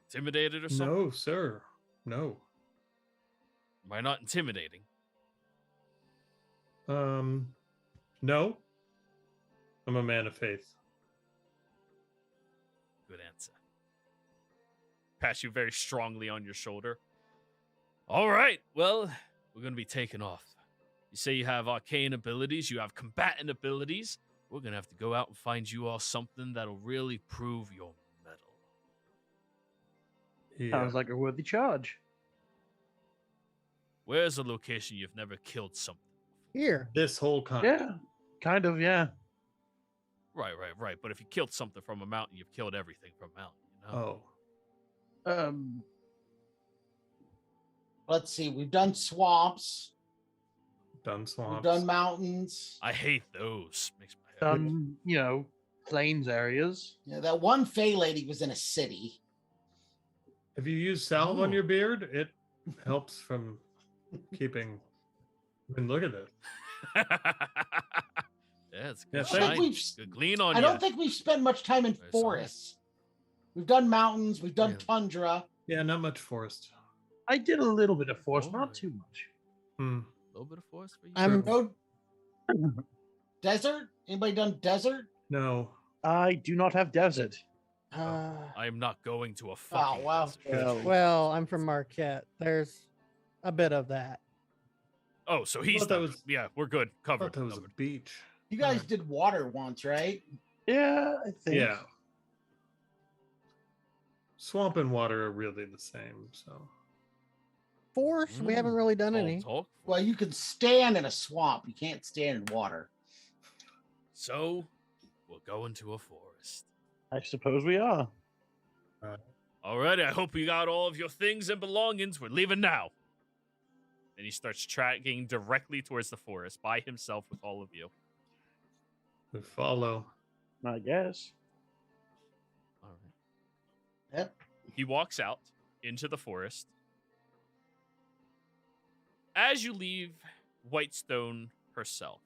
Intimidated or something? No, sir. No. Am I not intimidating? No. I'm a man of faith. Good answer. Pats you very strongly on your shoulder. All right. Well, we're going to be taking off. You say you have arcane abilities, you have combatant abilities. We're going to have to go out and find you all something that'll really prove your mettle. Yeah. Sounds like a worthy charge. Where's a location you've never killed something? Here. This whole continent. Yeah, kind of, yeah. Right. But if you killed something from a mountain, you've killed everything from a mountain, you know? Oh. Let's see. We've done swamps. Done swamps. We've done mountains. I hate those. Makes my head. Plains areas. Yeah, that one Fey lady was in a city. Have you used salve on Oh. your beard? It helps from keeping. I mean, look at this. Yeah, it's Yeah, good. thank shine. you. Good glean on I you. don't think we've spent much time in Very solid. forests. We've done mountains. We've done Really? tundra. Yeah, not much forest. I did a little bit of force, Oh. not too much. Hmm. A little bit of forest for you. I'm No desert. Anybody done desert? No. I do not have desert. I am not going to a fucking wow. desert. well, I'm from Marquette. There's a bit of that. Oh, so he's thought that done. was- Yeah, we're good. I Covered. thought that was a covered. beach. You guys Alright. did water once, right? Yeah, I think. Yeah. Swamp and water are really the same. So Force, we haven't really done All any. talk. Well, you can stand in a swamp. You can't stand in water. So we're going to a forest. I suppose we are. Alrighty, I hope you got all of your things and belongings. We're leaving now. And he starts tracking directly towards the forest by himself with all of you. we follow. I guess. All right. Yep. He walks out into the forest. As you leave Whitestone herself,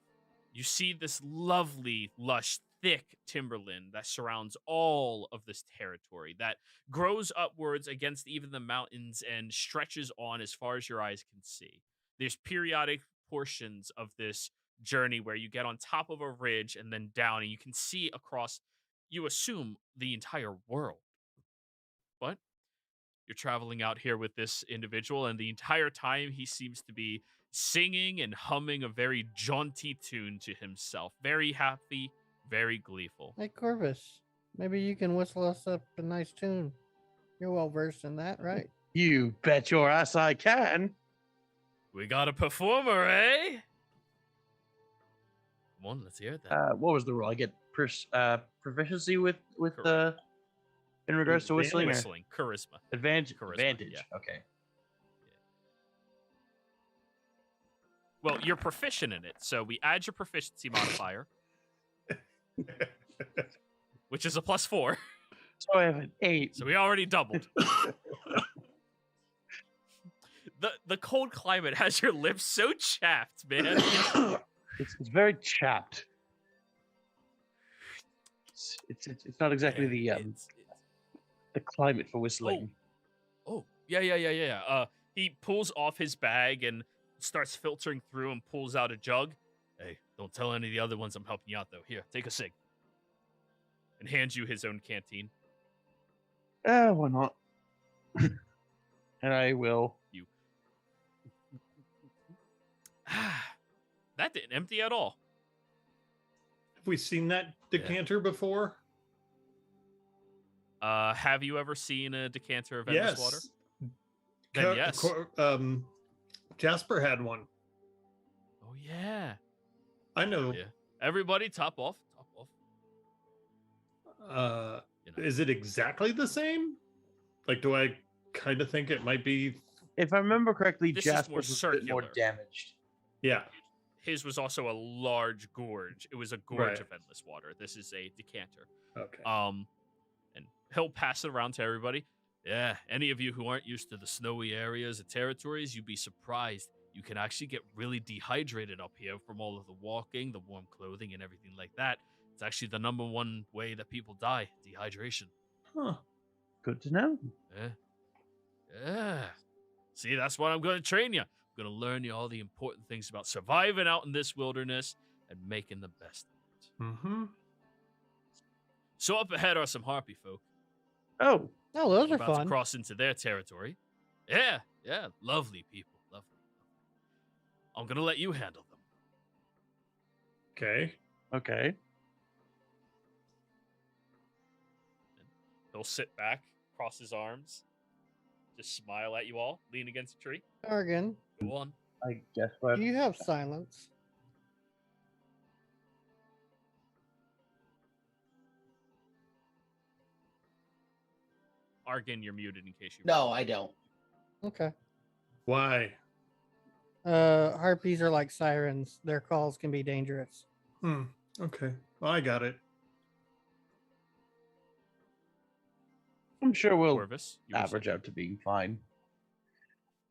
you see this lovely, lush, thick timberland that surrounds all of this territory that grows upwards against even the mountains and stretches on as far as your eyes can see. There's periodic portions of this journey where you get on top of a ridge and then down, and you can see across, you assume, the entire world. But you're traveling out here with this individual, and the entire time he seems to be singing and humming a very jaunty tune to himself. Very happy, very gleeful. Hey, Corvus, maybe you can whistle us up a nice tune. You're well versed in that, right? You bet your ass I can. We got a performer, eh? Come on, let's hear it then. What was the rule? I get proficiency with in regards to whistling. Whistling, charisma. Advantage. Charisma, Advantage. yeah. Okay. Well, you're proficient in it, so we add your proficiency modifier, which is a +4. So I have an 8. So we already doubled. The cold climate has your lips so chapped, man. It's very chapped. It's not exactly the climate for whistling. Oh, yeah. He pulls off his bag and starts filtering through and pulls out a jug. Hey, don't tell any of the other ones I'm helping you out, though. Here, take a cig. And hands you his own canteen. Why not? And I will. That didn't empty at all. Have we seen that decanter before? Have you ever seen a decanter of endless water? Then yes. Jasper had one. Oh yeah. I know. Yeah. Everybody, top off. Is it exactly the same? Like, do I kind of think it might be? If I remember correctly, This is Jasper more was a bit more circular. damaged. Yeah. His was also a large gorge. It was a gorge Right. of endless water. This is a decanter. Okay. And he'll pass it around to everybody. Yeah, any of you who aren't used to the snowy areas and territories, you'd be surprised. You can actually get really dehydrated up here from all of the walking, the warm clothing, and everything like that. It's actually the #1 way that people die, dehydration. Huh. Good to know. Yeah. See, that's why I'm going to train you. I'm going to learn you all the important things about surviving out in this wilderness and making the best of it. Mm-hmm. So up ahead are some harpy folk. Oh, Oh, those We're are about to fun. cross into their territory. Yeah, lovely people, lovely. I'm gonna let you handle them. Okay. okay. He'll sit back, cross his arms, just smile at you all, lean against a tree. Argon, Go on. I guess what. do you have silence? Argon, you're muted in case you. No, I don't. Okay. Why? Harpies are like sirens. Their calls can be dangerous. Okay. Well, I got it. I'm sure we'll Corvus, you were average saying. out to being fine.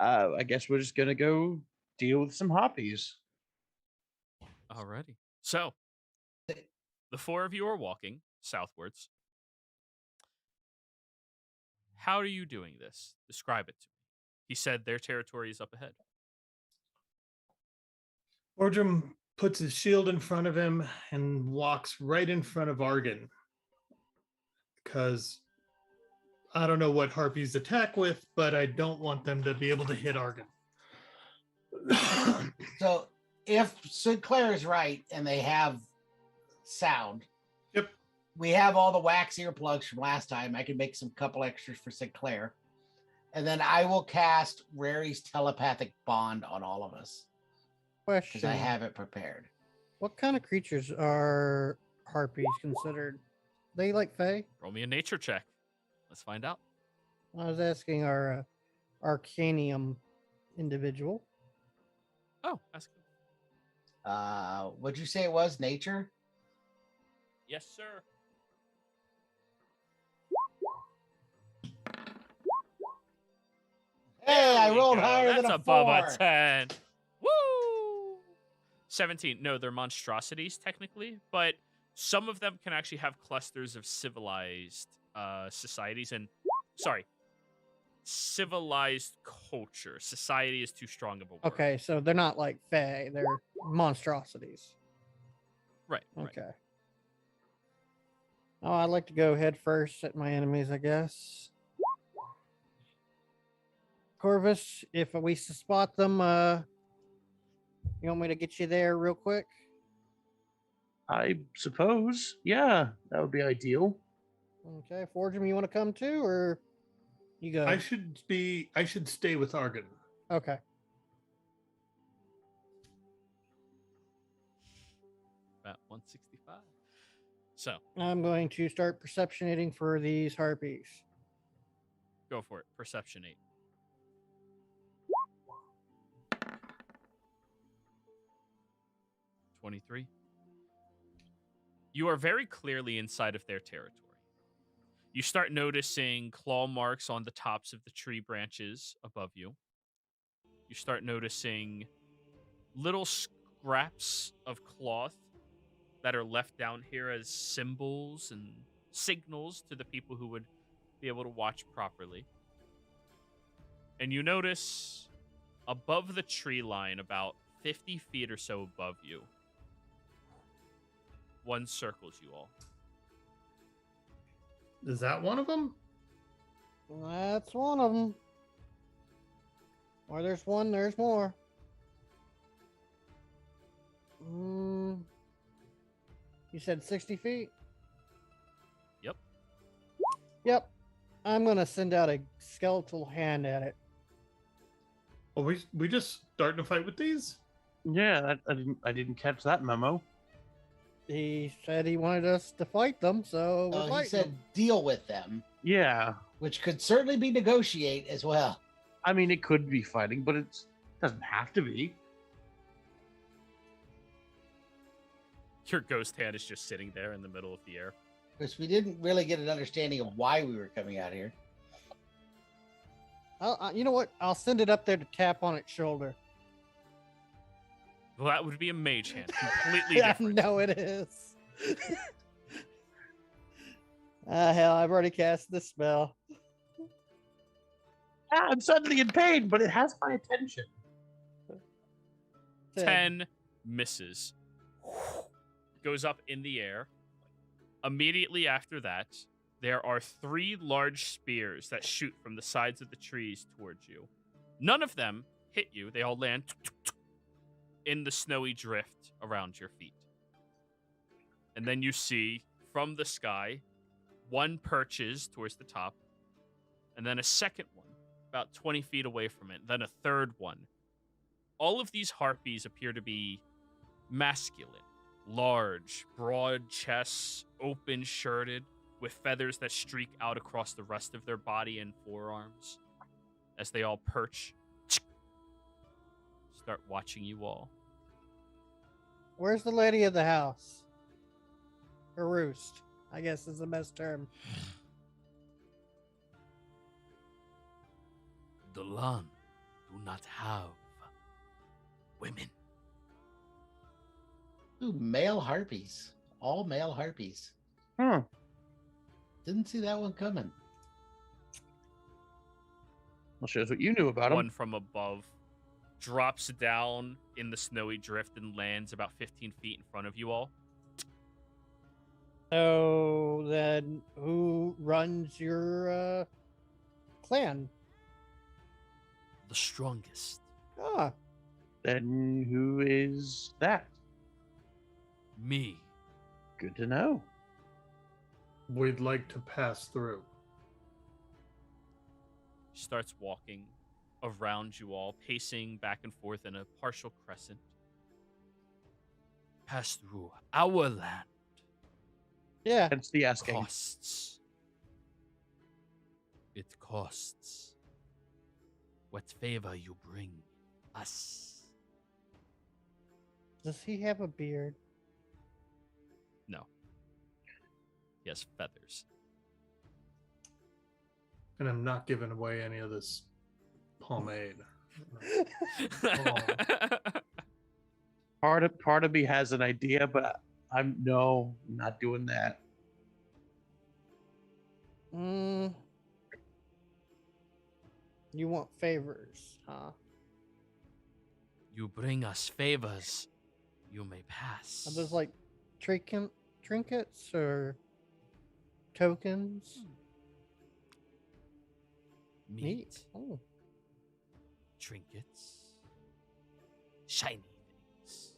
I guess we're just gonna go deal with some harpies. Alrighty. So, the 4 of you are walking southwards. How are you doing this? Describe it to me. He said their territory is up ahead. Ordrum puts his shield in front of him and walks right in front of Argon. Because I don't know what harpies attack with, but I don't want them to be able to hit Argon. So if Sinclair is right and they have sound, Yep. we have all the wax earplugs from last time. I can make some couple extras for Sinclair. And then I will cast Rary's telepathic bond on all of us because Question. I have it prepared. What kind of creatures are harpies considered? They like fae? Roll me a nature check. Let's find out. I was asking our Arcanium individual. Oh, that's good. What'd you say it was? Nature? Yes, sir. Hey, There I we rolled go. higher That's than a above 4. a 10. Woo! 17. No, they're monstrosities technically, but Some of them can actually have clusters of civilized societies and, sorry, civilized culture. Society is too strong of a word. Okay, so they're not like fae; they're monstrosities. Right. Okay. Oh, I'd like to go head first at my enemies, I guess. Corvus, if we spot them, you want me to get you there real quick? I suppose. Yeah, that would be ideal. Okay, Forgem, you want to come too, or you go? I should stay with Argon. Okay. About 165. So I'm going to start perceptionating for these harpies. go for it. Perception 8. 23. You are very clearly inside of their territory. You start noticing claw marks on the tops of the tree branches above you. You start noticing little scraps of cloth that are left down here as symbols and signals to the people who would be able to watch properly. And you notice above the tree line, about 50 feet or so above you, one circles you all. Is that one of them? That's one of them. Where there's one, there's more. You said 60 feet? Yep. Yep. I'm going to send out a skeletal hand at it. Oh, we just starting to fight with these? Yeah, I didn't catch that memo. He said he wanted us to fight them, so we're He fighting said them. deal with them, Yeah, which could certainly be negotiate as well. I mean it could be fighting, but it doesn't have to be. Your ghost hand is just sitting there in the middle of the air. Because we didn't really get an understanding of why we were coming out here. You know what? I'll send it up there to tap on its shoulder. Well, that would be a mage hand. Completely Yeah, different. no, it is. Hell, I've already cast this spell. I'm suddenly in pain, but it has my attention. 10 misses. Goes up in the air. Immediately after that, there are 3 large spears that shoot from the sides of the trees towards you. None of them hit you. They all land in the snowy drift around your feet. And then you see from the sky, one perches towards the top, and then a second one about 20 feet away from it, then a third one. All of these harpies appear to be masculine, large, broad chests, open-shirted, with feathers that streak out across the rest of their body and forearms as they all perch. Start watching you all. Where's the lady of the house? Or roost, I guess is the best term. The land do not have women. Ooh, male harpies. All male harpies. Didn't see that one coming. Well, shows what you knew about One him. from above drops down in the snowy drift and lands about 15 feet in front of you all. So then, who runs your clan? The strongest. Ah, Then who is that? Me. Good to know. We'd like to pass through. Starts walking around you all, pacing back and forth in a partial crescent. Pass through our land. yeah. Hence the asking. Costs. It costs. What favor you bring us. Does he have a beard? No. He has feathers. And I'm not giving away any of this pomade. Part of me has an idea, but I'm not doing that. You want favors, huh? You bring us favors, you may pass. Are those like trinkets or tokens? meat, Neat. Oh. trinkets, shiny things.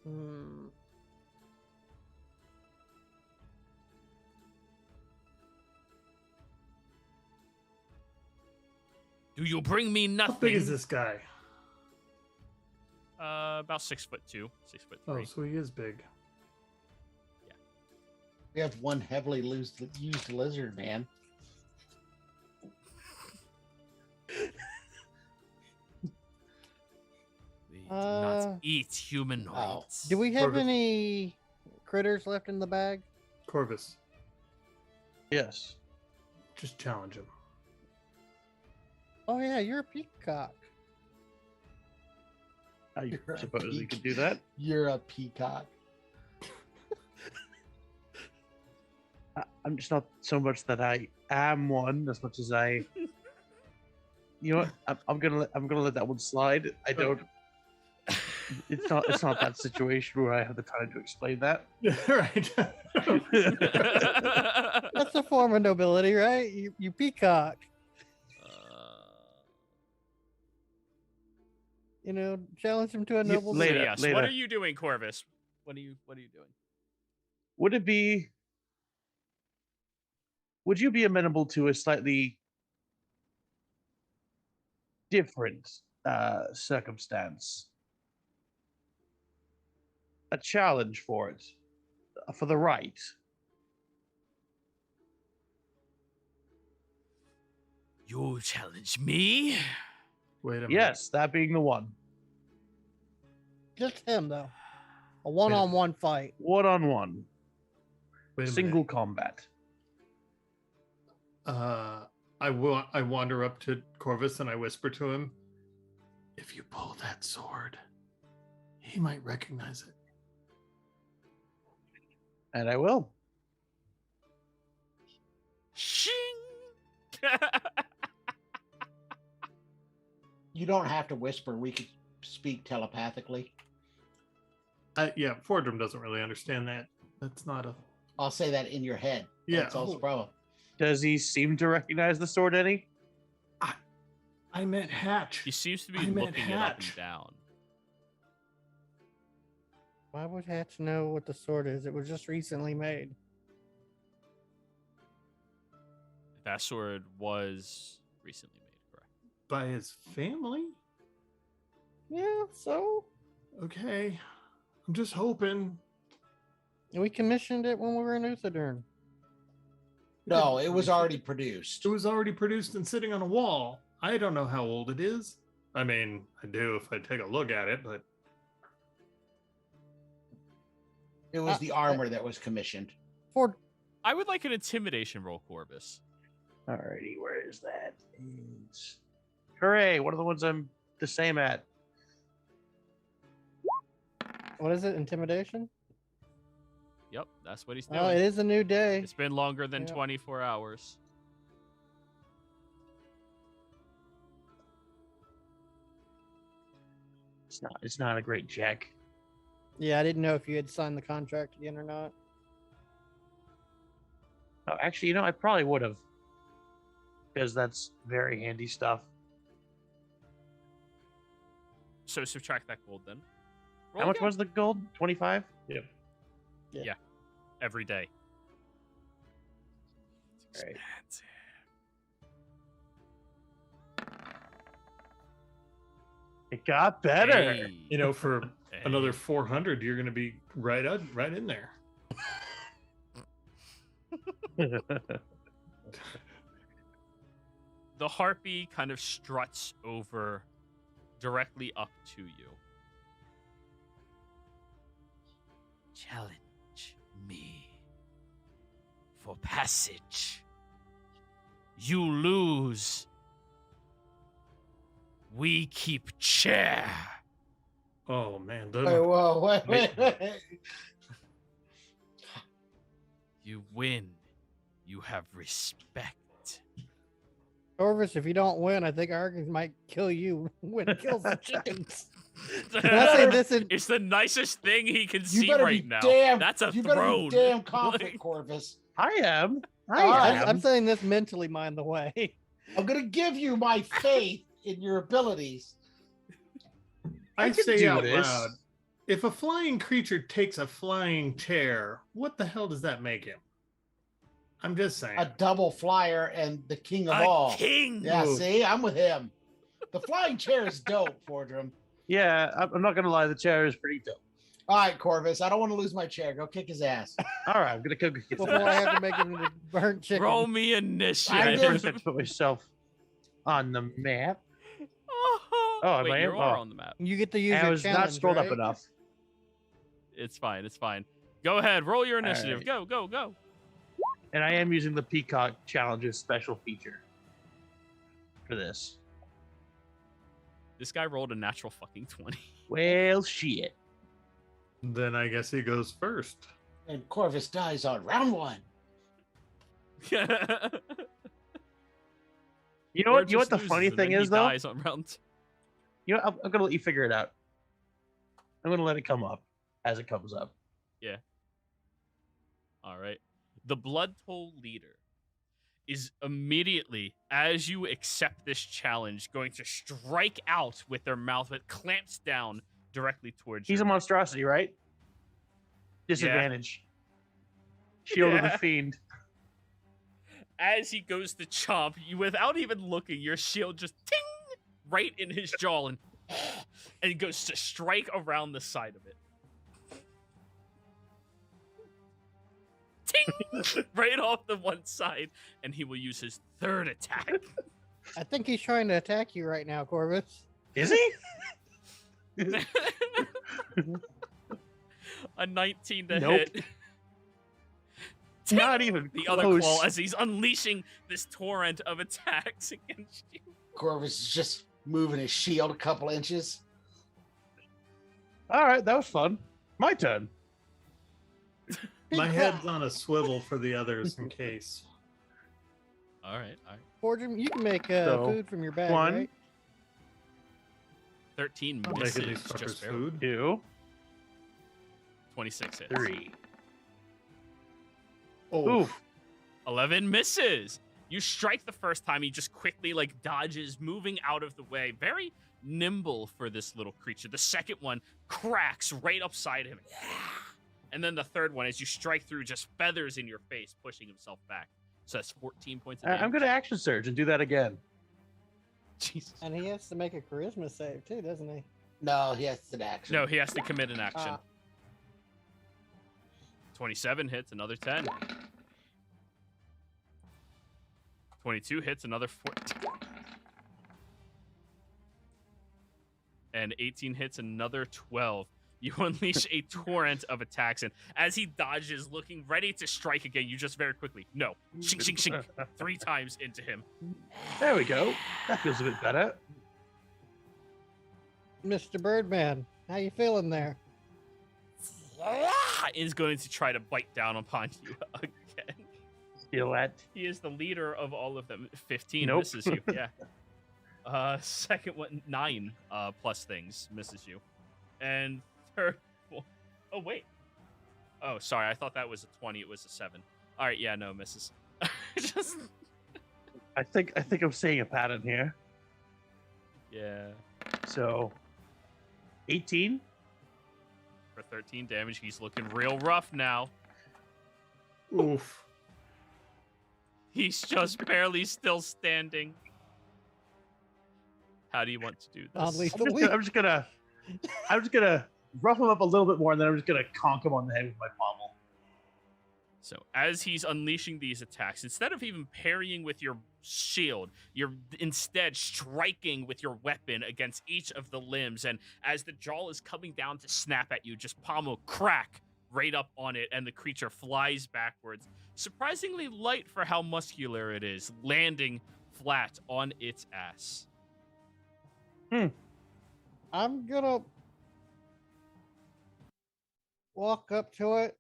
Hmm. Do you bring me nothing? How big is this guy? About 6'2", 6'3". Oh, so he is big. We have one heavily used lizard man. We do not eat humanoids. Do we have Corvus. any critters left in the bag? Corvus, Yes. just challenge him. Oh yeah, you're a peacock. I You're a suppose we peak. could do that. You're a peacock. I'm just not so much that I am one as much as I. You know what? I'm gonna let that one slide. I don't. It's not that situation where I have the time to explain that. Right. That's a form of nobility, right? You peacock. You know, challenge him to a noble. So Later, yes, later. what are you doing, Corvus? What are you doing? Would you be amenable to a slightly different circumstance? A challenge for it, for the right. You challenge me? Wait a minute. Yes, that being the one. Just him though. A one-on-one fight. One-on-one. Wait a Single minute. combat. I wander up to Corvus and I whisper to him, "If you pull that sword, he might recognize it." And I will. Shing! You don't have to whisper. We could speak telepathically. Yeah, Fordrum doesn't really understand that. That's not a. I'll say that in your head. Yeah. That's all the problem. Does he seem to recognize the sword, Eddie? I meant Hatch. He seems to be I meant looking it up and Hatch. down. Why would Hatch know what the sword is? It was just recently made. That sword was recently made, correct? By his family? Yeah, so Okay. I'm just hoping. we commissioned it when we were in Uthadurn. No, it was already produced. It was already produced and sitting on a wall. I don't know how old it is. I mean, I do if I take a look at it, but It was the armor that was commissioned. Ford, I would like an intimidation roll, Corvus. Alrighty, where is that? Hooray! One of the ones I'm the same at. what is it? Intimidation? Yep, that's what he's doing. Oh, it is a new day. It's been longer than Yeah. 24 hours. It's not a great check. Yeah, I didn't know if you had signed the contract again or not. Oh, actually, I probably would have. Because that's very handy stuff. So subtract that gold then. Roll How much again. was the gold? 25? Every day? It's Right. expensive. It got better. Hey. for Hey. another 400, you're going to be right in there. The harpy kind of struts over directly up to you. Challenge me for passage. You lose. We keep chair. Oh man, Wait, whoa, wait. You win. You have respect. Corvus, if you don't win, I think Argus might kill you when it kills the chickens. And I say this in It's the nicest thing he can You see better right be now. damn. That's a you better throne. be damn confident, Corvus. I am. I'm saying this mentally, mind the way. I'm gonna give you my faith in your abilities. I can say do out this. loud, if a flying creature takes a flying chair, what the hell does that make him? I'm just saying. A double flyer and the king of A all. king. Yeah, Ooh. see, I'm with him. The flying chair is dope, Fordrum. Yeah, I'm not gonna lie. The chair is pretty dope. All right, Corvus, I don't want to lose my chair. Go kick his ass. All right, I'm gonna go get Before I have to make him into burnt chicken. Roll me I initiative. did- First, I put myself on the map. Oh, am wait, I? you are Oh. on the map. You get to use And I your was not challenge, scrolled right? up enough. It's fine. It's fine. Go ahead. Roll your initiative. right. Go, go, go. And I am using the Peacock Challenges special feature for this. This guy rolled a natural fucking 20. Well, shit. Then I guess he goes first. And Corvus dies on round one. You know what? You know what the funny thing is, though. Dies on round two. You know, I'm gonna let you figure it out. I'm gonna let it come up as it comes up. All right. The Blood Toll leader is immediately, as you accept this challenge, going to strike out with their mouth that clamps down directly towards He's you. a monstrosity, right? Disadvantage. Shield of Yeah. the Fiend. As he goes to chomp, you without even looking, your shield just ting right in his jaw and he goes to strike around the side of it. Ting! Right off the one side, and he will use his third attack. I think he's trying to attack you right now, Corvus. Is he? A 19 to Nope. hit. Not even The close. other claw as he's unleashing this torrent of attacks against you. Corvus is just moving his shield a couple inches. All right, that was fun. My turn. My head's on a swivel for the others in case. All right. Fortune, you can make So, food from your bag, one. right? 13 I'm making these misses. fuckers Just barely. food. 2, 26 hits. 3. Oh, Oof. 11 misses. You strike the first time, he just quickly dodges, moving out of the way. Very nimble for this little creature. The second one cracks right upside him. And then the third one, as you strike through, just feathers in your face, pushing himself back. So that's 14 points of damage. I'm gonna action surge and do that again. Jesus. And he has to make a charisma save too, doesn't he? No, he has an action. No, he has to commit an action. Ah. 27 hits, another 10. 22 hits, another 14. And 18 hits, another 12. You unleash a torrent of attacks, and as he dodges, looking ready to strike again, you just very quickly, no, shink, shink, shink, 3 times into him. There we go. That feels a bit better. Mr. Birdman, how you feeling there? Is going to try to bite down upon you again. Feel that? He is the leader of all of them. 15 Nope. misses you. Yeah. Second one, 9 plus things misses you, and third. Oh wait. Oh, sorry. I thought that was a 20. It was a 7. All right. Yeah. No misses. Just. I think I'm seeing a pattern here. Yeah. So, 18. For 13 damage, he's looking real rough now. oof. He's just barely still standing. How do you want to do this? Oddly I'm just gonna rough him up a little bit more, and then I'm just gonna conk him on the head with my pommel. So as he's unleashing these attacks, instead of even parrying with your shield, you're instead striking with your weapon against each of the limbs. And as the jaw is coming down to snap at you, just pommel, crack, right up on it, and the creature flies backwards, surprisingly light for how muscular it is, landing flat on its ass. I'm gonna walk up to it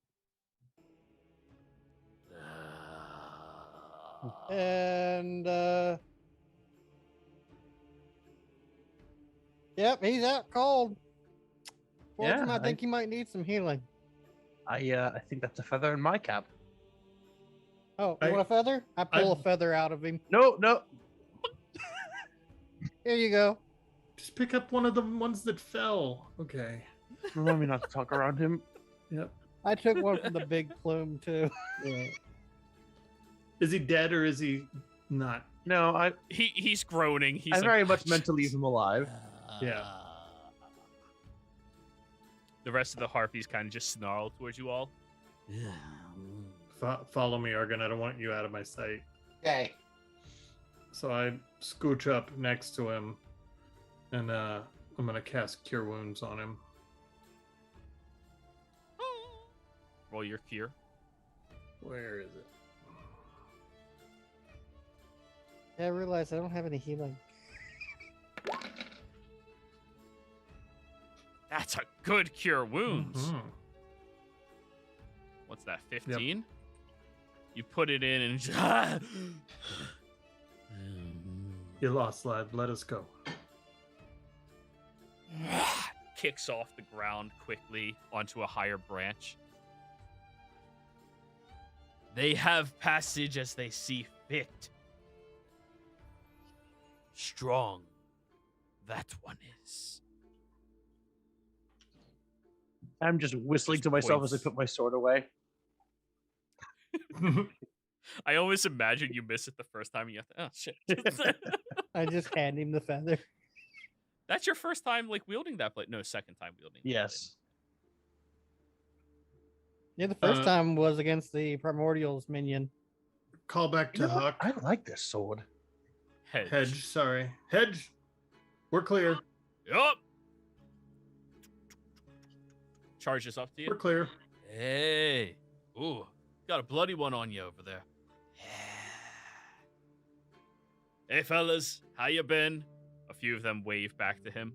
and yep, he's out cold. Yeah, I think he might need some healing. I think that's a feather in my cap. Oh, you want a feather? I pull a feather out of him. No. Here you go. Just pick up one of the ones that fell. Okay. Remind me not to talk around him. Yep. I took one from the big plume too. Yeah. Is he dead or is he not? No, He's groaning. He's I like, very much meant to leave him alive. Yeah. The rest of the harpies kind of just snarl towards you all. Follow me, Argon. I don't want you out of my sight. Okay. So I scooch up next to him, and I'm gonna cast Cure Wounds on him. Roll your cure. Where is it? Yeah, I realize I don't have any healing. That's a good cure wounds. Mhm. What's that, 15? You put it in and just... You lost, lad. Let us go. Kicks off the ground quickly onto a higher branch. They have passage as they see fit. Strong, that one is. I'm just whistling Just to myself as I points. put my sword away. I always imagine you miss it the first time and you have to, oh shit. I just hand him the feather. That's your first time like wielding that blade? No, second time wielding. that Yes. Yeah, the first time was against the Primordials minion. Call back You to know what? Huck. I like this sword. blade. Hedge, sorry. Hedge. We're clear. Yup. Charges up to We're you. clear. Hey. Ooh, got a bloody one on you over there. Hey fellas, how you been? A few of them wave back to him.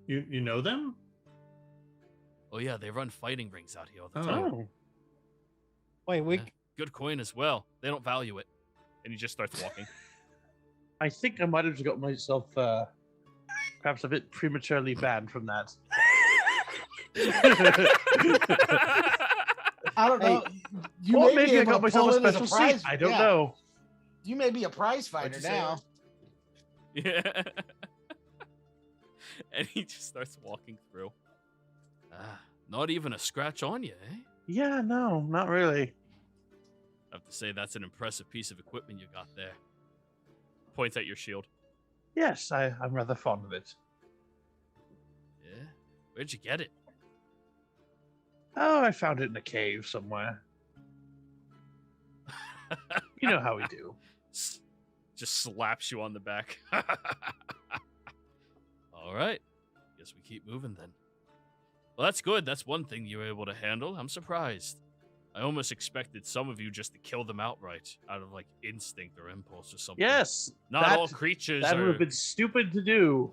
You know them? Oh yeah, they run fighting rings out here all the Oh. time. Oh. Wait, we Yeah. Good coin as well. They don't value it. And he just starts walking. I think I might have just got myself perhaps a bit prematurely banned from that. I don't know. You Or may be maybe I able got to myself pull a it as special prize- seat. I don't yeah. know. You may be a prize fighter you say, now. Arch? Yeah. And he just starts walking through. Ah, not even a scratch on you, eh? Yeah, no, not really. I have to say that's an impressive piece of equipment you got there. Points at your shield. Yes, I'm rather fond of it. Yeah? Where'd you get it? Oh, I found it in a cave somewhere. You know how we do. Just slaps you on the back. All right. Guess we keep moving then. Well, that's good. That's one thing you were able to handle. I'm surprised. I almost expected some of you just to kill them outright, out of like instinct or impulse or something. Yes, Not all creatures that would are. have been stupid to do.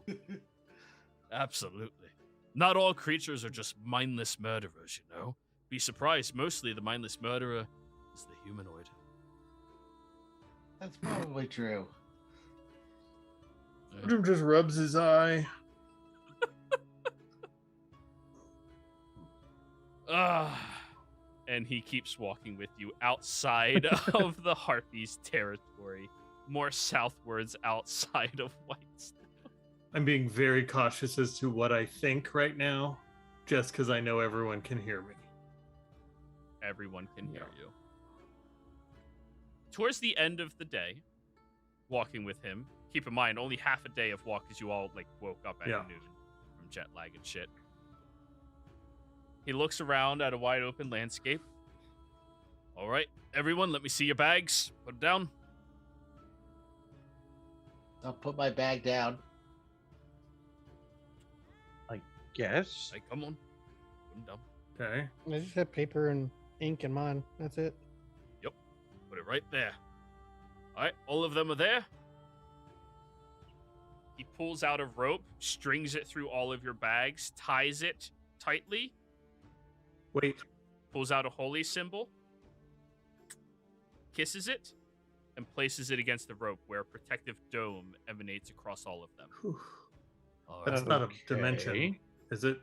Absolutely. Not all creatures are just mindless murderers, you know? Be surprised, mostly the mindless murderer is the humanoid. That's probably true. Jim just rubs his eye. And he keeps walking with you outside of the Harpies' territory, more southwards outside of Whitestone. I'm being very cautious as to what I think right now, just because I know everyone can hear me. Everyone can hear you. Towards the end of the day, walking with him, keep in mind, only half a day of walk because you all like woke up at noon from jet lag and shit. He looks around at a wide open landscape. All right, everyone, let me see your bags. Put them down. I'll put my bag down. Yes. Hey, come on. Put them down. Okay. I just have paper and ink in mine. That's it. Put it right there. All right, all of them are there. He pulls out a rope, strings it through all of your bags, ties it tightly, Wait. pulls out a holy symbol, kisses it, and places it against the rope where a protective dome emanates across all of them. Whew. All That's right. not a dimension, is it?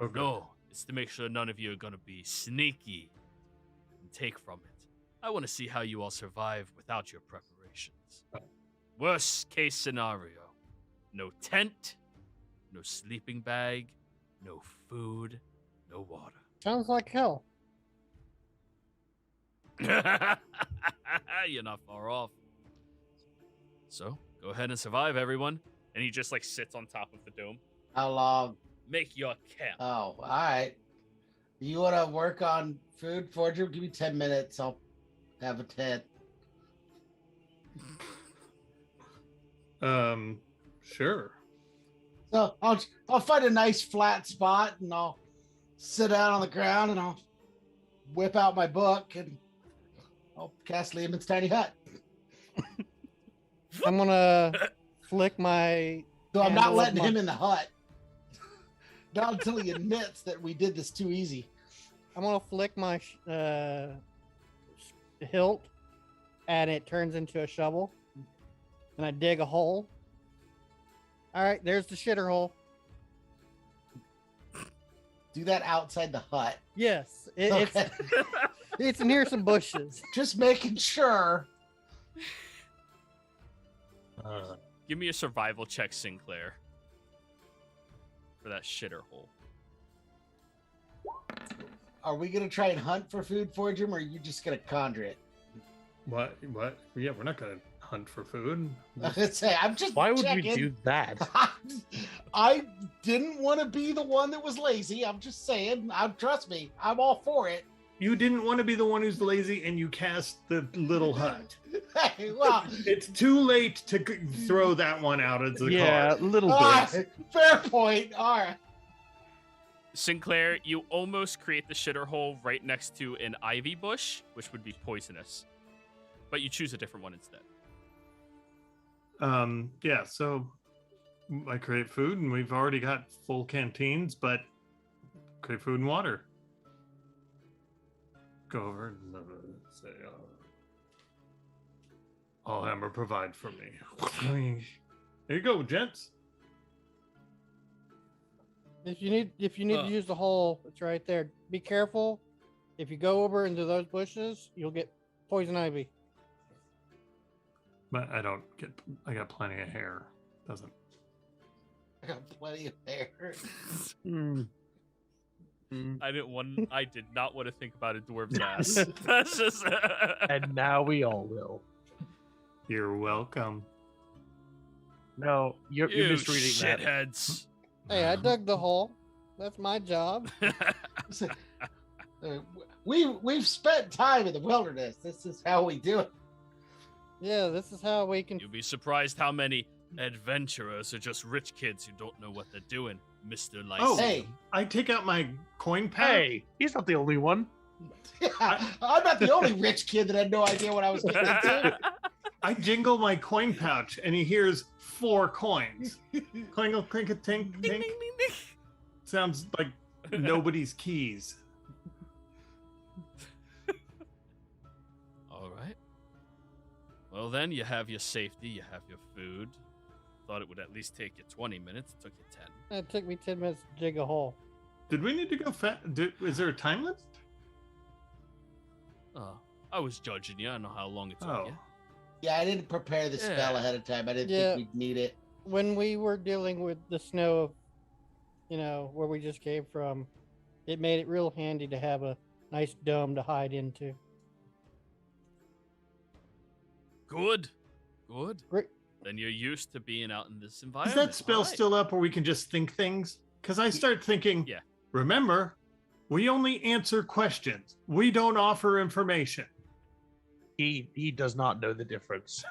Oh, good. No, it's to make sure none of you are going to be sneaky and take from it. I want to see how you all survive without your preparations. Worst case scenario, no tent, no sleeping bag, no food, no water. Sounds like hell. You're not far off. So, go ahead and survive, everyone. And he just like sits on top of the dome. How long? Make your camp. Oh, all right. You want to work on food, Forger? Give me 10 minutes. I'll have a tent. Sure. So I'll find a nice flat spot and I'll sit down on the ground and I'll whip out my book and I'll cast Lehman's tiny hut. I'm gonna flick my. So I'm not handle of letting my- him in the hut. Not until he admits that we did this too easy. I'm gonna flick my hilt, and it turns into a shovel, and I dig a hole. All right, there's the shitter hole. Do that outside the hut. Yes, Okay. it's near some bushes. Just making sure. Give me a survival check, Sinclair. For that shitter hole. Are we gonna try and hunt for food for him, or are you just gonna conjure it? What? Yeah, we're not gonna hunt for food. I was gonna say, I'm just Why would checking. we do that? I didn't want to be the one that was lazy. I'm just saying. Trust me, I'm all for it. You didn't want to be the one who's lazy, and you cast the little hut. Hey, well, It's too late to throw that one out as a Yeah, card. little ah, bit. fair point. All right. Sinclair, you almost create the shitter hole right next to an ivy bush, which would be poisonous. But you choose a different one instead. Yeah, so I create food, and we've already got full canteens, but create food and water. Go over and say, "I'll hammer provide for me." There you go, gents. If you need to use the hole, it's right there. Be careful. If you go over into those bushes, you'll get poison ivy. But I got plenty of hair. Doesn't. I got plenty of hair. Mm. Mm. I did not want to think about a dwarf's ass. That's just And now we all will. You're welcome. No, you're you misreading that. shitheads. Hey, I dug the hole. That's my job. We've spent time in the wilderness. This is how we do it. Yeah, this is how we can. You'll be surprised how many adventurers are just rich kids who don't know what they're doing, Mr. Lyceum. Oh, Hey. I take out my coin pouch. Hey, he's not the only one. I'm not the only rich kid that had no idea what I was getting into. I jingle my coin pouch, and he hears 4 coins. Clingle, clink, a tink, Ding, ding, tink. ding, ding. Sounds like nobody's keys. All right. Well, then you have your safety, you have your food. Thought it would at least take you 20 minutes. It took you 10. It took me 10 minutes to dig a hole. Did we need to go fast? Is there a time limit? I was judging you. I know how long it took Oh. you. Yeah, I didn't prepare the spell Yeah. ahead of time. I didn't Yeah. think we'd need it. When we were dealing with the snow, where we just came from, it made it real handy to have a nice dome to hide into. Good. Good. Great. Then you're used to being out in this Is environment. that spell All right. still up where we can just think things? Because I start thinking, Yeah. Remember, we only answer questions. We don't offer information. He does not know the difference.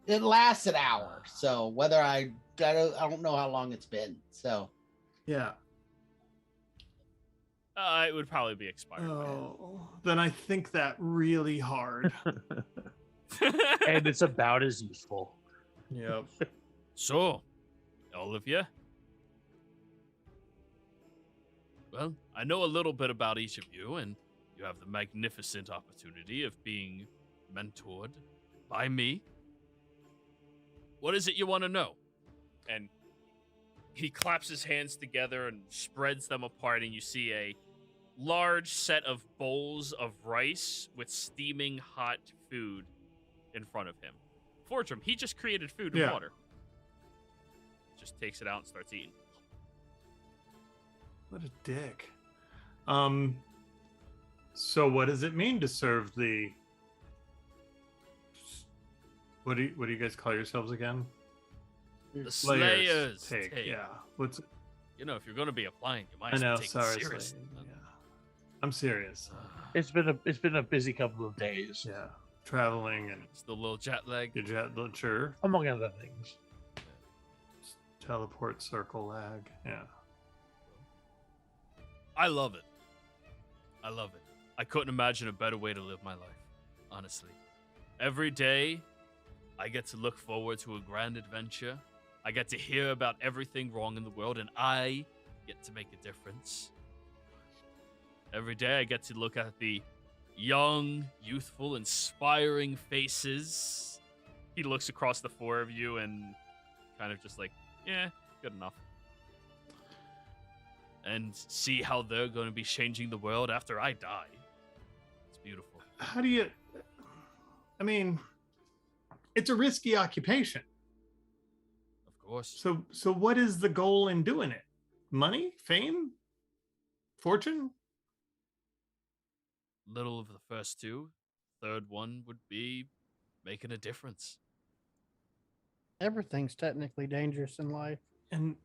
It lasts an hour. So whether I don't know how long it's been. So Yeah. It would probably be expired. Oh, then I think that really hard. And it's about as useful. Yep. So, all of you. Well, I know a little bit about each of you, and you have the magnificent opportunity of being mentored by me. What is it you want to know? And he claps his hands together and spreads them apart, and you see a large set of bowls of rice with steaming hot food in front of him. Fortune, he just created food and Yeah. water. Just takes it out and starts eating. What a dick. So what does it mean to serve the what do you guys call yourselves again? The Slayer's take. take. Yeah. What's You know, if you're going to be applying, you might I as well know, take sorry. it seriously. Yeah. I'm serious. It's been a busy couple of days, Yeah. Traveling and It's the little jet lag. your jet sure. among other things. Teleport circle lag. Yeah. I love it. I love it. I couldn't imagine a better way to live my life, honestly. Every day, I get to look forward to a grand adventure. I get to hear about everything wrong in the world, and I get to make a difference. Every day, I get to look at the young, youthful, inspiring faces. He looks across the four of you and kind of just like, yeah, good enough. And see how they're going to be changing the world after I die. It's beautiful. How do you I mean, it's a risky occupation. Of course. So what is the goal in doing it? Money? Fame? Fortune? Little of the first two. Third one would be making a difference. Everything's technically dangerous in life. And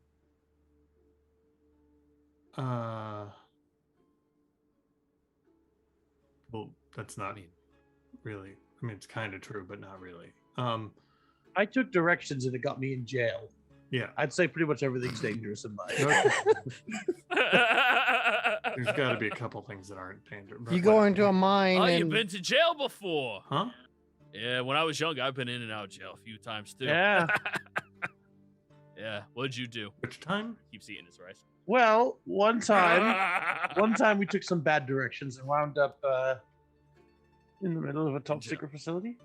well, that's not really. I mean, it's kind of true, but not really. I took directions and it got me in jail. Yeah. I'd say pretty much everything's dangerous in life. There's got to be a couple things that aren't dangerous. You go into a mine Oh, and you've been to jail before. Huh? Yeah, when I was young, I've been in and out of jail a few times too. Yeah. Yeah, what'd you do? Which time? Keeps eating his rice. Well, one time we took some bad directions and wound up in the middle of a top secret facility.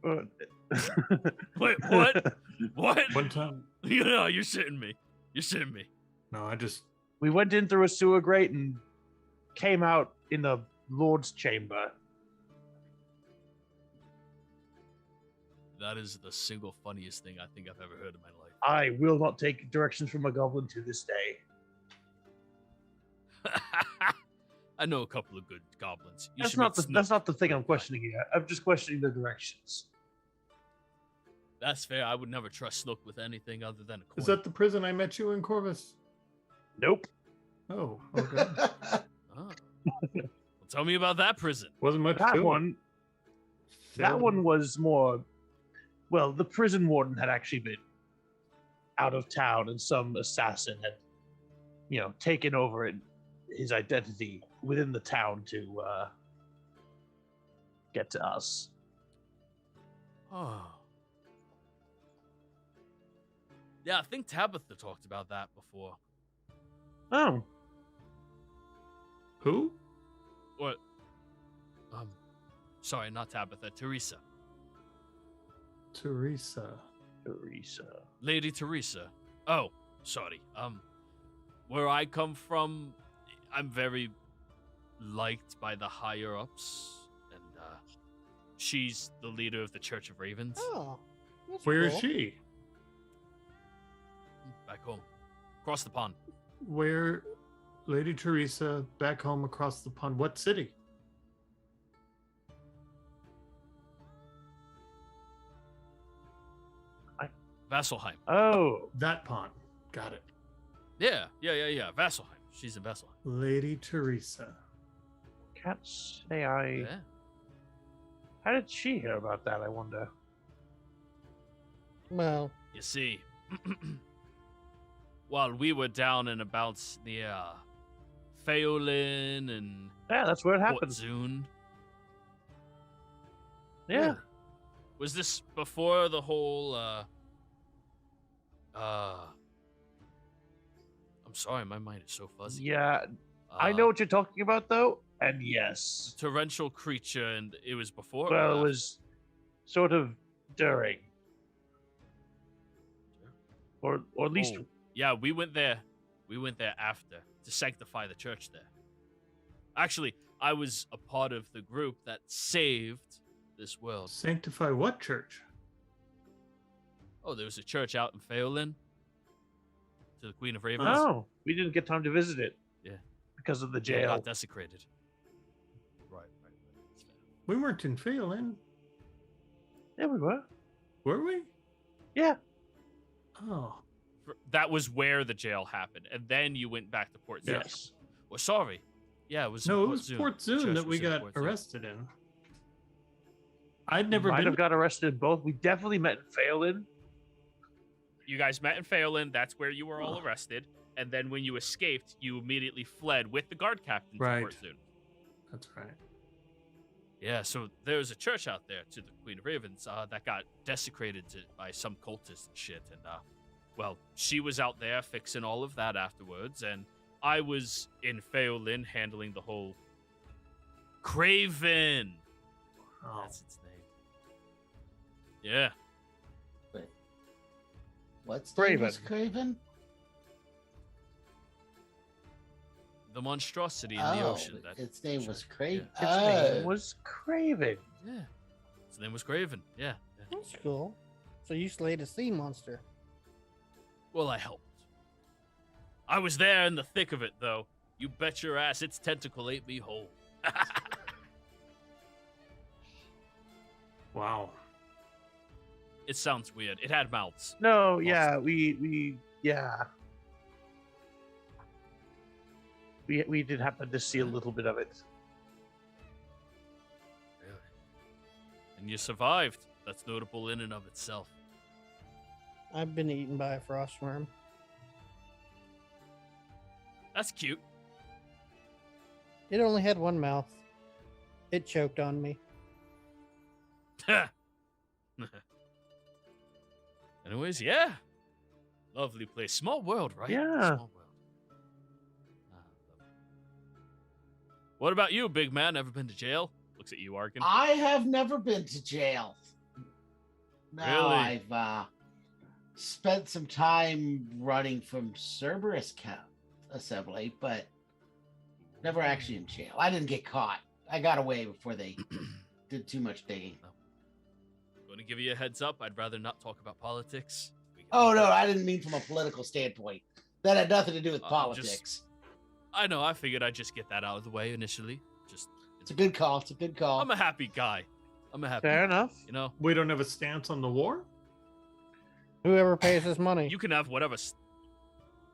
Wait, what? What? One time? You know, you're shitting me. You're shitting me. No, I just. We went in through a sewer grate and came out in the Lord's chamber. That is the single funniest thing I think I've ever heard in my life. I will not take directions from a goblin to this day. I know a couple of good goblins. You That's should not meet the that's Snook. not the thing I'm questioning here. I'm just questioning the directions. That's fair. I would never trust Snook with anything other than a coin. Is that the prison I met you in, Corvus? Nope. Oh, okay. Oh. Well, tell me about that prison. Wasn't much That to it. one. That one was more. Well, the prison warden had actually been out of town, and some assassin had, taken over his identity within the town to get to us. Oh. Yeah, I think Tabitha talked about that before. Oh, Who? What? Sorry, not Tabitha. Teresa. Teresa. Lady Teresa. Oh, sorry. Where I come from, I'm very liked by the higher ups, and she's the leader of the Church of Ravens. oh, that's Where is cool. she? Back home, across the pond. Where? Lady Teresa, back home across the pond. What city? Vasselheim. oh, That pond. Got it. Yeah. Vasselheim. She's in Vasselheim. Lady Teresa. can't say I. Yeah. How did she hear about that? I wonder. Well, You see, while we were down and about near Pheolin and Yeah, that's where it Port happened. Zune, Yeah. was this before the whole, I'm sorry, my mind is so fuzzy. Yeah. I know Uh, what you're talking about, though. And yes. torrential creature, and it was before. or Well, it after? was sort of during. Or at least Oh, yeah, we went there. We went there after to sanctify the church there. Actually, I was a part of the group that saved this world. Sanctify what church? Oh, there was a church out in Pheolin to the Queen of Ravens. Oh, we didn't get time to visit it. Yeah. Because of the It jail. got desecrated. Right. That's fair. We weren't in Phelan, Yeah, we were. were we? Yeah. Oh, That was where the jail happened, and then you went back to Port Zune. Yes. Well, sorry. Yeah, it was. no, it Port was Zune. Port The Zune church that we was in got Port Zune. arrested in. I'd never Might been. have got arrested in both. We definitely met in Phelan. You guys met in Pheolin. That's where you were all Ugh. arrested. And then when you escaped, you immediately fled with the guard captain to Right. Port Zune. That's right. Yeah, so there was a church out there to the Queen of Ravens that got desecrated by some cultists and shit. And, well, she was out there fixing all of that afterwards. And I was in Pheolin handling the whole Craven. Oh, That's its name. Yeah. What's Craven. was Craven? The monstrosity in the ocean. That its name was church. Craven. Its name was Craven. Yeah. Its name was Graven. Yeah. that's cool. So you slayed a sea monster. Well, I helped. I was there in the thick of it, though. You bet your ass its tentacle ate me whole. wow. It sounds weird. It had mouths. No, yeah, we did happen to see a little bit of it. Really? And you survived. That's notable in and of itself. I've been eaten by a frost worm. That's cute. It only had one mouth. It choked on me. Anyways, yeah. Lovely place. Small world, right? Yeah. Small world. Lovely. What about you, big man? Ever been to jail? Looks at you, Arkin. I have never been to jail. No, Really? I've spent some time running from Cerberus Assembly, but never actually in jail. I didn't get caught. I got away before they did too much digging. Going to give you a heads up. I'd rather not talk about politics. Oh no, I didn't mean from a political standpoint. That had nothing to do with Just- politics. I know. I figured I'd just get that out of the way initially. Just, It's a good call. It's a good call. I'm a happy guy. I'm a happy. Fair guy, enough. You know, We don't have a stance on the war? Whoever pays his money. you can have whatever.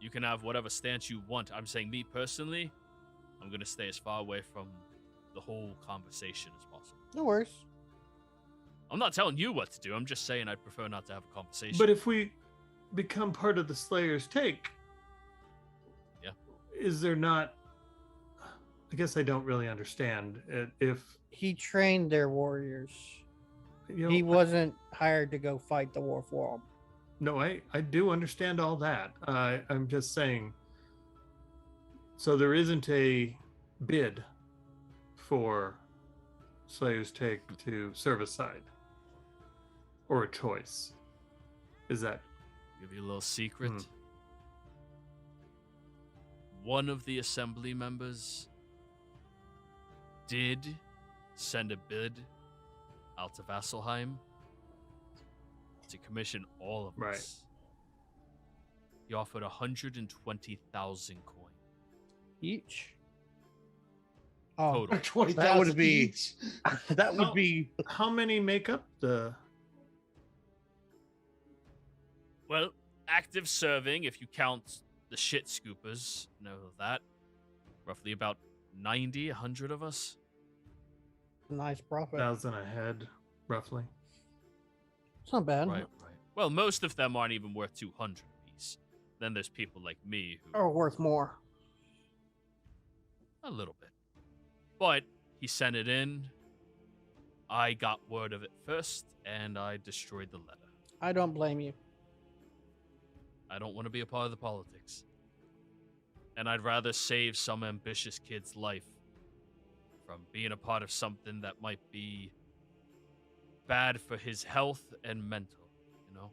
You can have whatever stance you want. I'm saying, me personally, I'm gonna stay as far away from the whole conversation as possible. No worries. I'm not telling you what to do. I'm just saying I'd prefer not to have a conversation. But if we become part of the Slayer's take, Yeah. is there not? I guess I don't really understand. If He trained their warriors. you know, He wasn't hired to go fight the war for them. no, I do understand all that. I'm just saying. So there isn't a bid for Slayer's take to service side, or a choice. Is that Give you a little secret. Hmm. One of the assembly members did send a bid out to Vasselheim to commission all of Right. us. He offered 120,000 coin. Each. Oh, Total. 20,000 That would be- each. That would Oh. be how many make up the? Well, active serving, if you count the shit scoopers, know that. Roughly about 90, 100 of us. nice profit. 1,000 a head, roughly. It's not bad. Right. Well, most of them aren't even worth 200 apiece. Then there's people like me who Or worth more. a little bit. But he sent it in. I got word of it first, and I destroyed the letter. I don't blame you. I don't want to be a part of the politics. And I'd rather save some ambitious kid's life from being a part of something that might be bad for his health and mental, you know?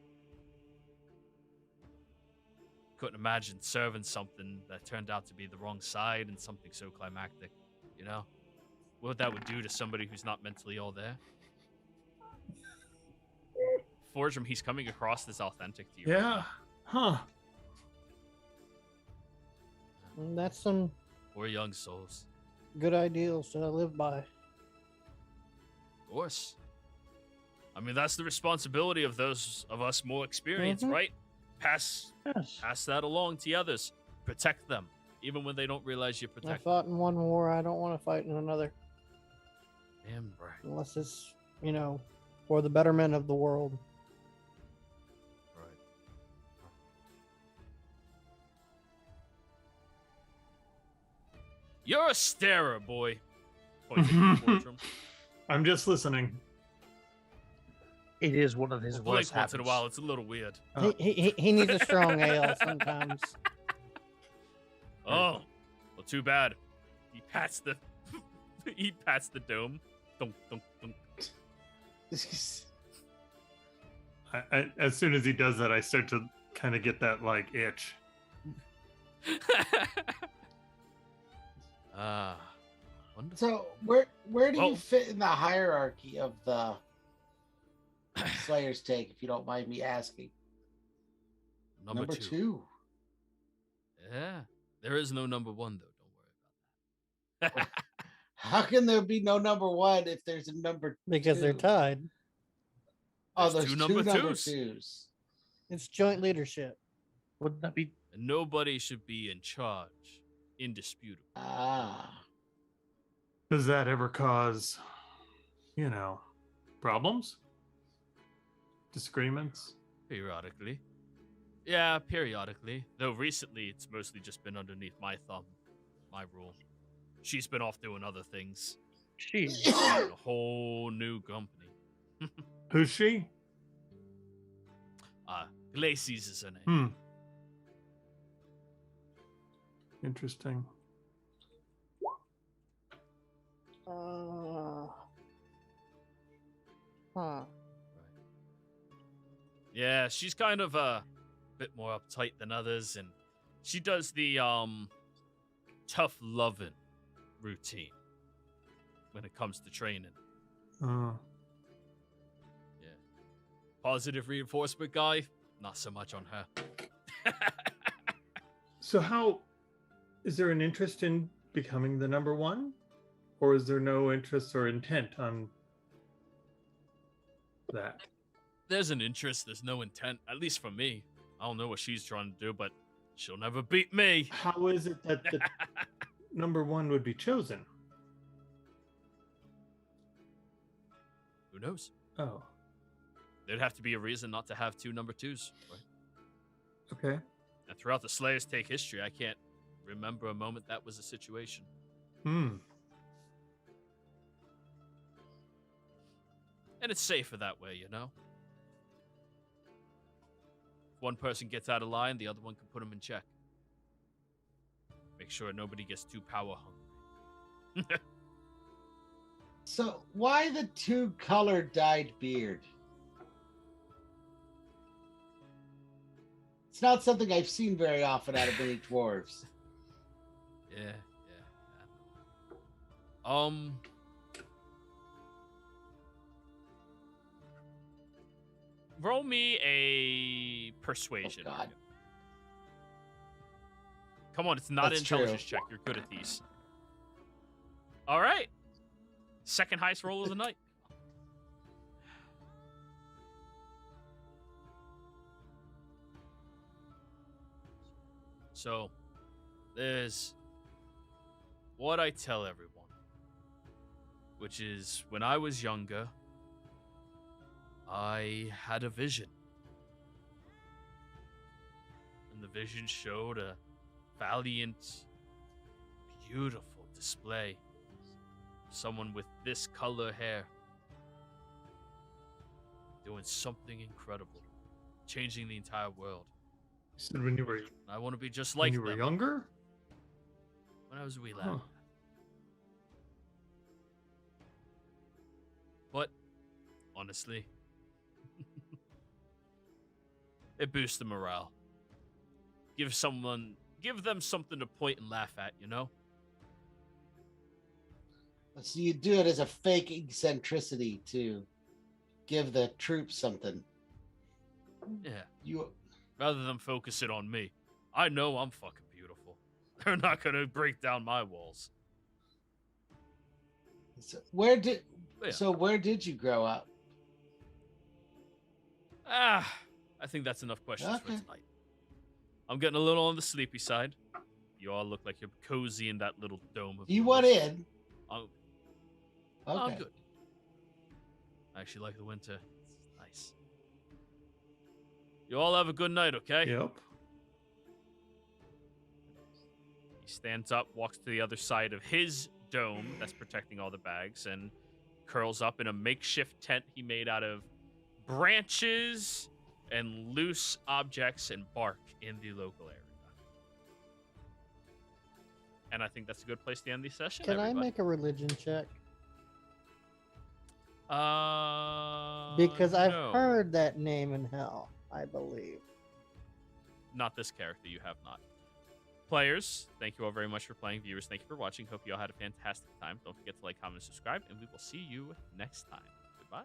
Couldn't imagine serving something that turned out to be the wrong side and something so climactic, you know? What that would do to somebody who's not mentally all there. Forgem, he's coming across as authentic to you. Yeah. Huh. And that's some Poor young souls. good ideals to live by. Of course. I mean, that's the responsibility of those of us more experienced, Mhm. right? Pass Yes. that along to others. Protect them, even when they don't realize you I protect them. fought in one war. I don't want to fight in another, Damn right. unless it's, for the betterment of the world. Right. You're a starer, boy. Pointing at Fortrum. I'm just listening. It is one of his Blink worst once in a habits. while. It's a little weird. Oh. He needs a strong ale sometimes. Oh, well, too bad. He pats the he pats the dome. Dunk, dunk, dunk. As soon as he does that, I start to kind of get that like itch. Ah, wonderful. So where do Oh. you fit in the hierarchy of the Slayer's Take, if you don't mind me asking? Number two. Yeah, there is no number one though. Don't worry about that. How can there be no number one if there's a number Because they're two? tied. Oh, There's there's two two number number twos. twos. It's joint leadership. Wouldn't that be? And nobody should be in charge, indisputable. Ah. Does that ever cause, problems? Disagreements? Periodically. Yeah, periodically. Though recently, it's mostly just been underneath my thumb, my rule. She's been off doing other things. Jeez. In a whole new company. Who's she? Glacies is her name. Hmm. Interesting. Huh. Yeah, she's kind of a bit more uptight than others, and she does the tough loving routine when it comes to training. Uh, Yeah. Positive reinforcement guy, not so much on her. so how is there an interest in becoming the number one? Or is there no interest or intent on that? There's an interest, there's no intent, at least for me. I don't know what she's trying to do, but she'll never beat me. How is it that the number one would be chosen? Who knows? Oh, There'd have to be a reason not to have two number twos, right? okay. And throughout the Slayers Take history, I can't remember a moment that was a situation. Hmm. And it's safer that way, you know? If one person gets out of line, the other one can put them in check. Make sure nobody gets too power hungry. So why the two color dyed beard? It's not something I've seen very often out of many dwarves. Yeah. Roll me a persuasion. Oh, God. Come on, it's not That's an intelligence true. check. You're good at these. All right. Second highest roll of the night. So, there's what I tell everyone, which is when I was younger, I had a vision the vision showed a valiant, beautiful display. Someone with this color hair doing something incredible, changing the entire world. You said when you were I want to be just when like you were them. younger. When I was a wee lad. Huh. But honestly, it boosts the morale. Give them something to point and laugh at, you know? So you do it as a fake eccentricity to give the troops something. Yeah. You Rather than focus it on me. I know I'm fucking beautiful. They're not gonna break down my walls. so where did Yeah. so where did you grow up? I think that's enough questions for Okay. tonight. I'm getting a little on the sleepy side. You all look like you're cozy in that little dome of You yours. want in? I'm Okay. good. I actually like the winter. It's nice. You all have a good night, okay? Yep. He stands up, walks to the other side of his dome that's protecting all the bags, and curls up in a makeshift tent he made out of branches and loose objects and bark in the local area. And I think that's a good place to end the session. Can I everybody. make a religion check? No. Because I've heard that name in hell, I believe. Not this character, you have not. Players, thank you all very much for playing. Viewers, thank you for watching. Hope you all had a fantastic time. Don't forget to like, comment, and subscribe, and we will see you next time. Goodbye.